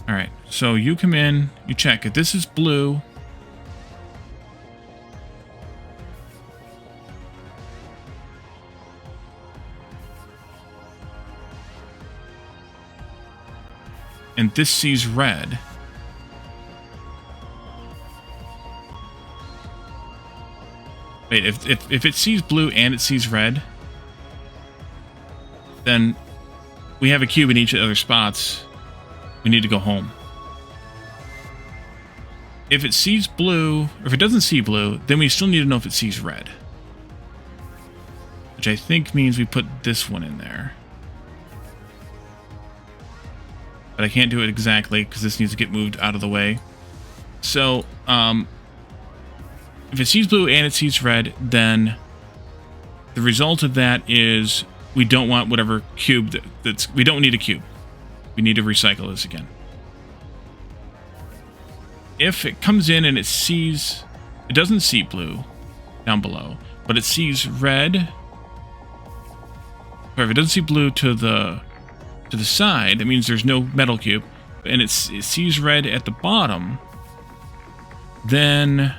Alright, so you come in, you check. If this is blue, and this sees red, wait, if it sees blue and it sees red, then we have a cube in each of the other spots. We need to go home. If it sees blue, or if it doesn't see blue, then we still need to know if it sees red. Which I think means we put this one in there. But I can't do it exactly because this needs to get moved out of the way. So, if it sees blue and it sees red, then the result of that is we don't want whatever cube that's... We don't need a cube. We need to recycle this again. If it comes in and it sees... It doesn't see blue down below, but it sees red. Or if it doesn't see blue to the side, that means there's no metal cube, and it sees red at the bottom, then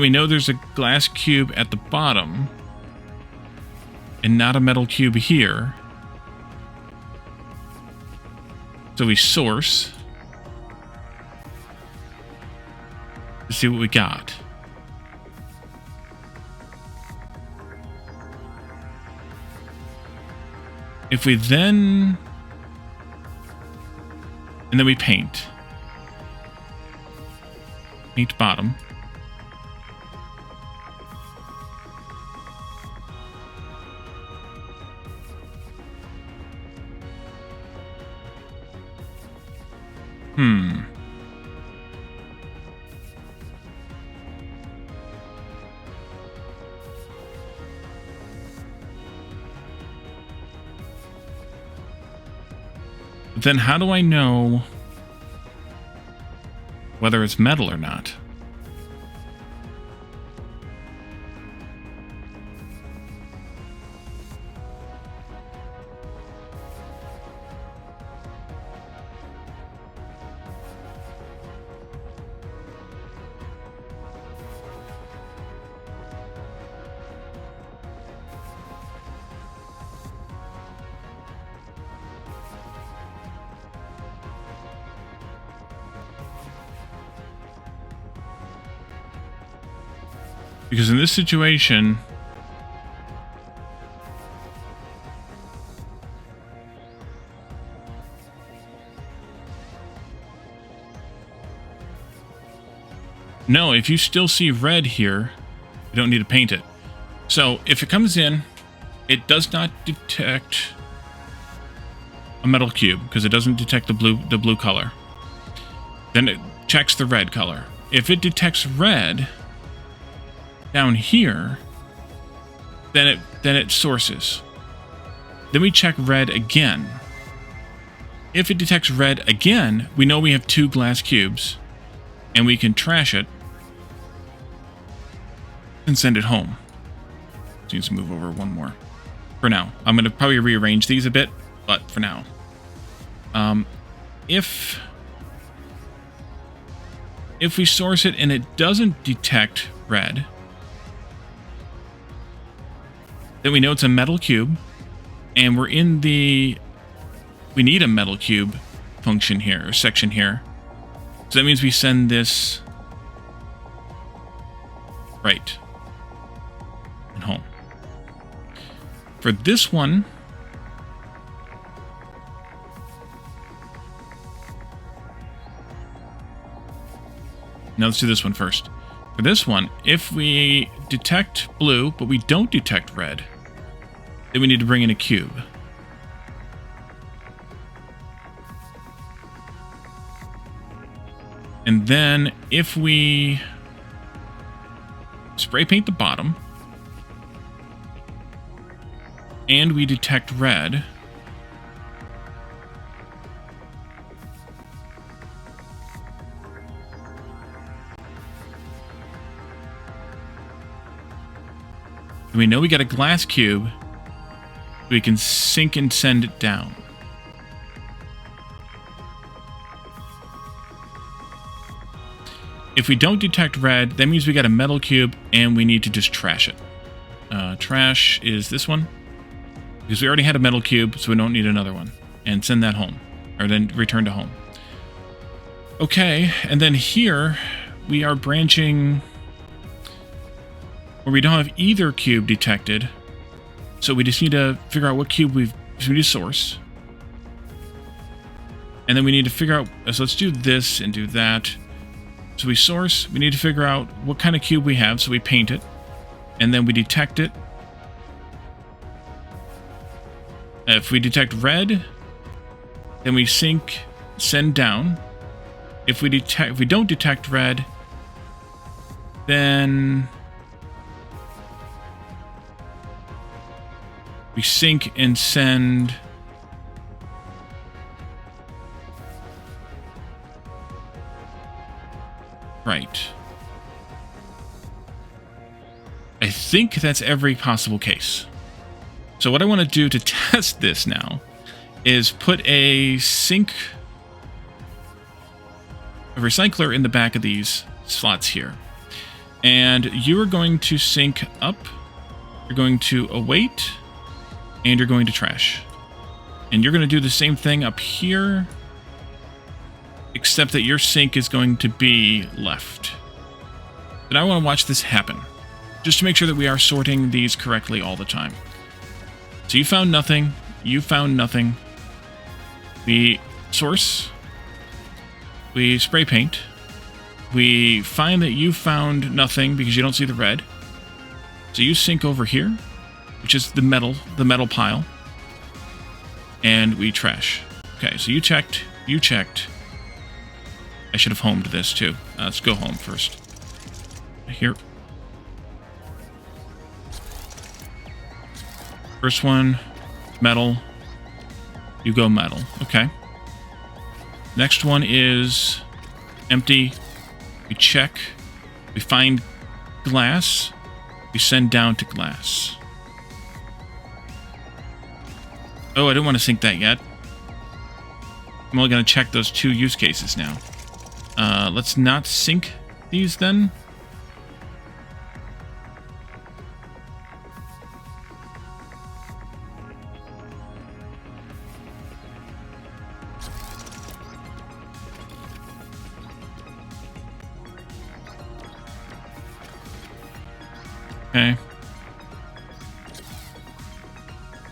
we know there's a glass cube at the bottom and not a metal cube here. So we source to see what we got. If we then... And then we paint. paint bottom. Then how do I know whether it's metal or not? Because in this situation, no, if you still see red here, you don't need to paint it. So if it comes in, it does not detect a metal cube because it doesn't detect the blue color. Then it checks the red color. If it detects red down here, then it sources. Then we check red again. If it detects red again, we know we have 2 glass cubes, and we can trash it and send it home. So needs to move over one more. For now, I'm going to probably rearrange these a bit, but for now, if we source it and it doesn't detect red, then we know it's a metal cube, and we're in the... We need a metal cube function here, or section here. So that means we send this right and home. For this one, now let's do this one first. For this one, if we detect blue, but we don't detect red, then we need to bring in a cube. And then if we spray paint the bottom and we detect red, and we know we got a glass cube, we can sink and send it down. If we don't detect red, that means we got a metal cube and we need to just trash it. Trash is this one, because we already had a metal cube, so we don't need another one. And send that home, or then return to home. Okay, and then here we are branching where we don't have either cube detected. So we just need to figure out what cube we need to source. And then we need to figure out, so let's do this and do that. So we source, we need to figure out what kind of cube we have, so we paint it. And then we detect it. If we detect red, then we sink, send down. If we don't detect red, then we sink and send right. I think that's every possible case. So what I want to do to test this now is put a recycler in the back of these slots here. And you are going to sink up, you're going to await, and you're going to trash. And you're going to do the same thing up here, except that your sink is going to be left. And I want to watch this happen, just to make sure that we are sorting these correctly all the time. So you found nothing, you found nothing. We source, we spray paint, we find that you found nothing because you don't see the red. So you sink over here, which is the metal pile. And we trash. Okay, so you checked. I should have homed this too. Let's go home first. Here. First one, metal. You go metal. Okay. Next one is empty. We check. We find glass. We send down to glass. Oh, I didn't want to sync that yet. I'm only going to check those 2 use cases now. Let's not sync these then. Okay.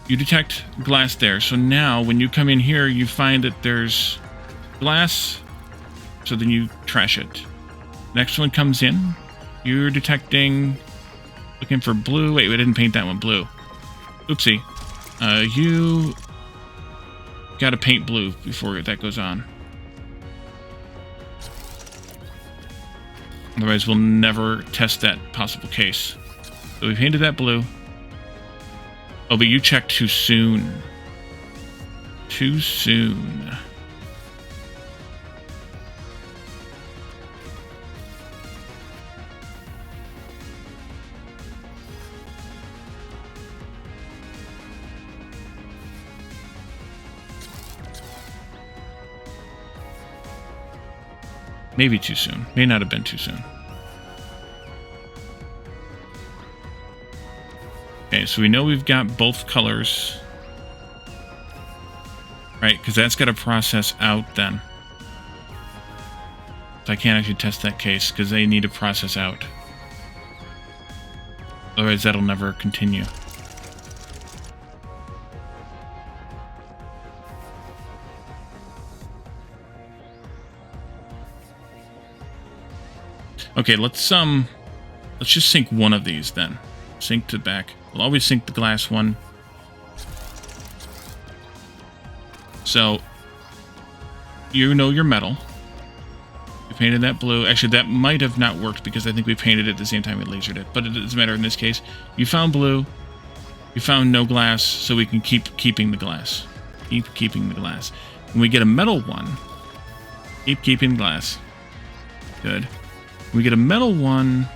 You detect glass there. So now when you come in here, you find that there's glass. So then you trash it. Next one comes in. You're detecting... Looking for blue. Wait, we didn't paint that one blue. Oopsie. You... Gotta paint blue before that goes on. Otherwise, we'll never test that possible case. So we painted that blue. Oh, but you checked too soon. Too soon. Maybe too soon. May not have been too soon. Okay, so we know we've got both colors. Right, because that's got to process out then. So I can't actually test that case because they need to process out. Otherwise that'll never continue. Okay, let's just sync one of these then. Sync to back. We'll always sync the glass one. So you know your metal. We painted that blue. Actually, that might have not worked because I think we painted it at the same time we lasered it. But it doesn't matter in this case. You found blue. You found no glass, so we can keep keeping the glass. Keep keeping the glass. When we get a metal one, keep keeping glass. Good. When we get a metal one,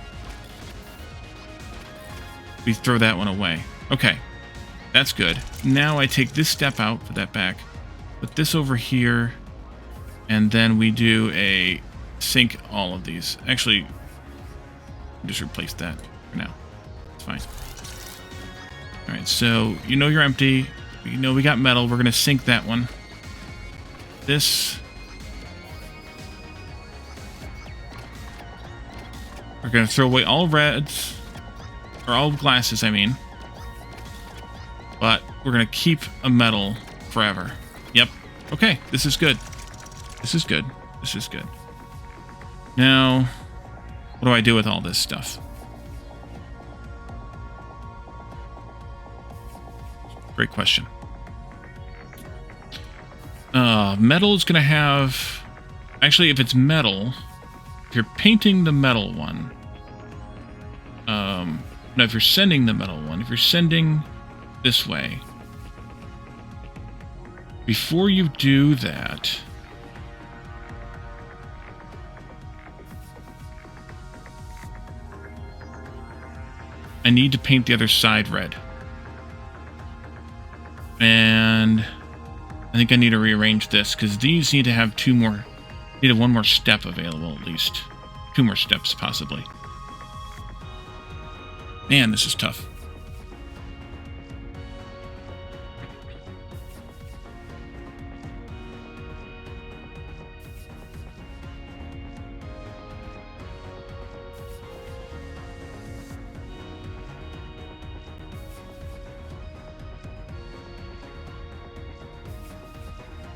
we throw that one away. Okay, that's good. Now I take this step out, put that back, put this over here, and then we do a sync all of these. Actually, just replace that for now. It's fine. All right, so you know you're empty. You know we got metal. We're going to sync that one. This... We're going to throw away all reds, or all glasses, I mean. But we're going to keep a metal forever. Yep. Okay, this is good. This is good. This is good. Now, what do I do with all this stuff? Great question. Metal is going to have... Actually, if it's metal, if you're painting the metal one... No, if you're sending the metal one, if you're sending this way, before you do that, I need to paint the other side red. And I think I need to rearrange this because these need to have one more step available at least. 2 more steps possibly. Man, this is tough.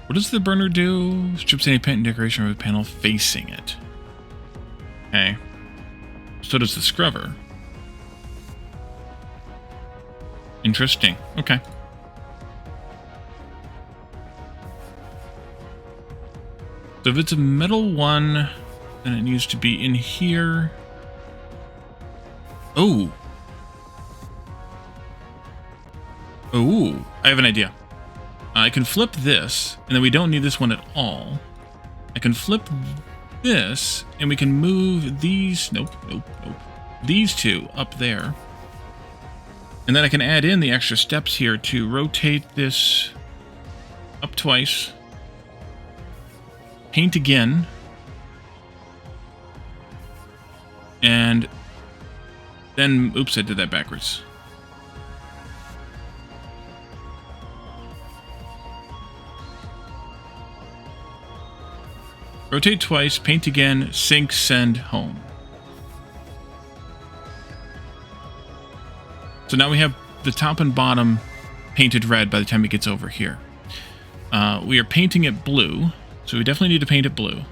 What does the burner do? Strips any paint and decoration with a panel facing it. Okay. So does the scrubber. Interesting. Okay. So if it's a metal one, then it needs to be in here. Oh. Oh, I have an idea. I can flip this, and then we don't need this one at all. I can flip this, and we can move these... Nope. These two up there. And then I can add in the extra steps here to rotate this up twice. Paint again. And then... Oops, I did that backwards. Rotate twice, paint again, sync, send, home. So now we have the top and bottom painted red by the time it gets over here. We are painting it blue, so we definitely need to paint it blue.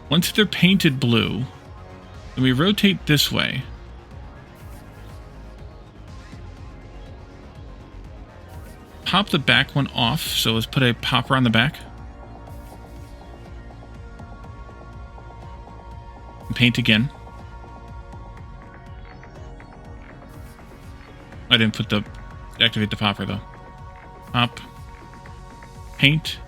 Once they're painted blue, then we rotate this way. Pop the back one off, so let's put a popper on the back. And paint again. I didn't activate the popper though. Pop. Paint.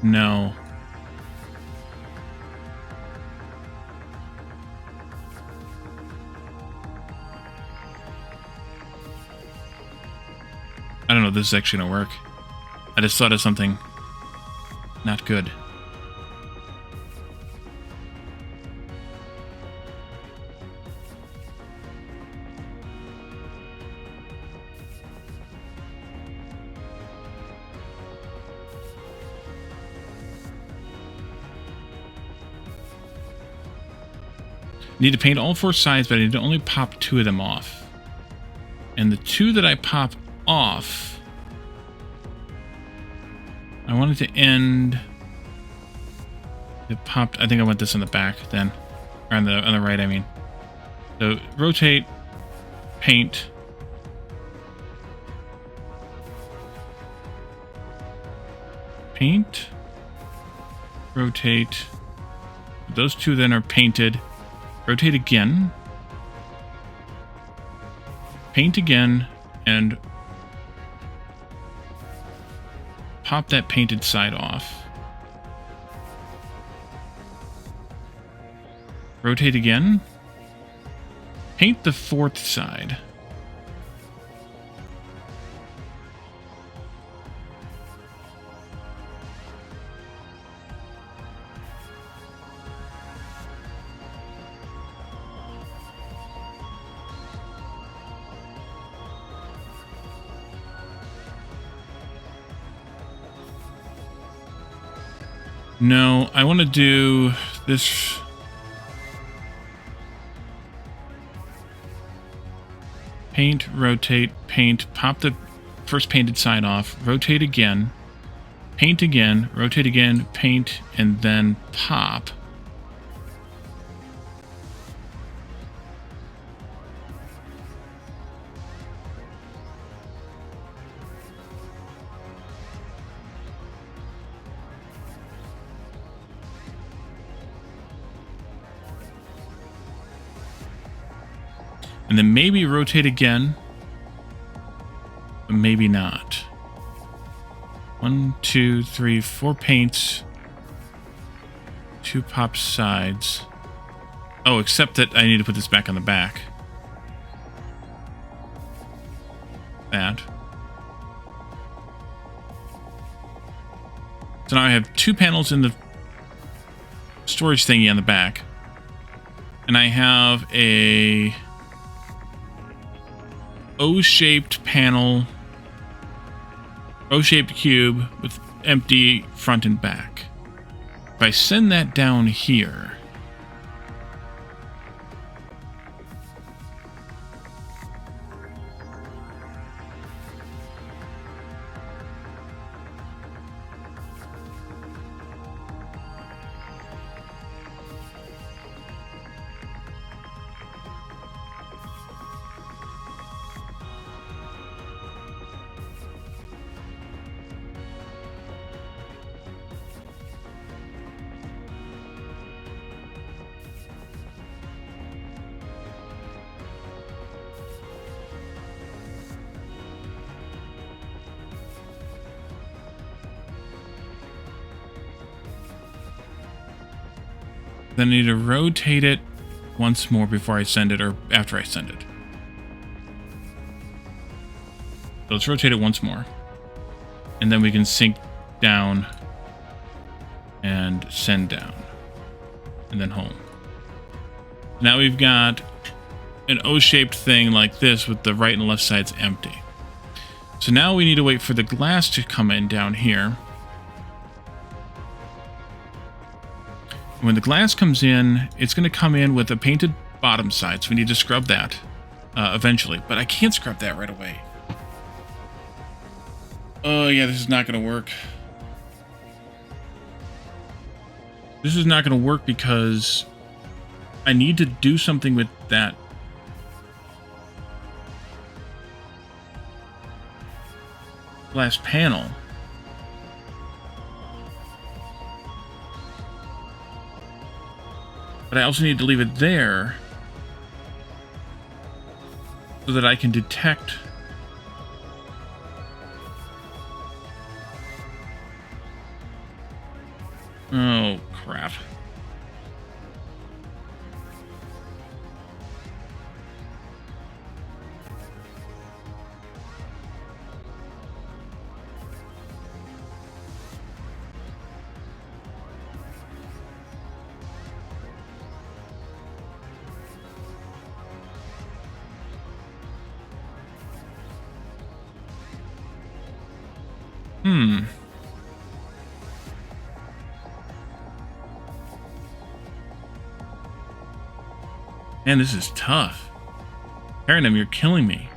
No. I don't know if this is actually going to work. I just thought of something not good. Need to paint all four sides, but I need to only pop two of them off. And the two that I pop off, I wanted to end. It popped. I think I want this on the back then, or on the right. I mean, so rotate, paint, paint, rotate. Those two then are painted. Rotate again, paint again, and pop that painted side off. Rotate again, paint the fourth side. No, I want to do this. Paint, rotate, paint, pop the first painted side off, rotate again, paint again, rotate again, paint, and then pop. And then maybe rotate again, but maybe not. 1, 2, 3, 4 paints, 2 pop sides. Oh, except that I need to put this back on the back. That. So now I have 2 panels in the storage thingy on the back. And I have a O-shaped panel, O-shaped cube with empty front and back. If I send that down here, then I need to rotate it once more before I send it, or after I send it. So let's rotate it once more. And then we can sync down and send down. And then home. Now we've got an O-shaped thing like this with the right and left sides empty. So now we need to wait for the glass to come in down here. When the glass comes in, it's going to come in with a painted bottom side, so we need to scrub that eventually. But I can't scrub that right away. Oh, yeah, this is not going to work. This is not going to work because I need to do something with that glass panel. But I also need to leave it there so that I can detect oh, crap. Man, this is tough. Paradigm, you're killing me.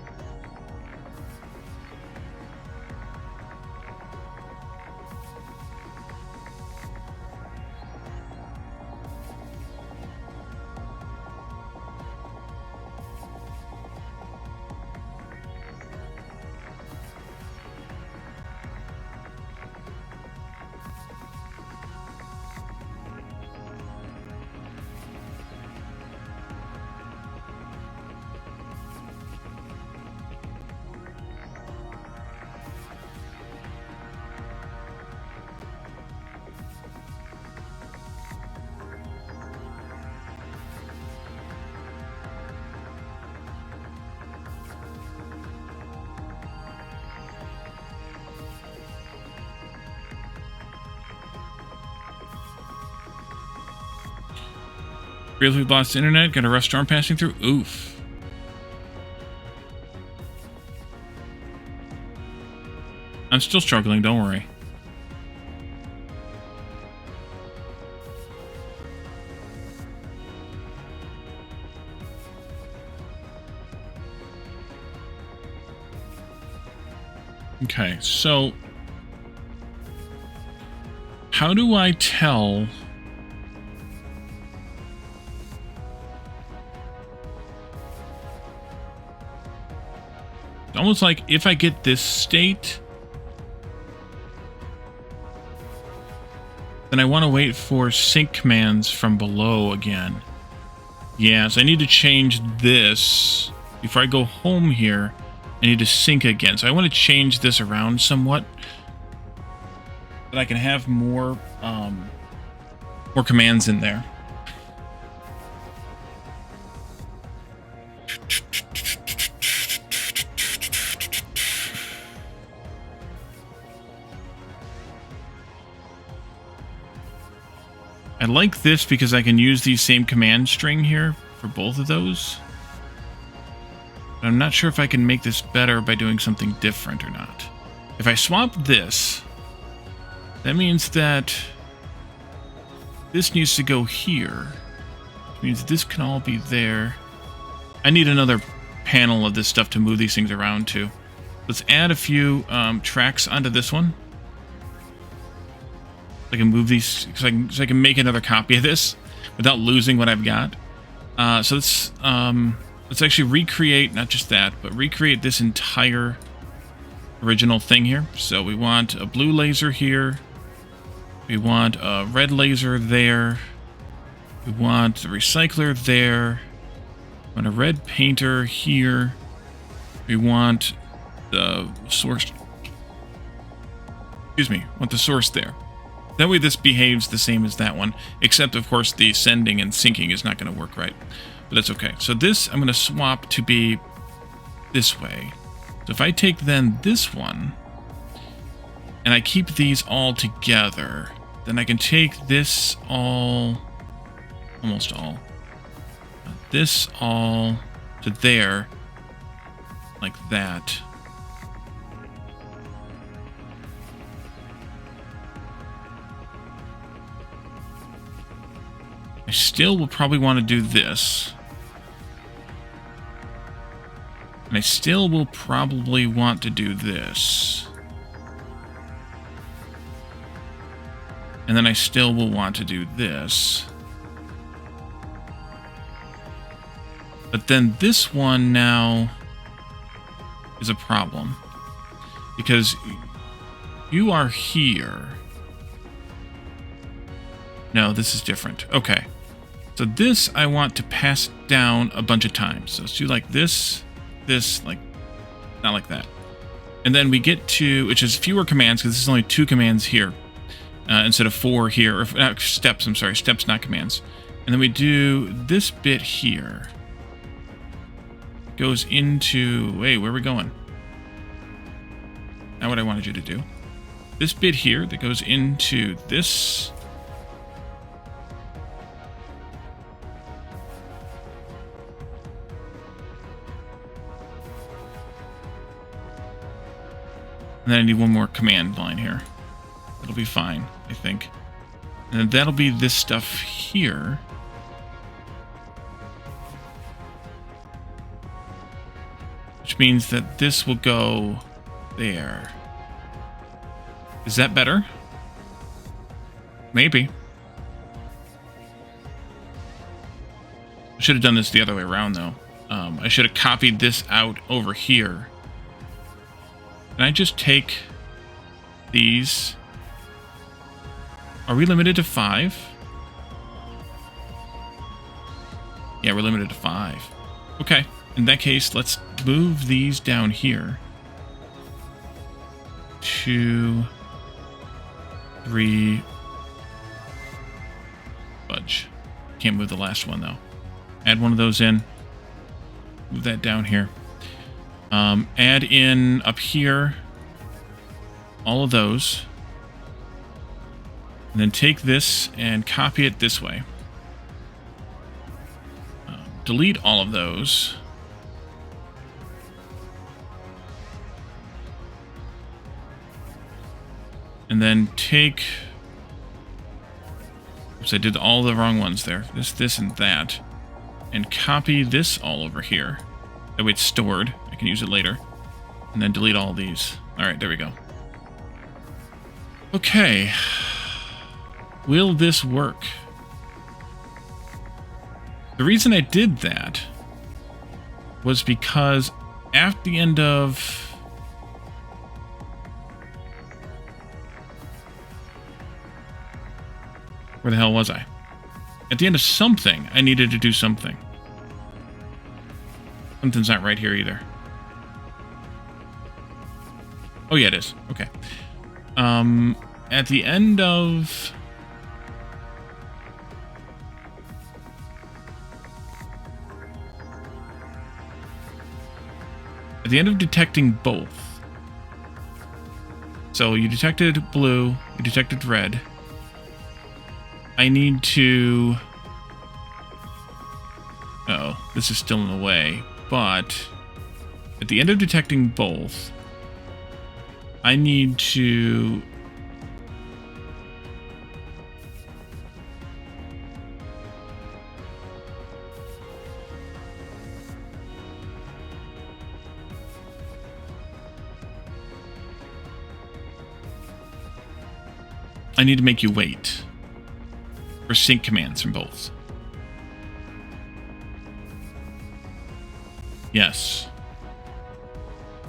Really lost internet, got a rough storm passing through. Oof. I'm still struggling, don't worry. Okay, so how do I tell almost like if I get this state, then I want to wait for sync commands from below again. Yeah, so I need to change this. Before I go home here, I need to sync again. So I want to change this around somewhat, that I can have more commands in there. like this because I can use the same command string here for both of those. But I'm not sure if I can make this better by doing something different or not. If I swap this, that means that this needs to go here. Which means this can all be there. I need another panel of this stuff to move these things around to. Let's add a few tracks onto this one. I can move these so I can make another copy of this without losing what I've got. So let's actually recreate, not just that, but recreate this entire original thing here. So we want a blue laser here. We want a red laser there. We want the recycler there. We want a red painter here. We want the source. Excuse me. Want the source there. That way this behaves the same as that one, except of course the sending and syncing is not going to work right. But that's okay. So this I'm going to swap to be this way. So if I take then this one, and I keep these all together, then I can take this all, almost all, this all to there, like that. I still will probably want to do this. And I still will probably want to do this. And then I still will want to do this. But then this one now is a problem. Because you are here. No, this is different. Okay. So this I want to pass down a bunch of times. So let's do like this, like, not like that. And then we get to, which is fewer commands, because this is only 2 commands here, instead of 4 here, or steps, I'm sorry, steps, not commands. And then we do this bit here. It goes into, wait, where are we going? Not what I wanted you to do. This bit here that goes into this. And then I need one more command line here. That'll be fine, I think. And then that'll be this stuff here. Which means that this will go there. Is that better? Maybe. I should have done this the other way around, though. I should have copied this out over here. Can I just take these? Are we limited to 5? Yeah, we're limited to 5. Okay. In that case, let's move these down here. 2, 3. Fudge. Can't move the last one, though. Add one of those in. Move that down here. Add in up here all of those. And then take this and copy it this way. Delete all of those. And then take... Oops, I did all the wrong ones there. This, and that. And copy this all over here. That way it's stored. I can use it later. And then delete all these. Alright, there we go. Okay. Will this work? The reason I did that was because at the end of... Where the hell was I? At the end of something, I needed to do something. Something's not right here either. Oh yeah, it is. Okay. At the end of... At the end of detecting both. So you detected blue, you detected red. I need to... Oh, this is still in the way. But at the end of detecting both, I need to... make you wait for sync commands from both. Yes.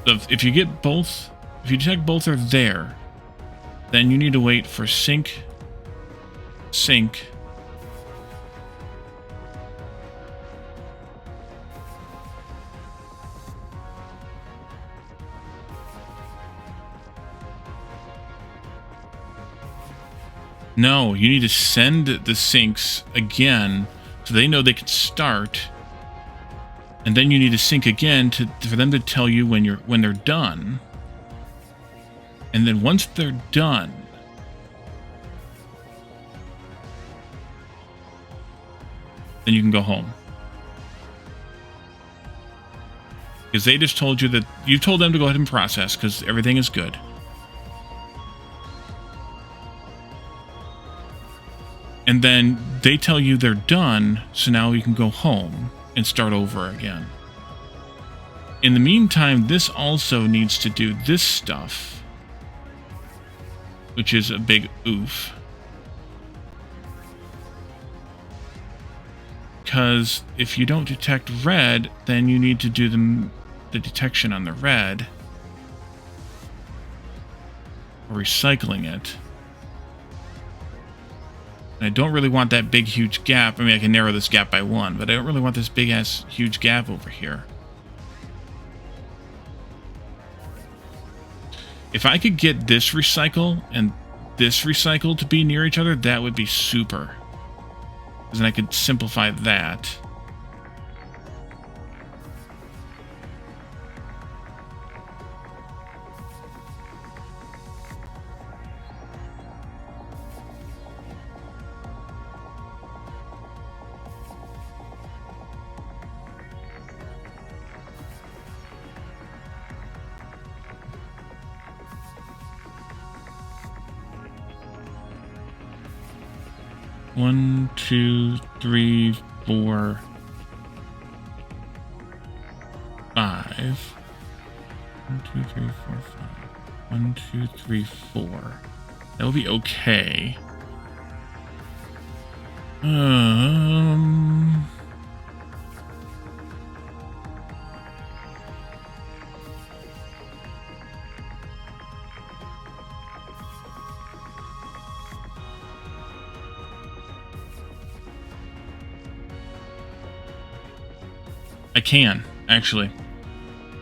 So if you get both, if you detect both are there, then you need to wait for sync. No, you need to send the syncs again so they know they can start. And then you need to sync again for them to tell you when they're done. And then once they're done, then you can go home. Because they just told you that you told them to go ahead and process because everything is good. And then they tell you they're done, so now you can go home and start over again. In the meantime, this also needs to do this stuff, which is a big oof. Because if you don't detect red, then you need to do the detection on the red, or recycling it. And I don't really want that big, huge gap. I mean, I can narrow this gap by 1, but I don't really want this big-ass, huge gap over here. If I could get this recycle and this recycle to be near each other, that would be super. Because then I could simplify that. One, 2, 3, 4, 5. 1, 2, 3, 4, 5. 1, 2, 3, 4. That will be okay. I can, actually.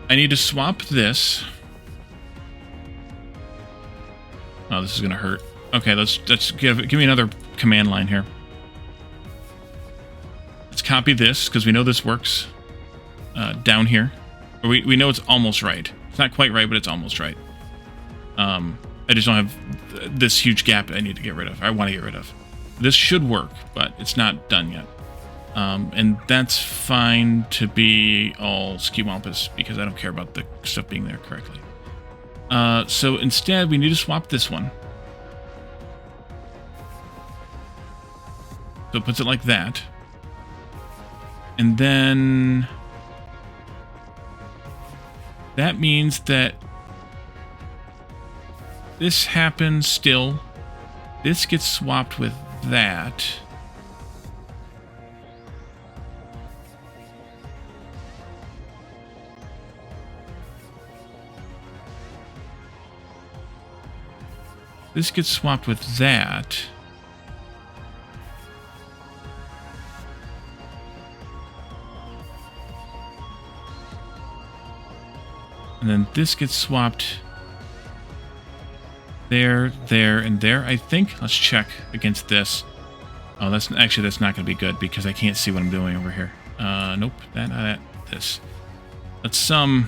I need to swap this. Oh, this is gonna hurt. Okay, let's give me another command line here. Let's copy this, because we know this works down here. Or we know it's almost right. It's not quite right, but it's almost right. I just don't have this huge gap I need to get rid of. I want to get rid of. This should work, but it's not done yet. And that's fine to be all skiwampus because I don't care about the stuff being there correctly. So instead, we need to swap this one. So it puts it like that. And then that means that this happens still. This gets swapped with that. This gets swapped with that. And then this gets swapped there, there, and there, I think. Let's check against this. Oh, that's not going to be good because I can't see what I'm doing over here. Nope, that, this. Let's, red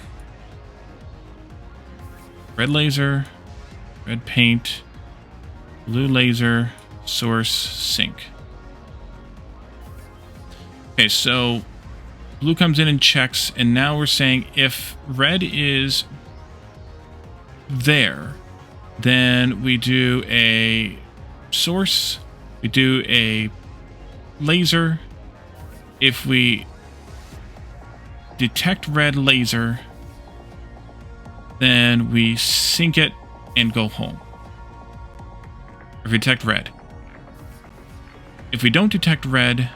laser, red paint, blue laser, source, sync. Okay, so blue comes in and checks, and now we're saying if red is there, then we do a source, we do a laser. If we detect red laser, then we sync it and go home. If we detect red. If we don't detect red,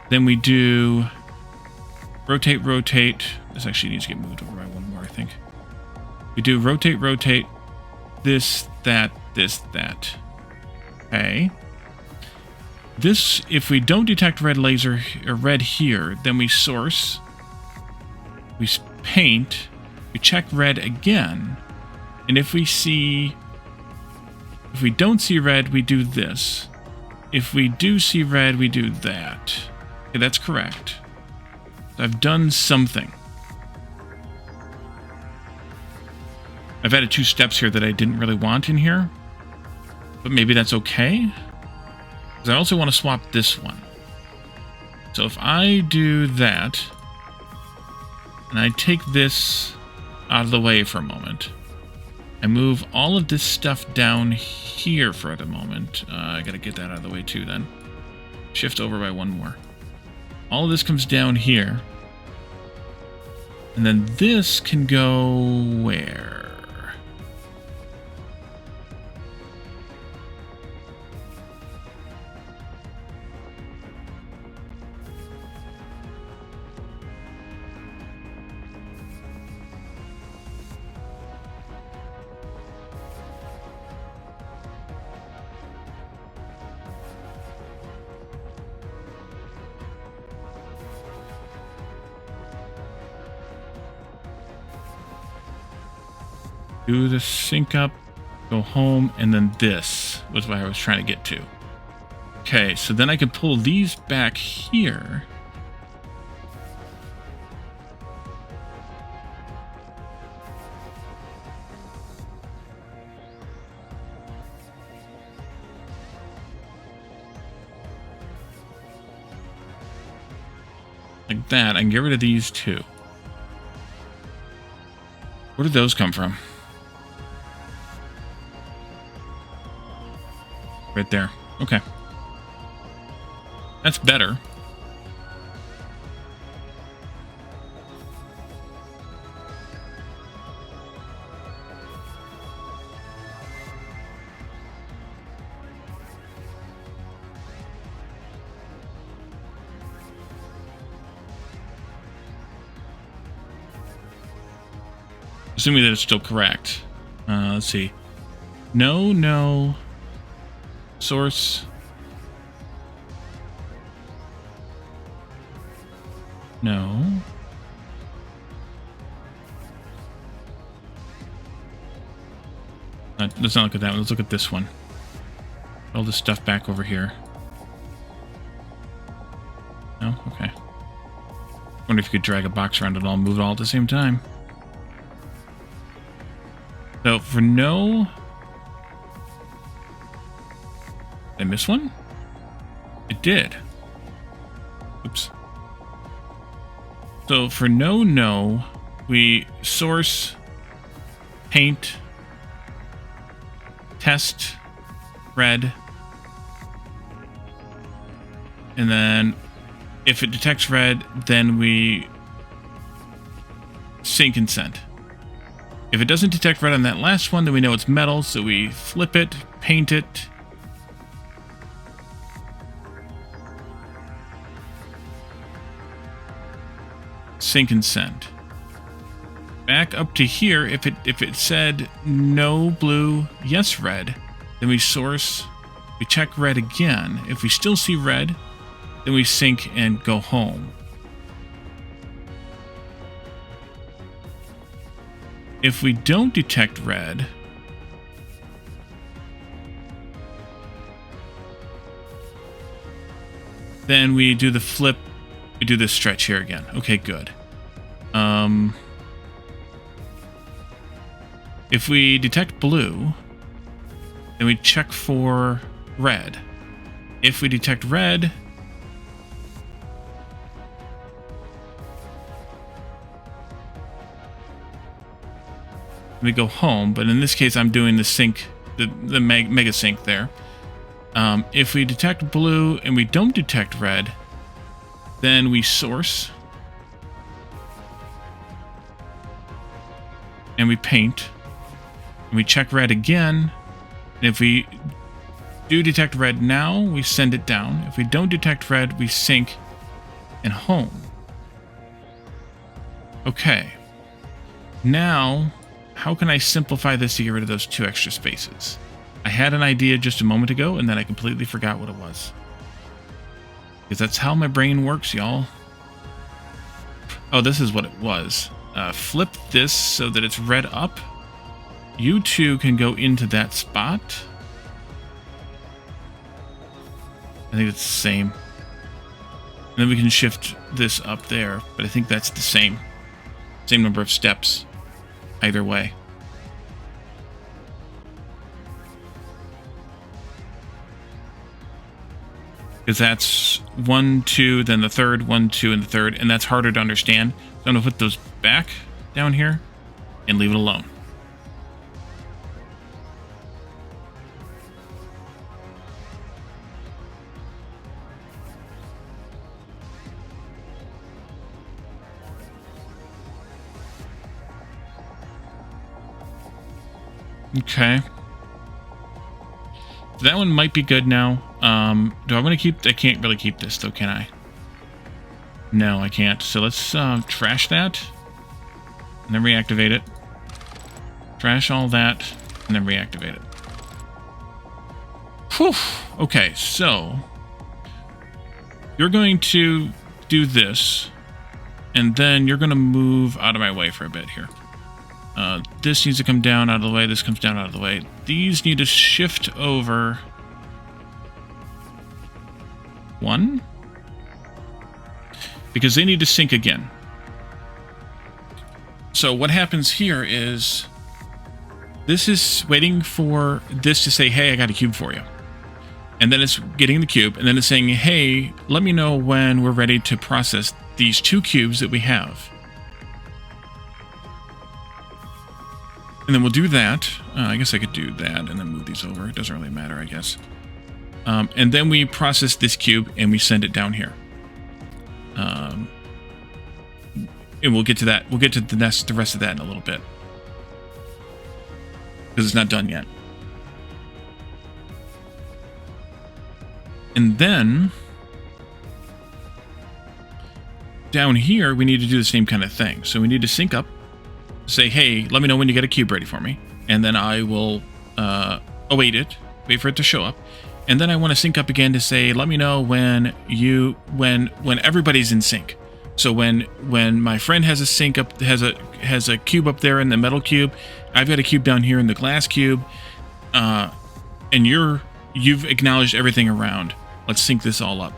then we do rotate, rotate. This actually needs to get moved over by one more, I think. We do rotate, rotate, this, that, this, that. Okay. This, if we don't detect red laser or red here, then we source, we paint, we check red again, and if we don't see red, we do this. If we do see red, we do that. Okay, that's correct. I've done something. I've added 2 steps here that I didn't really want in here, but maybe that's okay. Because I also want to swap this one. So if I do that, and I take this out of the way for a moment, I move all of this stuff down here for the moment. I gotta get that out of the way too then. Shift over by one more. All of this comes down here. And then this can go where? Do the sync up, go home, and then this was what I was trying to get to. Okay, so then I can pull these back here. Like that. I can get rid of these two. Where did those come from? Right there. Okay. That's better. Assuming that it's still correct. Let's see. No. Source. No. Let's not look at that one. Let's look at this one. All this stuff back over here. No? Okay. Wonder if you could drag a box around it all, move it all at the same time. So for no... Did I miss one? It did. Oops. So for no, we source, paint, test, red, and then if it detects red, then we sync and send. If it doesn't detect red on that last one, then we know it's metal, so we flip it, paint it, sync and send. Back up to here, if it said no blue, yes red, then we source, we check red again. If we still see red, then we sync and go home. If we don't detect red, then we do the flip, we do this stretch here again. Okay, good. If we detect blue, then we check for red. If we detect red, we go home, but in this case I'm doing the sync, the mega sync there. If we detect blue and we don't detect red, then we source and we paint and we check red again. And if we do detect red now, we send it down. If we don't detect red, we sync and home. Okay. Now, how can I simplify this to get rid of those 2 extra spaces? I had an idea just a moment ago, and then I completely forgot what it was. Because that's how my brain works, y'all. Oh, this is what it was. Flip this so that it's red up. You 2 can go into that spot. I think it's the same. And then we can shift this up there, but I think that's the same. Same number of steps. Either way. Because that's 1, 2, then the third, 1, 2, and the third, and that's harder to understand. So I'm going to put those back down here and leave it alone. Okay. That one might be good now. Do I want to keep... I can't really keep this, though, can I? No, I can't. So let's trash that. And then reactivate it. Trash all that. And then reactivate it. Whew. Okay, so... You're going to do this. And then you're going to move out of my way for a bit here. This needs to come down out of the way. This comes down out of the way. These need to shift over 1. Because they need to sync again. So what happens here is this is waiting for this to say, hey, I got a cube for you. And then it's getting the cube. And then it's saying, hey, let me know when we're ready to process these 2 cubes that we have. And then we'll do that. I guess I could do that and then move these over. It doesn't really matter, I guess. And then we process this cube and we send it down here. And we'll get to that. We'll get to the rest of that in a little bit. Because it's not done yet. And then down here, we need to do the same kind of thing. So we need to sync up. Say, hey, let me know when you get a cube ready for me. And then I will await it, wait for it to show up. And then I want to sync up again to say, let me know when everybody's in sync. So when my friend has a sync up, has a cube up there in the metal cube, I've got a cube down here in the glass cube, and you've acknowledged everything around. Let's sync this all up.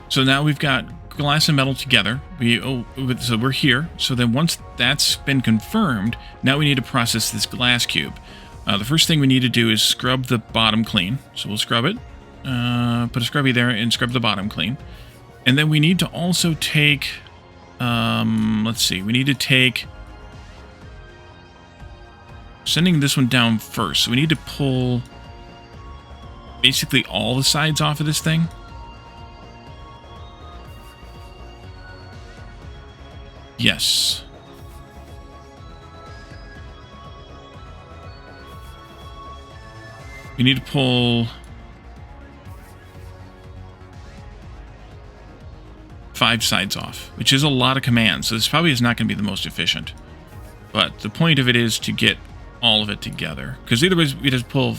So now we've got glass and metal together. So we're here. So then once that's been confirmed, now we need to process this glass cube. The first thing we need to do is scrub the bottom clean. So we'll scrub it, put a scrubby there and scrub the bottom clean. And then we need to also take, let's see, we need to take, sending this one down first. So we need to pull basically all the sides off of this thing. Yes. We need to pull 5 sides off, which is a lot of commands. So this probably is not going to be the most efficient. But the point of it is to get all of it together. Because either way, we just pull...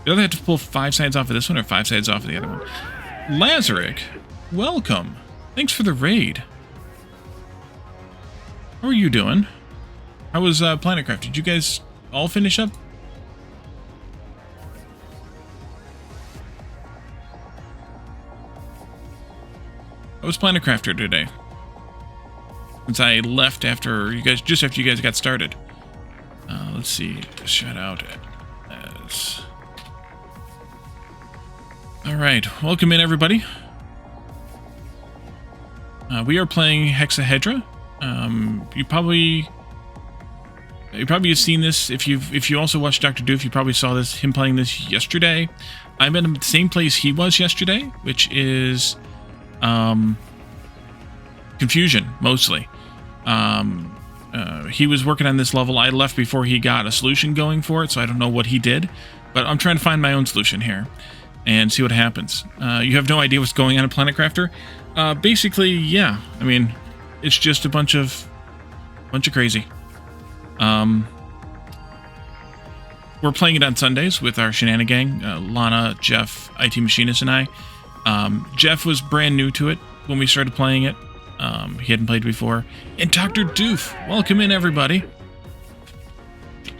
You either have to pull 5 sides off of this one or 5 sides off of the other one. Lazaric, welcome. Thanks for the raid. How are you doing? How was PlanetCraft? Did you guys all finish up? How was PlanetCrafter today? Since I left after you guys, just after you guys got started. Let's see. Shout out Yes. All right, welcome in everybody. We are playing Hexahedra. You probably have seen this if you also watched Dr. Doof. You probably saw him playing this yesterday. I'm in the same place he was yesterday, which is confusion mostly. He was working on this level. I left before he got a solution going for it, so I don't know what he did. But I'm trying to find my own solution here and see what happens. You have no idea what's going on in Planet Crafter. Basically, yeah. I mean, it's just a bunch of crazy. We're playing it on Sundays with our shenanigan gang, Lana, Jeff, IT Machinist, and I. Jeff was brand new to it when we started playing it. He hadn't played before. And Dr. Doof, welcome in everybody.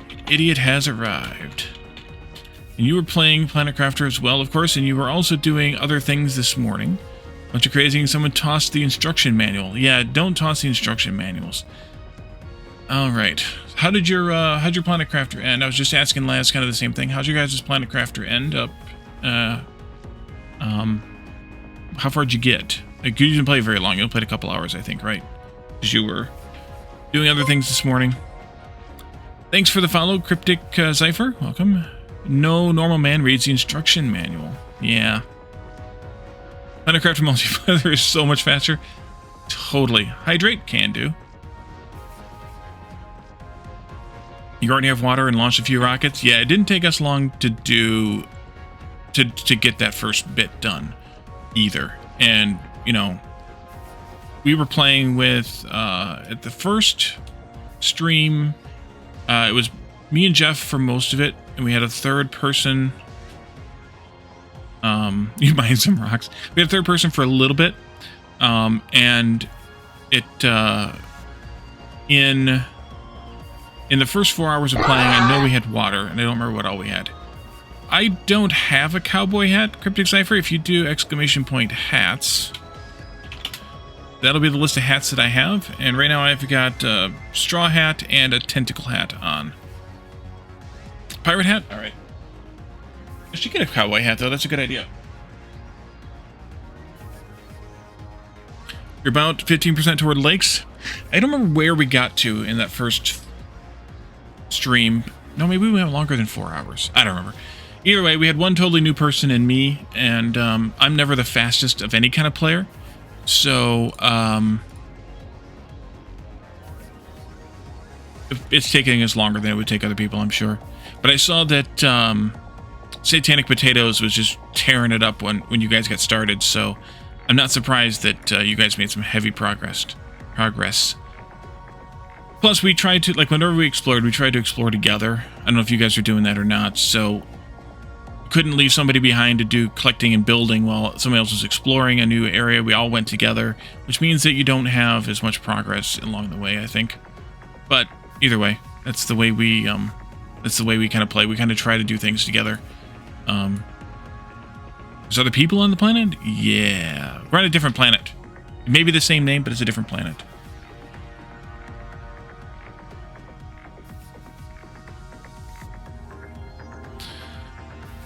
The idiot has arrived. And you were playing Planet Crafter as well, of course, and you were also doing other things this morning. Bunch of crazy, and someone tossed the instruction manual. Yeah, don't toss the instruction manuals. All right. How'd your Planet Crafter end? I was just asking Laz kind of the same thing. How'd your guys' Planet Crafter end up? How far'd you get? Like, you didn't play very long. You only played a couple hours, I think, right? Because you were doing other things this morning. Thanks for the follow, Cryptic Cypher. Welcome. No normal man reads the instruction manual. Yeah. Planet Crafter multiplayer is so much faster. Totally. Hydrate can do. You already have water and launched a few rockets. Yeah, it didn't take us long to get that first bit done either. And, you know, we were playing with at the first stream, it was me and Jeff for most of it, and we had a third person. You buying some rocks? We had a third person for a little bit, and it in the first 4 hours of playing, I know we had water, and I don't remember what all we had. I don't have a cowboy hat, Cryptic Cypher. If you do ! Hats, that'll be the list of hats that I have. And right now I've got a straw hat and a tentacle hat on. Pirate hat? All right. I should get a cowboy hat, though. That's a good idea. You're about 15% toward lakes. I don't remember where we got to in that first stream. No, maybe we went longer than 4 hours. I don't remember. Either way, we had one totally new person and me, and I'm never the fastest of any kind of player. So, it's taking us longer than it would take other people, I'm sure. But I saw that Satanic Potatoes was just tearing it up when you guys got started, so I'm not surprised that you guys made some heavy progress. Plus, we tried to, like, whenever we explored, we tried to explore together. I don't know if you guys are doing that or not, so couldn't leave somebody behind to do collecting and building while somebody else was exploring a new area. We all went together, which means that you don't have as much progress along the way, I think. But either way, that's the way we kind of play. We kind of try to do things together. There's other people on the planet? Yeah. We're on a different planet. It may be the same name, but it's a different planet.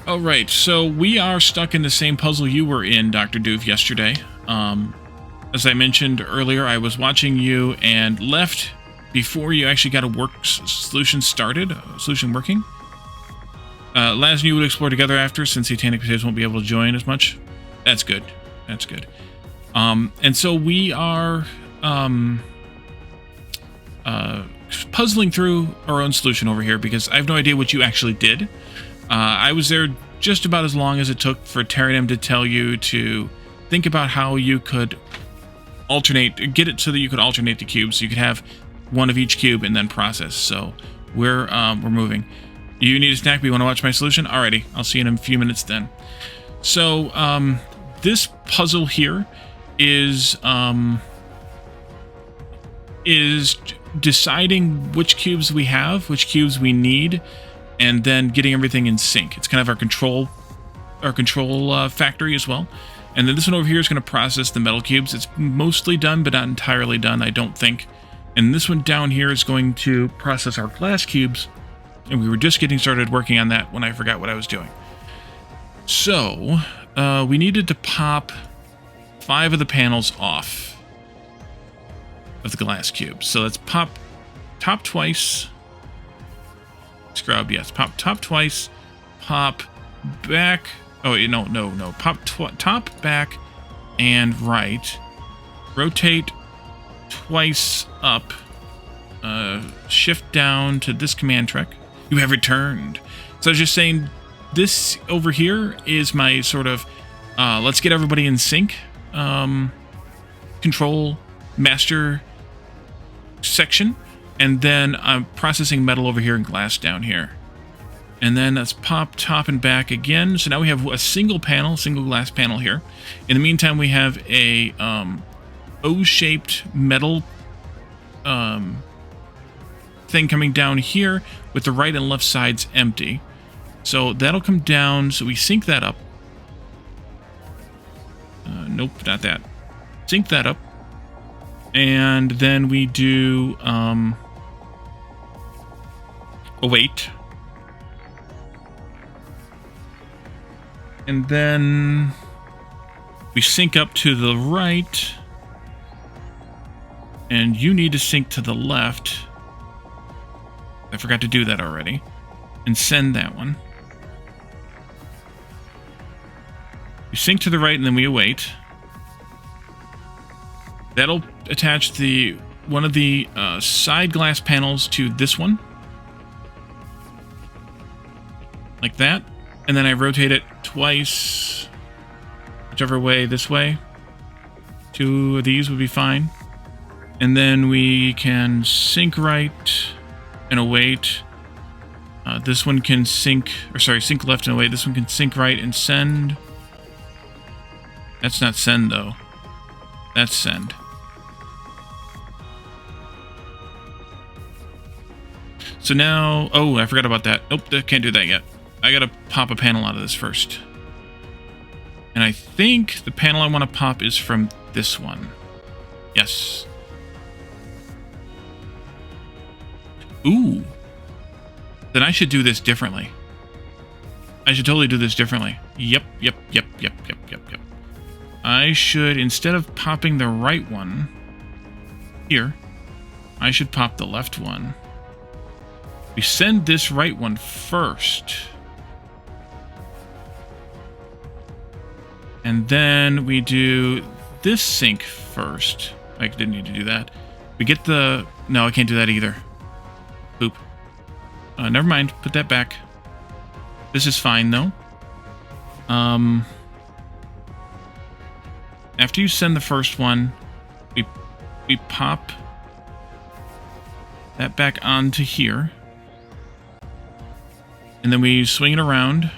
Alright, so we are stuck in the same puzzle you were in, Dr. Doof, yesterday. As I mentioned earlier, I was watching you and left before you actually got a solution working. Laz and you would explore together after, since Satanic Potatoes won't be able to join as much. That's good. That's good. And so we are puzzling through our own solution over here, because I have no idea what you actually did. I was there just about as long as it took for Terranum to tell you to think about how you could get it so that you could alternate the cubes, so you could have one of each cube and then process. So we're moving. You need a snack, but you want to watch my solution? Alrighty, I'll see you in a few minutes then. So this puzzle here is deciding which cubes we have, which cubes we need, and then getting everything in sync. It's kind of our control factory as well. And then this one over here is going to process the metal cubes. It's mostly done, but not entirely done, I don't think. And this one down here is going to process our glass cubes, And we were just getting started working on that when I forgot what I was doing. So, we needed to pop 5 of the panels off of the glass cube. So let's pop top twice. Scrub, yes. Pop top twice. Pop back. Oh, no. Pop top, back, and right. Rotate twice up. Shift down to this command track. You have returned. So I was just saying, this over here is my sort of let's get everybody in sync control master section, and then I'm processing metal over here and glass down here. And then let's pop top and back again. So now we have a single glass panel here. In the meantime, we have a O-shaped metal thing coming down here with the right and left sides empty. So that'll come down, so we sync that up. Nope, not that. Sync that up. And then we do await. And then we sync up to the right. And you need to sync to the left. I forgot to do that already. And send that one. We sync to the right and then we await. That'll attach one of the side glass panels to this one. Like that. And then I rotate it twice. Whichever way, this way. 2 of these would be fine. And then we can sync right and await. This one can sync left and await. This one can sync right and send. That's not send, though. That's send. So now... Oh, I forgot about that. Nope, I can't do that yet. I gotta pop a panel out of this first. And I think the panel I want to pop is from this one. Yes. Ooh. Then I should do this differently. I should totally do this differently. Yep. I should, instead of popping the right one here, I should pop the left one. We send this right one first. And then we do this sync first. I didn't need to do that. We get the... No, I can't do that either. Boop. Never mind. Put that back. This is fine, though. After you send the first one, we pop that back onto here. And then we swing it around.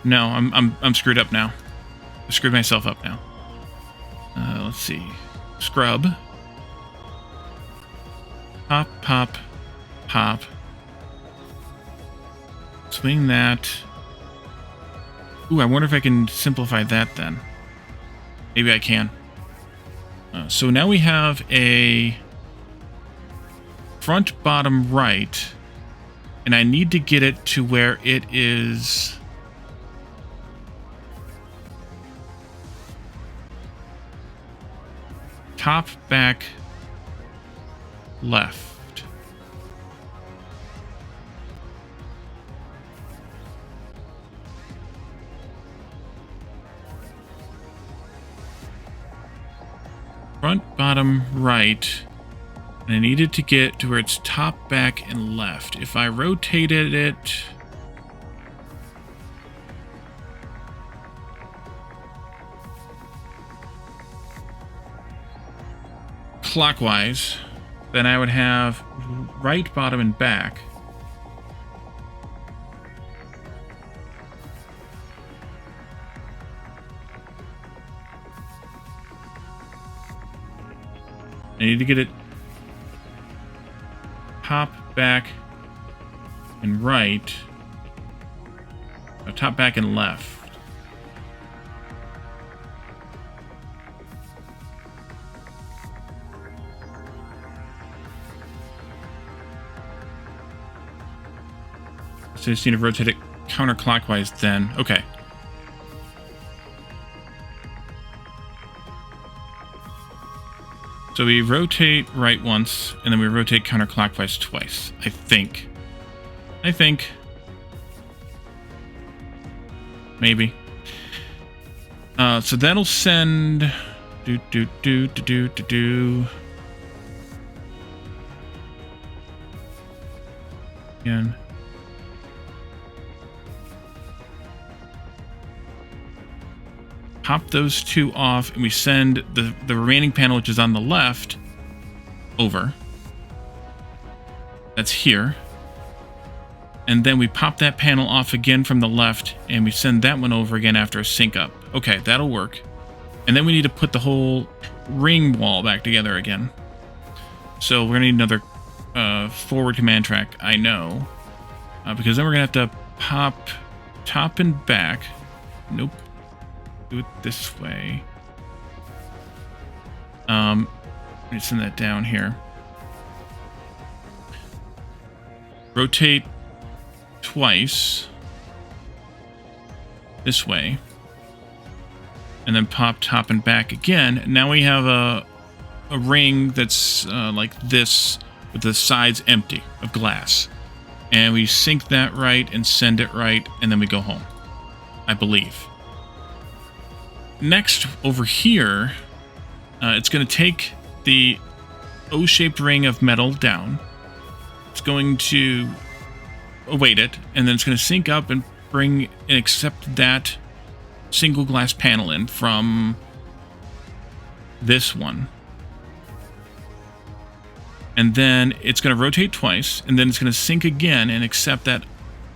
No, I'm screwed up now. I screwed myself up now. Let's see. Scrub. Pop, pop, pop. Swing that. Ooh, I wonder if I can simplify that then. Maybe I can. So now we have a front, bottom, right. And I need to get it to where it is... top, back, left. Front, bottom, right. And I needed to get to where it's top, back, and left. If I rotated it... clockwise, then I would have right, bottom, and back. I need to get it top, back, and right. Top, back, and left. So you just need to rotate it counterclockwise then. Okay. So we rotate right once, and then we rotate counterclockwise twice, I think. Maybe. So that'll send... Again. Pop those two off, and we send the remaining panel, which is on the left, over. That's here. And then we pop that panel off again from the left, and we send that one over again after a sync up. Okay, that'll work. And then we need to put the whole ring wall back together again. So we're going to need another forward command track, I know. Because then we're going to have to pop top and back. Nope. Do it this way. Let me send that down here. Rotate twice. This way. And then pop top and back again. Now we have a ring that's like this with the sides empty of glass. And we sync that right and send it right, and then we go home, I believe. Next, over here, it's going to take the O-shaped ring of metal down. It's going to await it, and then it's going to sync up and bring and accept that single glass panel in from this one. And then it's going to rotate twice, and then it's going to sync again and accept that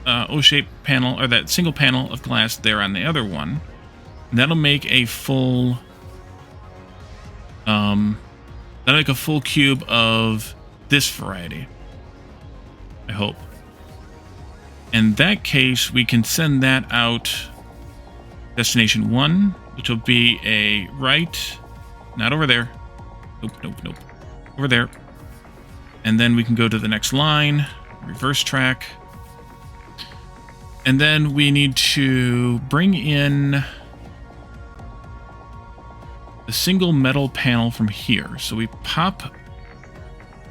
O-shaped panel, or that single panel of glass there on the other one. And that'll make a full cube of this variety, I hope. In that case, we can send that out destination 1, which will be a right, not over there. Nope. Over there. And then we can go to the next line, reverse track. And then we need to bring in the single metal panel from here. So we pop...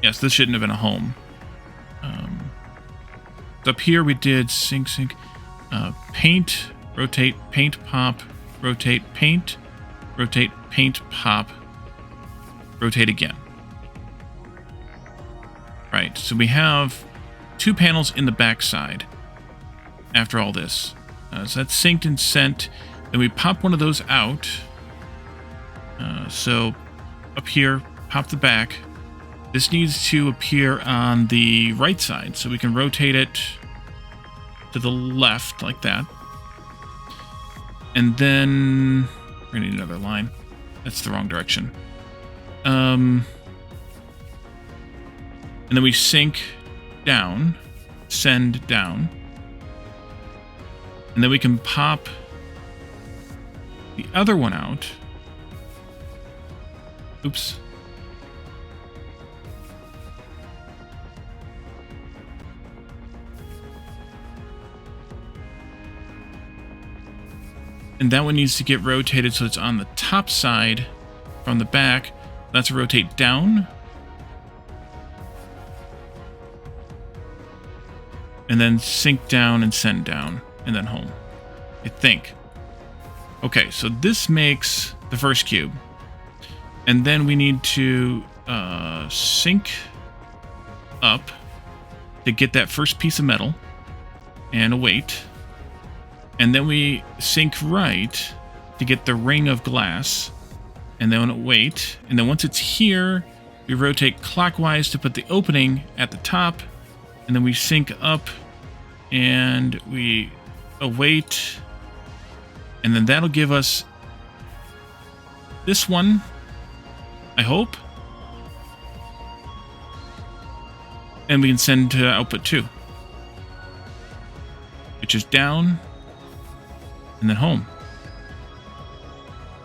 Yes, this shouldn't have been a home. Up here we did sync, paint, rotate, paint, pop, rotate, paint, pop, rotate again. Right, so we have 2 panels in the back side after all this. So that's synced and sent. Then we pop one of those out. So up here, pop the back. This needs to appear on the right side, so we can rotate it to the left like that. And then we're gonna need another line. That's the wrong direction. And then we sync down, send down. And then we can pop the other one out. Oops. And that one needs to get rotated so it's on the top side from the back. That's a rotate down. And then sync down and send down. And then home, I think. Okay, so this makes the first cube. And then we need to sync up to get that first piece of metal. And await. And then we sync right to get the ring of glass. And then wait. And then once it's here, we rotate clockwise to put the opening at the top. And then we sync up and we await. And then that'll give us this one, I hope. And we can send to output 2, which is down. And then home.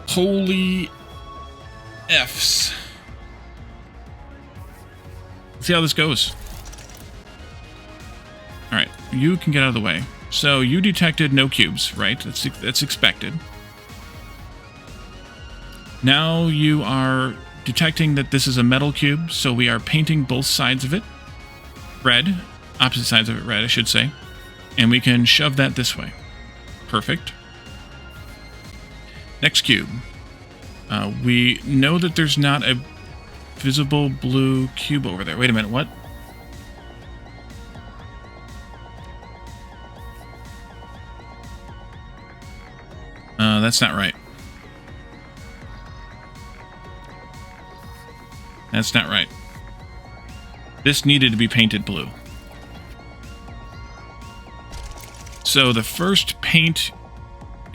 Holy F's. Let's see how this goes. Alright, you can get out of the way. So you detected no cubes, right? That's expected. Now you are detecting that this is a metal cube, so we are painting both sides of it red, opposite sides of it red, I should say, and we can shove that this way. Perfect. Next cube. We know that there's not a visible blue cube over there. Wait a minute, what? That's not right. That's not right. This needed to be painted blue. So the first paint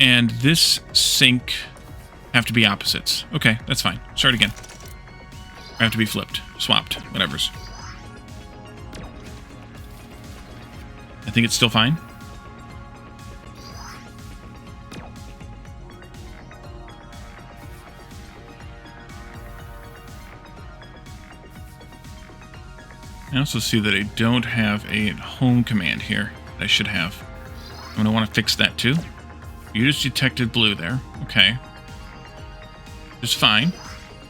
and this sink have to be opposites. Okay, that's fine. Start again. Or have to be flipped, swapped, whatever's. I think it's still fine. I also see that I don't have a home command here that I should have. I'm going to want to fix that too. You just detected blue there. Okay. Just fine.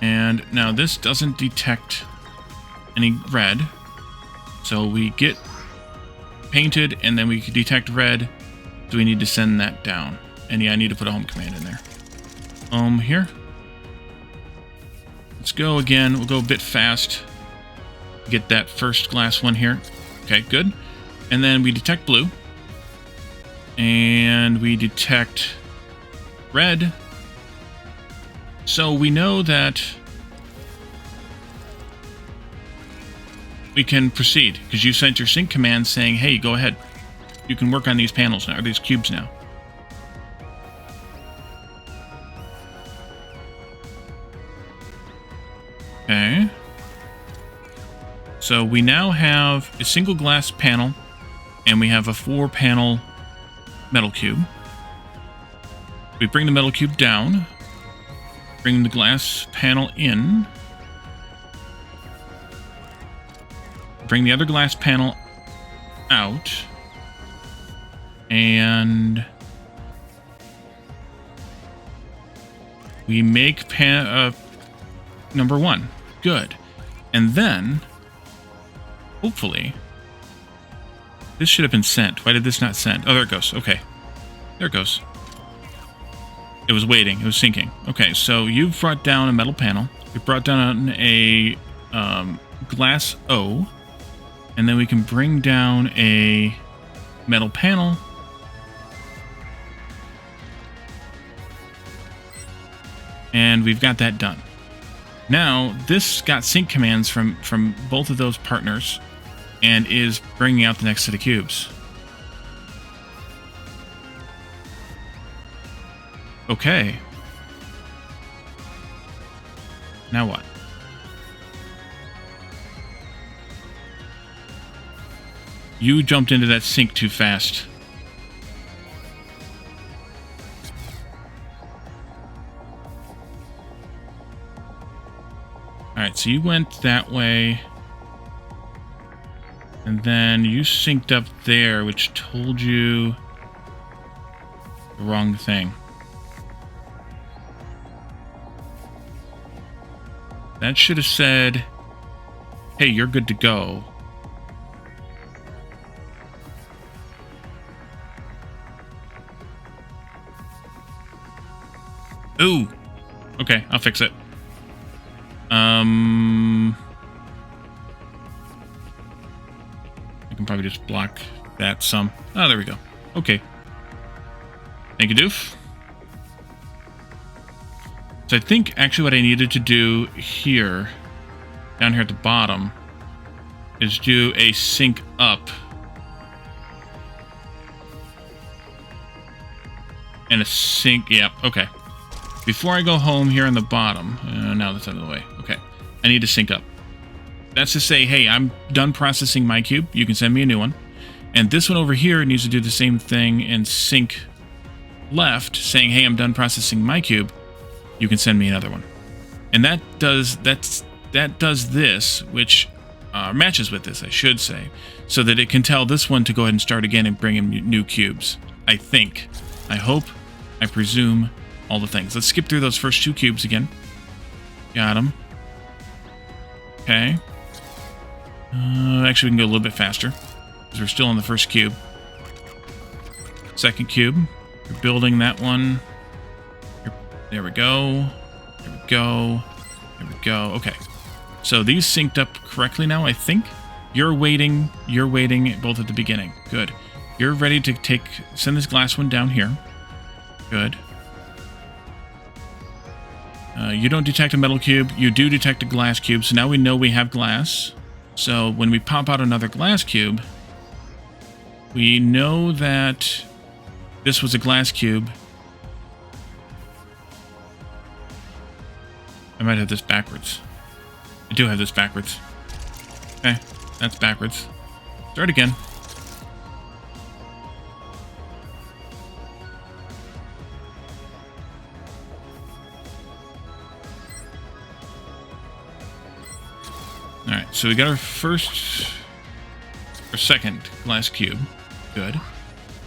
And now this doesn't detect any red. So we get painted and then we can detect red. So we need to send that down. And yeah, I need to put a home command in there. Here. Let's go again. We'll go a bit fast. Get that first glass one here. Okay, good. And then we detect blue. And we detect red. So we know that we can proceed because you sent your sync command saying, hey, go ahead. You can work on these panels now, or these cubes now. Okay. So we now have a single glass panel, and we have a 4-panel metal cube. We bring the metal cube down, bring the glass panel in, bring the other glass panel out, and we make number 1. Good. And then hopefully, this should have been sent. Why did this not send? Oh, there it goes. Okay. There it goes. It was waiting. It was syncing. Okay, so you've brought down a metal panel. You've brought down a glass O. And then we can bring down a metal panel. And we've got that done. Now, this got sync commands from both of those partners. And is bringing out the next set of cubes. Okay. Now what? You jumped into that sink too fast. Alright, so you went that way. And then you synced up there, which told you the wrong thing. That should have said, hey, you're good to go. Ooh. Okay, I'll fix it. I can probably just block that some. Oh, there we go. Okay. Thank you, Doof. So I think actually what I needed to do here, down here at the bottom, is do a sync up. And a sync, yeah, okay. Before I go home here on the bottom, now that's out of the way. Okay, I need to sync up. That's to say, hey, I'm done processing my cube. You can send me a new one. And this one over here needs to do the same thing and sync left, saying, hey, I'm done processing my cube. You can send me another one. And that does this, which matches with this, I should say, so that it can tell this one to go ahead and start again and bring in new cubes. I think. I hope. I presume. All the things. Let's skip through those first 2 cubes again. Got them. Okay. Actually, we can go a little bit faster, because we're still on the first cube. Second cube. We're building that one. There we go. There we go. There we go. Okay. So these synced up correctly now, I think. You're waiting both at the beginning. Good. You're ready to send this glass one down here. Good. You don't detect a metal cube. You do detect a glass cube. So now we know we have glass. So when we pop out another glass cube, we know that this was a glass cube. I might have this backwards. I do have this backwards. Okay, that's backwards. Start again. Alright, so we got our second glass cube. Good.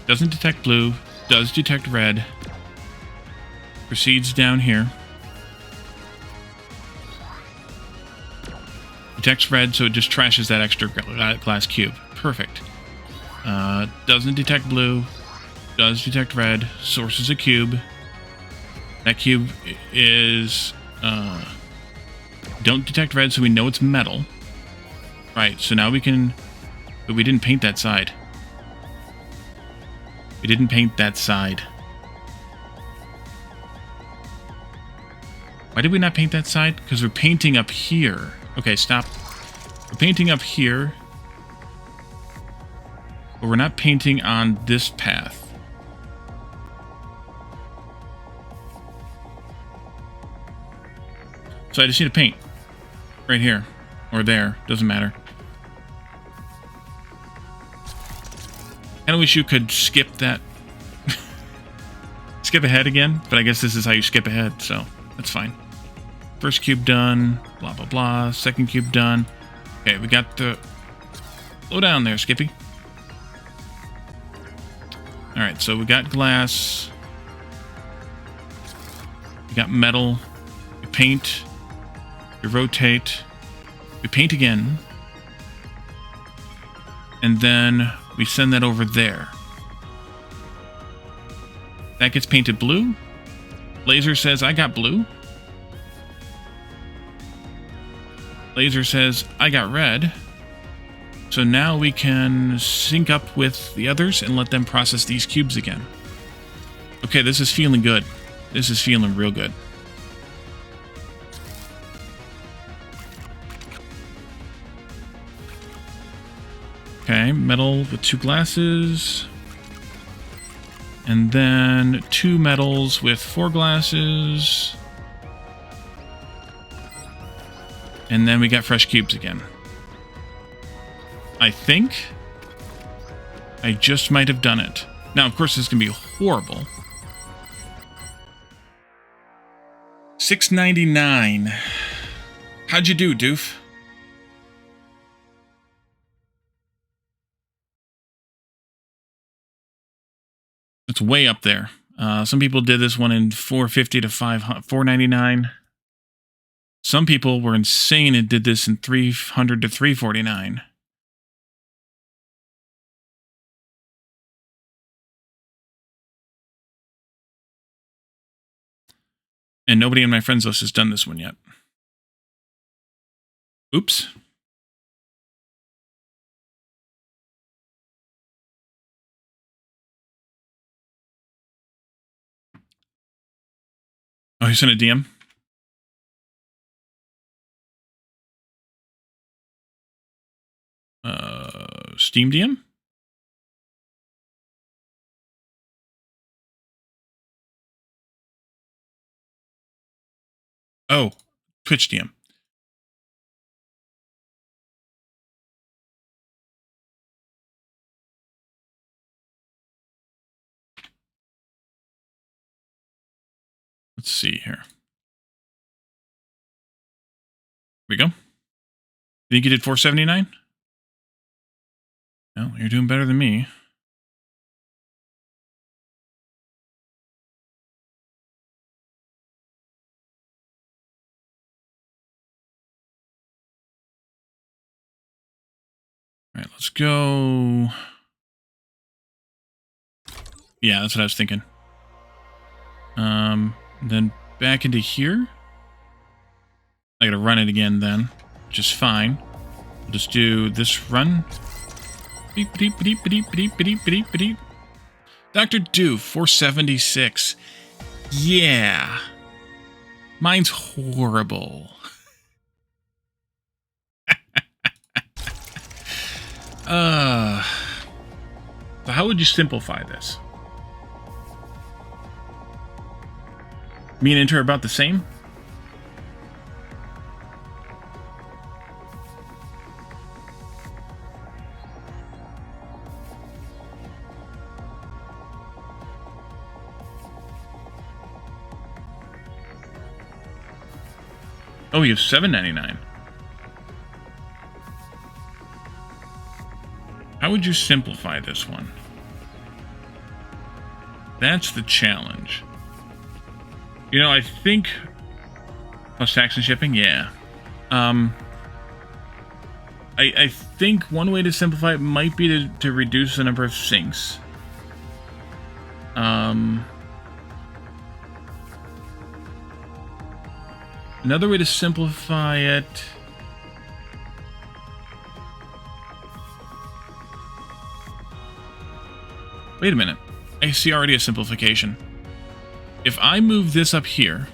Doesn't detect blue, does detect red. Proceeds down here. Detects red, so it just trashes that extra glass cube. Perfect. Doesn't detect blue, does detect red, sources a cube. That cube is... don't detect red, so we know it's metal. Right, so now we can... But we didn't paint that side. We didn't paint that side. Why did we not paint that side? Because we're painting up here. Okay, stop. We're painting up here. But we're not painting on this path. So I just need to paint. Right here. Or there. Doesn't matter. I kind of wish you could skip that. Skip ahead again. But I guess this is how you skip ahead. So that's fine. First cube done. Blah, blah, blah. Second cube done. Okay, we got the... Slow down there, Skippy. Alright, so we got glass. We got metal. We paint. We rotate. We paint again. And then we send that over there. That gets painted blue. Laser says, I got blue. Laser says, I got red. So now we can sync up with the others and let them process these cubes again. Okay, this is feeling good. This is feeling real good. Okay, metal with 2 glasses. And then 2 metals with 4 glasses. And then we got fresh cubes again. I think I just might have done it. Now, of course, this can be horrible. $6.99. How'd you do, Doof? It's way up there. Some people did this one in $4.50 to $4.99. Some people were insane and did this in $300 to $349. And nobody in my friends list has done this one yet. Oops. Oh, he sent a DM? Steam DM? Oh, Twitch DM. Let's see here. Here we go. Think you did 479? No, you're doing better than me. All right, let's go. Yeah, that's what I was thinking. Then back into here. I gotta run it again then, which is fine. We'll just do this run. Beep, beep, beep, beep, beep, beep, beep, beep. Dr. Do, 476. Yeah. Mine's horrible. So how would you simplify this? Me and Inter are about the same? Oh, you have $7.99. How would you simplify this one? That's the challenge. You know, I think plus tax and shipping, yeah. I think one way to simplify it might be to reduce the number of sinks. Another way to simplify it. Wait a minute. I see already a simplification. If I move this up here,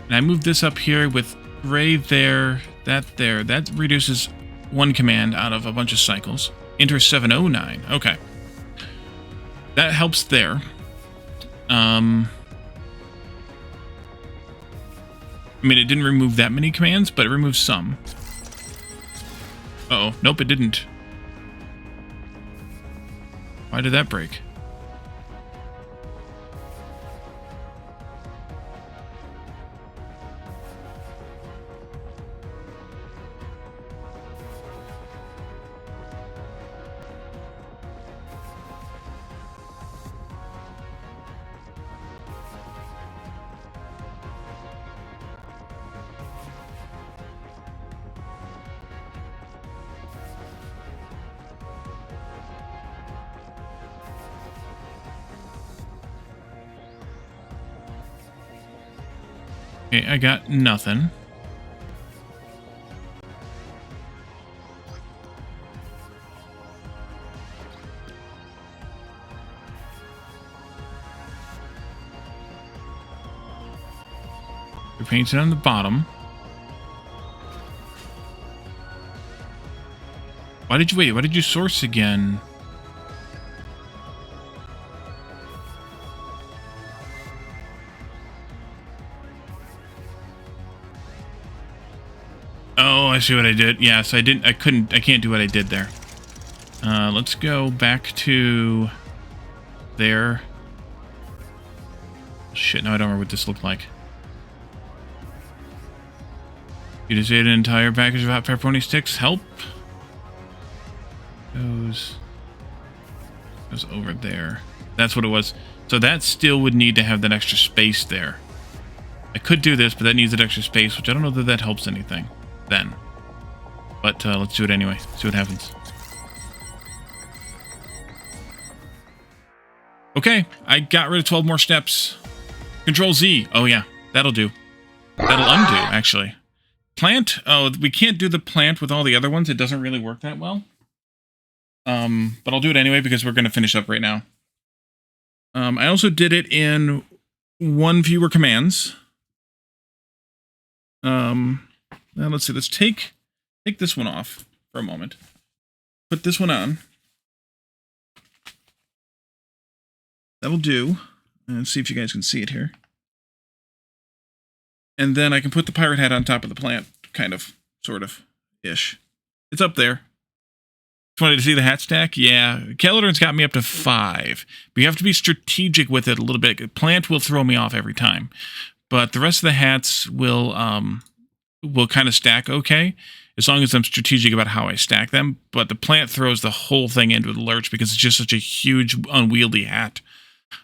and I move this up here with gray there, that reduces one command out of a bunch of cycles. Enter 709. Okay. That helps there. I mean, it didn't remove that many commands, but it removed some. Uh-oh. Nope, it didn't. Why did that break? Okay, I got nothing. You're painting on the bottom. Why did you wait? Why did you source again? Oh, I see what I did. Yes, I can't do what I did there. Let's go back to there. Shit, now I don't remember what this looked like. You just ate an entire package of hot pepperoni sticks. Help. Goes over there. That's what it was. So that still would need to have that extra space there. I could do this, but that needs that extra space, which I don't know that helps anything then. But let's do it anyway. See what happens. Okay, I got rid of 12 more steps. Control Z. Oh yeah, that'll do. That'll undo, actually. Plant. Oh, we can't do the plant with all the other ones. It doesn't really work that well. But I'll do it anyway because we're going to finish up right now. I also did it in one fewer commands. Now let's see. Let's take this one off for a moment. Put this one on. That'll do. And see if you guys can see it here. And then I can put the pirate hat on top of the plant. Kind of. Sort of. Ish. It's up there. Just wanted to see the hat stack? Yeah. Caledron's got me up to 5. But you have to be strategic with it a little bit. Plant will throw me off every time. But the rest of the hats will kind of stack okay. as long as I'm strategic about how I stack them. But the plant throws the whole thing into the lurch because it's just such a huge, unwieldy hat.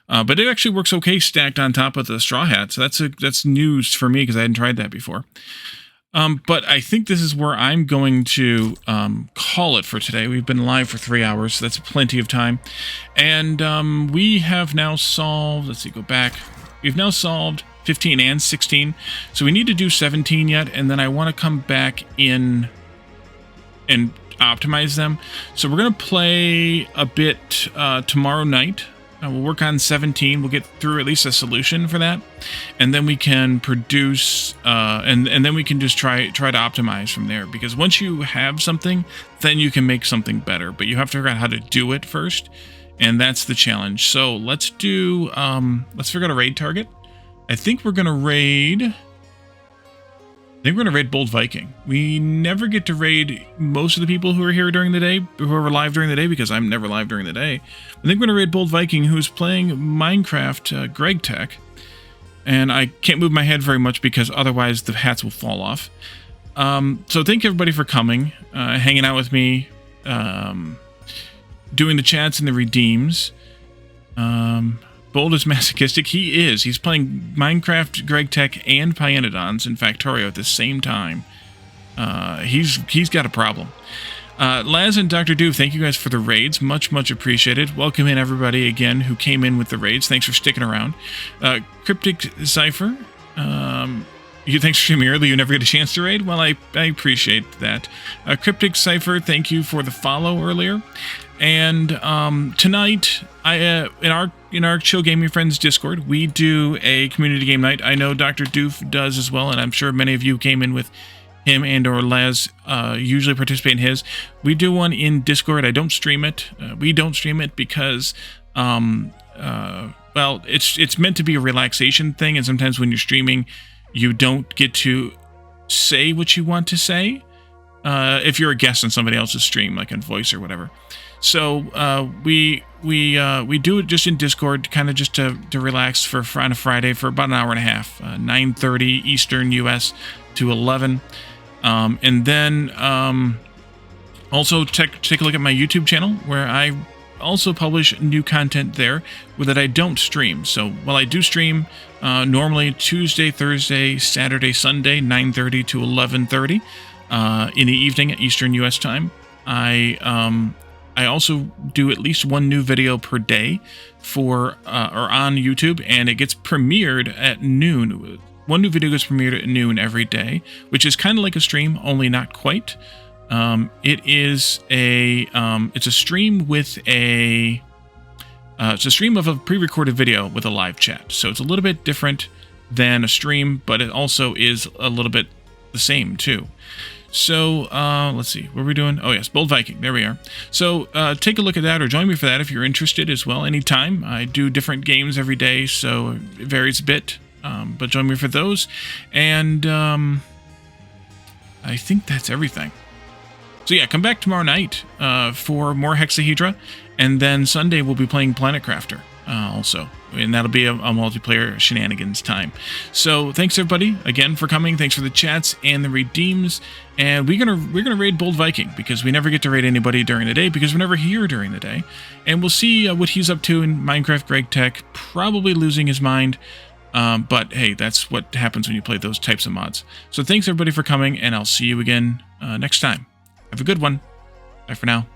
But it actually works okay stacked on top of the straw hat. So that's news for me because I hadn't tried that before. But I think this is where I'm going to call it for today. We've been live for 3 hours, so that's plenty of time. And we have now solved, let's see, go back. We've now solved 15 and 16. So we need to do 17 yet, and then I want to come back in and optimize them. So we're going to play a bit tomorrow night. We'll work on 17. We'll get through at least a solution for that, and then we can produce, and then we can just try to optimize from there. Because once you have something, then you can make something better. But you have to figure out how to do it first, and that's the challenge. So let's do, let's figure out a raid target. I think we're gonna raid. I think we're going to raid Bold Viking. We never get to raid most of the people who are here during the day, who are live during the day, because I'm never live during the day. I think we're going to raid Bold Viking, who's playing Minecraft Greg Tech. And I can't move my head very much because otherwise the hats will fall off. So thank everybody for coming, hanging out with me, doing the chats and the redeems. Bold is masochistic. He is. He's playing Minecraft, Greg Tech, and Pyanodons in Factorio at the same time. He's got a problem. Laz and Dr. Doof, thank you guys for the raids. Much, much appreciated. Welcome in everybody again who came in with the raids. Thanks for sticking around. Cryptic Cypher, thanks for streaming early. You never get a chance to raid? Well, I appreciate that. Cryptic Cypher, thank you for the follow earlier. And tonight, in our Chill Gaming Friends Discord, we do a community game night. I know Dr. Doof does as well, and I'm sure many of you came in with him and or Les usually participate in his. We do one in Discord. I don't stream it. We don't stream it because, well, it's meant to be a relaxation thing, and sometimes when you're streaming, you don't get to say what you want to say if you're a guest on somebody else's stream, like on Voice or whatever. So we do it just in Discord, kind of just to relax on a Friday for about an hour and a half, 9:30 Eastern US to 11, and then also take a look at my YouTube channel where I also publish new content there that I don't stream. So while I do stream normally Tuesday, Thursday, Saturday, Sunday, 9:30 to 11:30 in the evening at Eastern US time, I also do at least one new video per day or on YouTube, and it gets premiered at noon. One new video gets premiered at noon every day, which is kind of like a stream, only not quite. It's a stream with it's a stream of a pre-recorded video with a live chat. So it's a little bit different than a stream, but it also is a little bit the same too. So, let's see, what are we doing? Oh, yes, Bold Viking, there we are. So, take a look at that, or join me for that if you're interested as well, anytime. I do different games every day, so it varies a bit, but join me for those. And, I think that's everything. So yeah, come back tomorrow night, for more Hexahedra, and then Sunday we'll be playing Planet Crafter, also. And that'll be a multiplayer shenanigans time. So thanks everybody again for coming. Thanks for the chats and the redeems. And we're gonna raid Bold Viking because we never get to raid anybody during the day because we're never here during the day. And we'll see what he's up to in Minecraft Greg Tech. Probably losing his mind. But hey, that's what happens when you play those types of mods. So thanks everybody for coming, and I'll see you again next time. Have a good one. Bye for now.